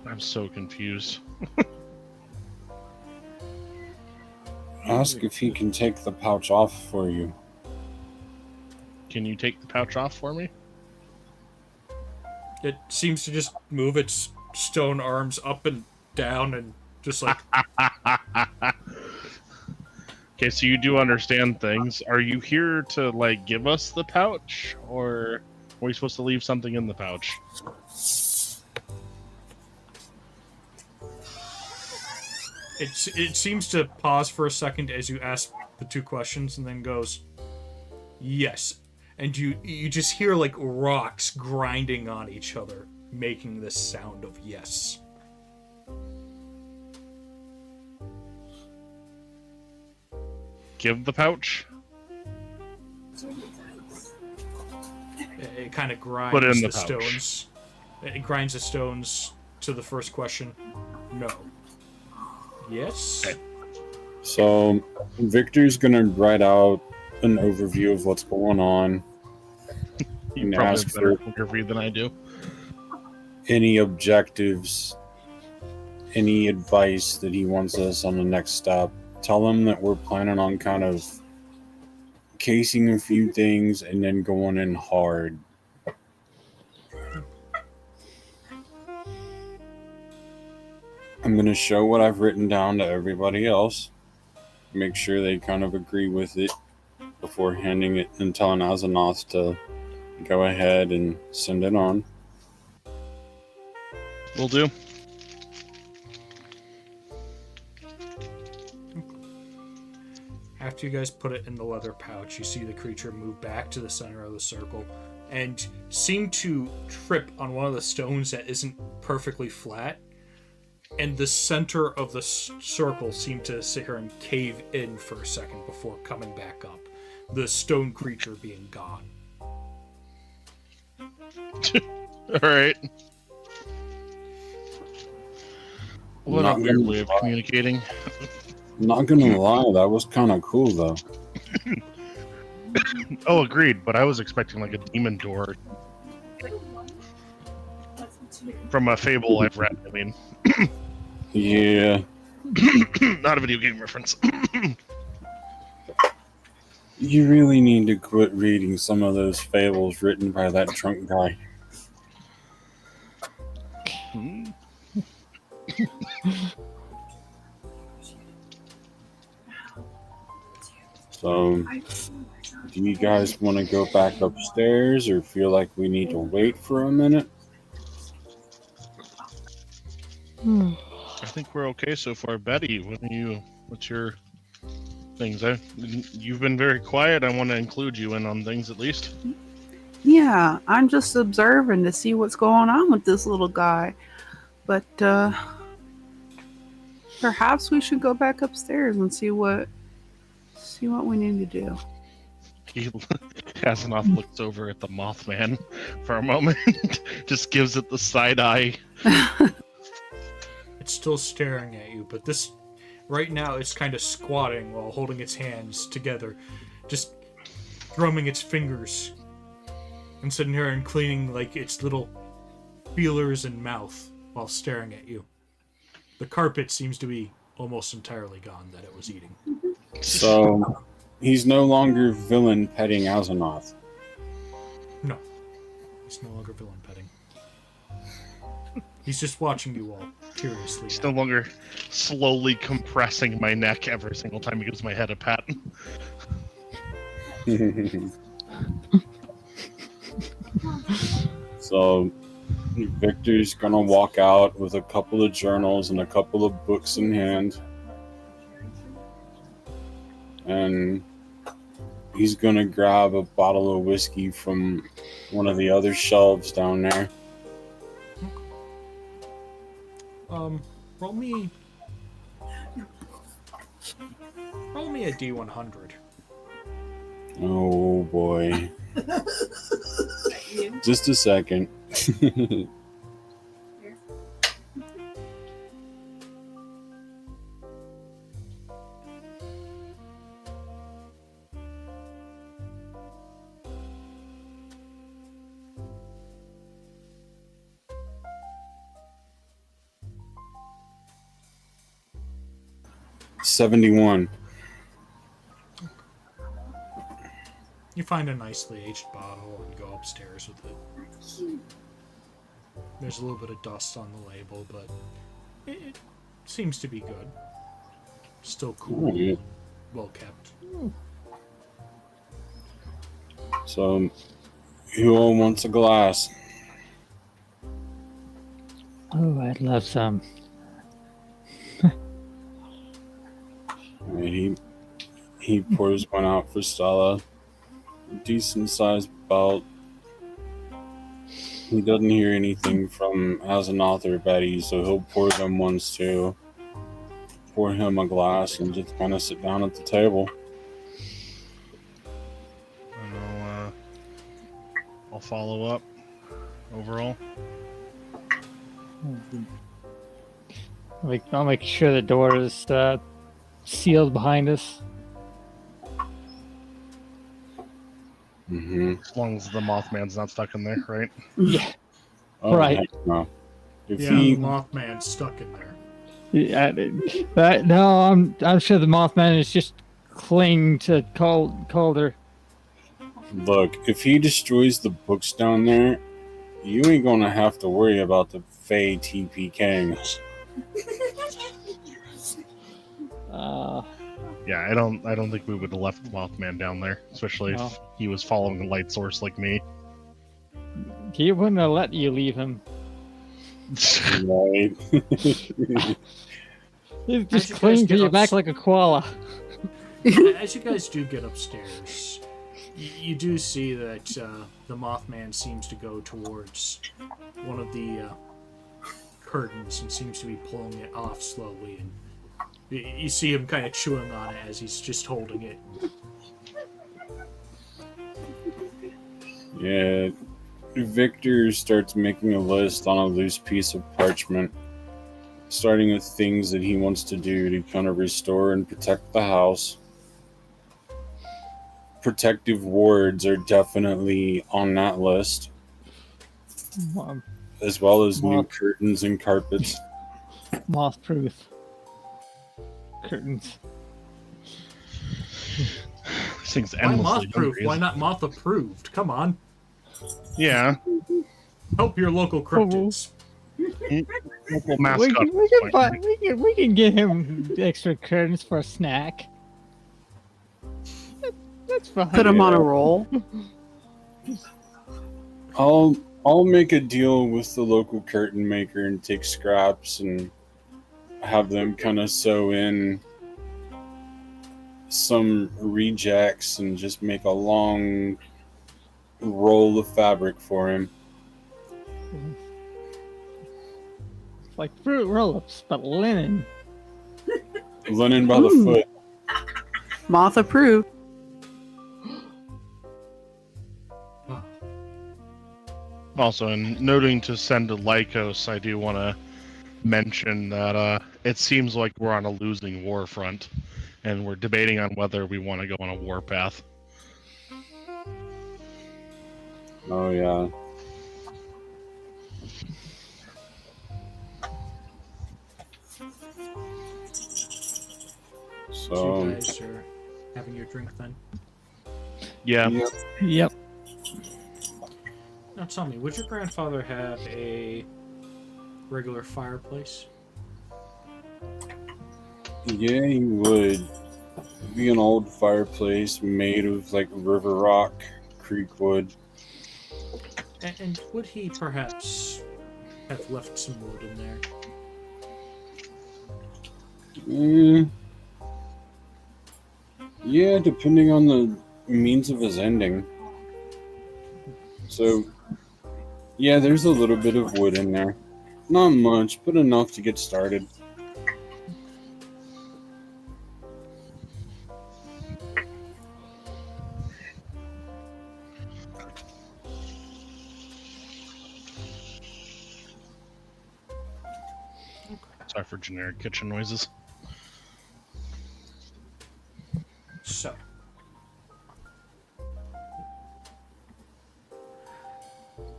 I'm so confused. Ask if he can take the pouch off for you. Can you take the pouch off for me? It seems to just move its stone arms up and down and just like... Okay, so you do understand things. Are you here to, like, give us the pouch? Or are we supposed to leave something in the pouch? It seems to pause for a second as you ask the 2 questions and then goes, yes. And you just hear like rocks grinding on each other, making this sound of yes. Give the pouch? It kind of grinds Put it in the the pouch. stones. It grinds the stones to the first question. No. Yes? Okay. So, Victor's gonna write out an overview of what's going on You and probably ask have better for overview than I do. any objectives, any advice that he wants us on the next step. Tell him that we're planning on kind of casing a few things and then going in hard. I'm going to show what I've written down to everybody else. Make sure they kind of agree with it before handing it and telling Azeroth to go ahead and send it on. Will do. After you guys put it in the leather pouch, you see the creature move back to the center of the circle and seem to trip on one of the stones that isn't perfectly flat. And the center of the circle seemed to sit here and cave in for a second before coming back up. The stone creature being gone. Alright. What Not a weird gonna way of lie. communicating. Not gonna lie, that was kind of cool though. Oh, agreed, but I was expecting like a demon door. From a fable I've read, I mean. Yeah, Not a video game reference. you really need to quit reading some of those fables written by that drunk guy. So, do you guys want to go back upstairs or feel like we need to wait for a minute? I think we're okay so far. Betty, what's your things? You've been very quiet. I want to include you in on things at least. Yeah, I'm just observing to see what's going on with this little guy. But perhaps we should go back upstairs and see what we need to do. Asenath looks over at the Mothman for a moment, just gives it the side eye. It's still staring at you, but this Right now, it's kind of squatting while holding its hands together, just drumming its fingers and sitting here and cleaning like its little feelers and mouth while staring at you. The carpet seems to be almost entirely gone that it was eating. So, he's no longer villain petting Azeroth. No, he's no longer villain petting. He's just watching you all curiously. He's now. no longer slowly compressing my neck every single time he gives my head a pat. So, Victor's gonna walk out with a couple of journals and a couple of books in hand. And he's gonna grab a bottle of whiskey from one of the other shelves down there. Roll me a D100. Oh boy. Just a second. $71. You find a nicely aged bottle and go upstairs with it. There's a little bit of dust on the label, but it seems to be good. Still cool and well kept. So, who all wants a glass? Oh, I'd love some. He pours one out for Stella. Decent sized bout. He doesn't hear anything from Azeroth or Betty, so he'll pour them ones too. Pour him a glass and just kind of sit down at the table. And I'll follow up overall. I'll make sure the door is sealed behind us. Mm-hmm. As long as the Mothman's not stuck in there, right? Yeah. Oh, Right. heck no. If Yeah, he, the Mothman's stuck in there. Yeah, no, I'm sure the Mothman is just clinging to Calder. look, if he destroys the books down there, you ain't gonna have to worry about the Fae TPKing us. Yeah, I don't think we would have left the Mothman down there, especially No. if he was following a light source like me. He wouldn't have let you leave him. Right? He's As just you guys clinging to get your up- back like a koala. As you guys do get upstairs, you do see that the Mothman seems to go towards one of the curtains and seems to be pulling it off slowly. And you see him kind of chewing on it as he's just holding it. Yeah. Victor starts making a list on a loose piece of parchment, starting with things that he wants to do to kind of restore and protect the house. Protective wards are definitely on that list, as well as new curtains and carpets. Moth-proof curtains. This thing's Why endlessly moth-proof? hungry, Why isn't not moth-approved? Come on. it? Yeah. Help your local cryptids. Local We mascot. can, we, can buy, we can get him extra curtains for a snack. That's fine. Put him on a roll. I'll make a deal with the local curtain maker and take scraps and have them kind of sew in some rejects and just make a long roll of fabric for him. Like fruit roll-ups, but linen. Linen by the Ooh. foot. Moth approved. Also, in noting to send to Lycos, I do want to mention that it seems like we're on a losing war front, and we're debating on whether we want to go on a war path. Oh yeah. So you So guys are having your drink then. Yeah. yeah, Yep. Now tell me, would your grandfather have a regular fireplace? yeah, he would. It'd be an old fireplace made of like river rock, creek wood. And would he perhaps have left some wood in there? Yeah, depending on the means of his ending. So, yeah, there's a little bit of wood in there. Not much, but enough to get started. Sorry for generic kitchen noises. So,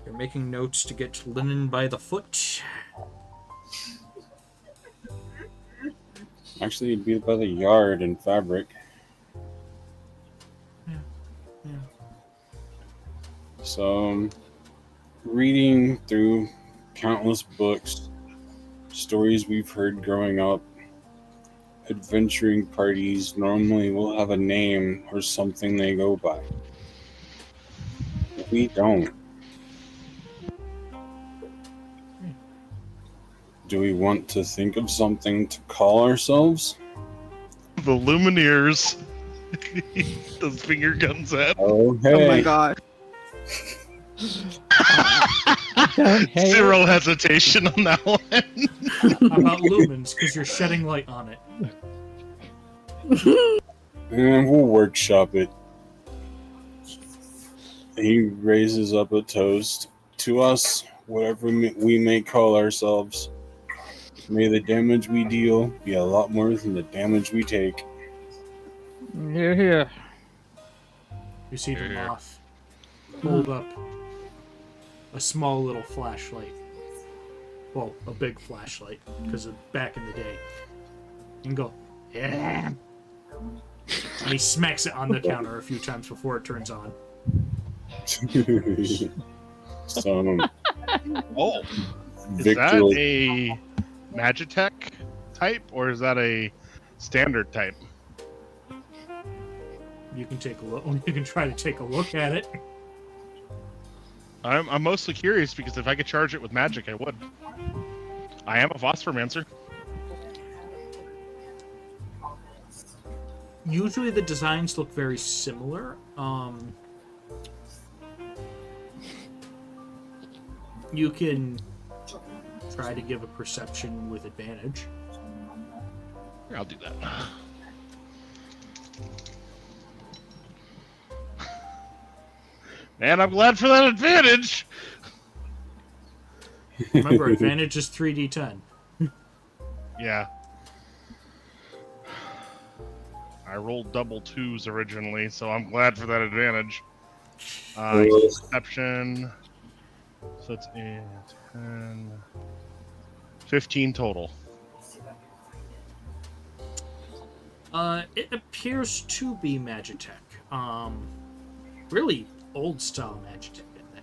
you're making notes to get linen by the foot. Actually, it'd be by the yard and fabric. Yeah. So, reading through countless books, stories we've heard growing up, adventuring parties normally will have a name or something they go by. We don't. Do we want to think of something to call ourselves? The Lumineers. Those finger guns at. Oh, hey. Oh my god. Don't hate Zero hesitation on that one. How about lumens? Because you're shedding light on it. And we'll workshop it. He raises up a toast to us, whatever we may call ourselves. May the damage we deal be a lot more than the damage we take. Here, here. You see the Here. moth hold up a small little flashlight. Well, a big flashlight, because of back in the day. And go, yeah. And he smacks it on the counter a few times before it turns on. So, Oh, is Victor, that a magitech type or is that a standard type? You can take a look. You can try to take a look at it. I'm mostly curious because if I could charge it with magic, I would. I am a phosphomancer. Usually the designs look very similar. You can try to give a perception with advantage. Here, I'll do that. Man, I'm glad for that advantage. Remember, advantage is 3d10. Yeah. I rolled double twos originally, so I'm glad for that advantage. Perception. So it's 10, 15 total. It appears to be magitech. Really old style magitech in there.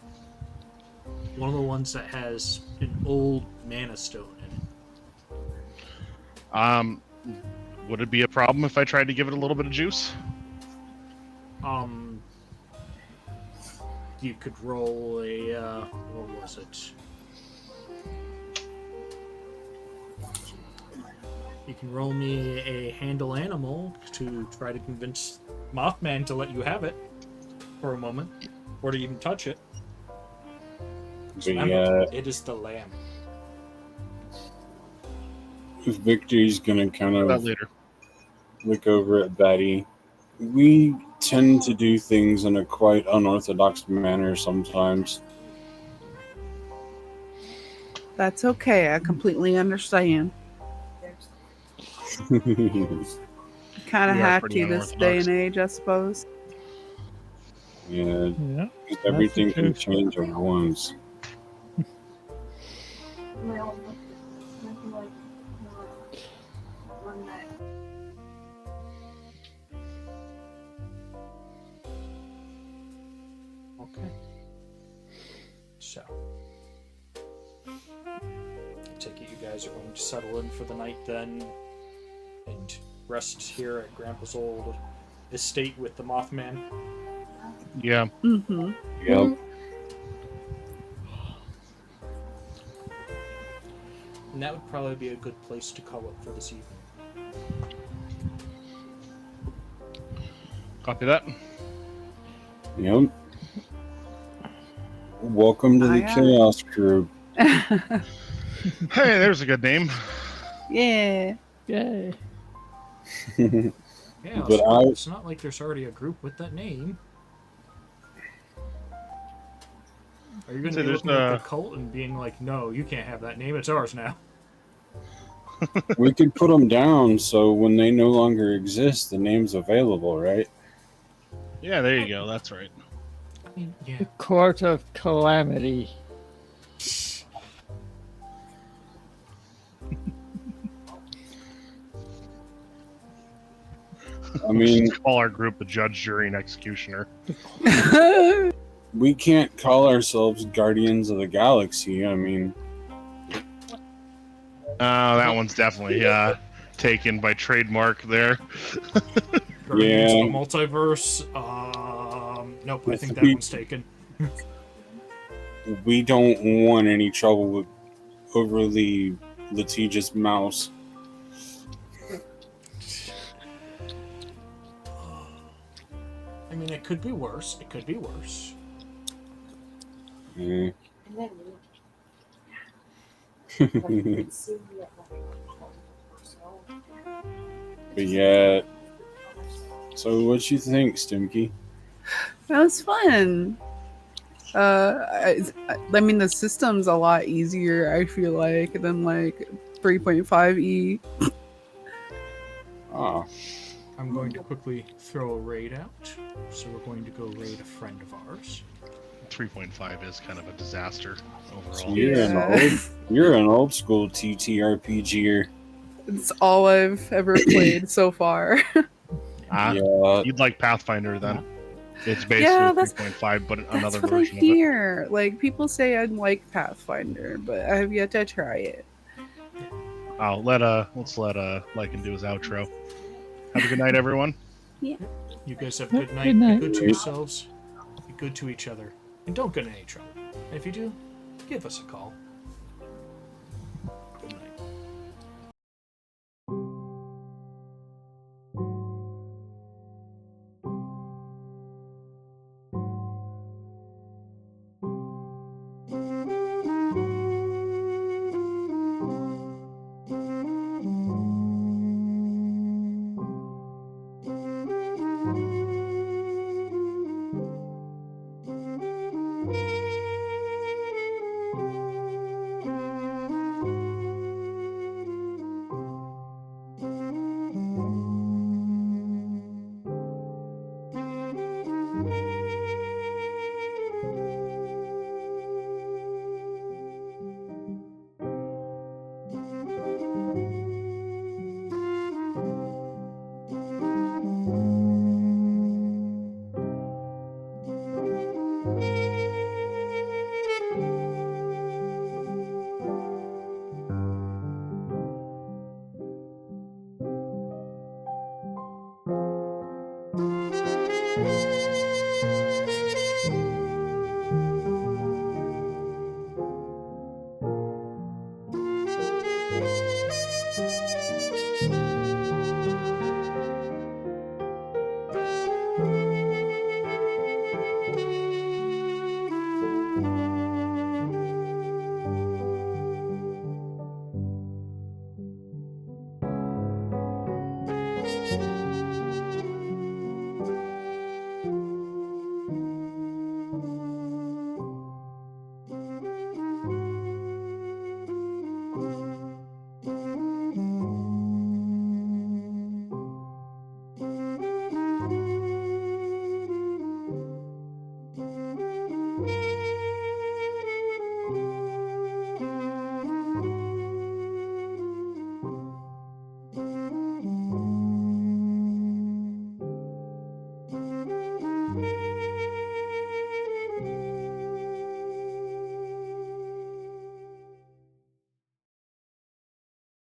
One of the ones that has an old mana stone in it. Would it be a problem if I tried to give it a little bit of juice? You could roll a, what was it? You can roll me a handle animal to try to convince Mothman to let you have it for a moment, or to even touch it. Remember, it is the lamb. Victory's gonna kind That of later. look over at Betty. We tend to do things in a quite unorthodox manner sometimes. That's okay. I completely understand. Kind of We are have pretty to this day unorthodox. and age, I suppose. Yeah, Yeah. everything can truth. change at once. Okay. So, I take it you guys are going to settle in for the night then, and rest here at Grandpa's old estate with the Mothman. Yeah. Mm-hmm. Yep. And that would probably be a good place to call it for this evening. Copy that. Yep. Welcome to the Aye, aye. Chaos Group. Hey, there's a good name. Yeah. Yay. Yeah, But it's not like there's already a group with that name. Are you going to Say be there's looking at the cult and being like, no, you can't have that name, it's ours now? we could put them down so when they no longer exist, the name's available, right? Yeah, there you go. That's right. I mean, yeah. The Court of Calamity. I mean, Just call our group the judge, jury, and executioner. we can't call ourselves Guardians of the Galaxy. I mean, That one's definitely taken by trademark there. Guardians Yeah. of the Multiverse. Nope, I think that We- one's taken. we don't want any trouble with overly litigious mouse. I mean, it could be worse. It could be worse. Mm. But yeah. So what you think, Stimky? That was fun. I mean, the system's a lot easier, I feel like, than like 3.5e. Ah, I'm going to quickly throw a raid out. So we're going to go raid a friend of ours. 3.5 is kind of a disaster so overall. you're an old school TTRPGer. It's all I've ever played so far. Yeah, You'd like Pathfinder then. It's basically Yeah, that's- 3.5, but That's another what I version of it. hear. Like, people say I'd like Pathfinder, but I have yet to try it. Let's let Lycan do his outro. Have a good night, everyone. You guys have a Good good night. night. Be good to yourselves. Be good to each other. And don't get in any trouble. And if you do, give us a call. Good night.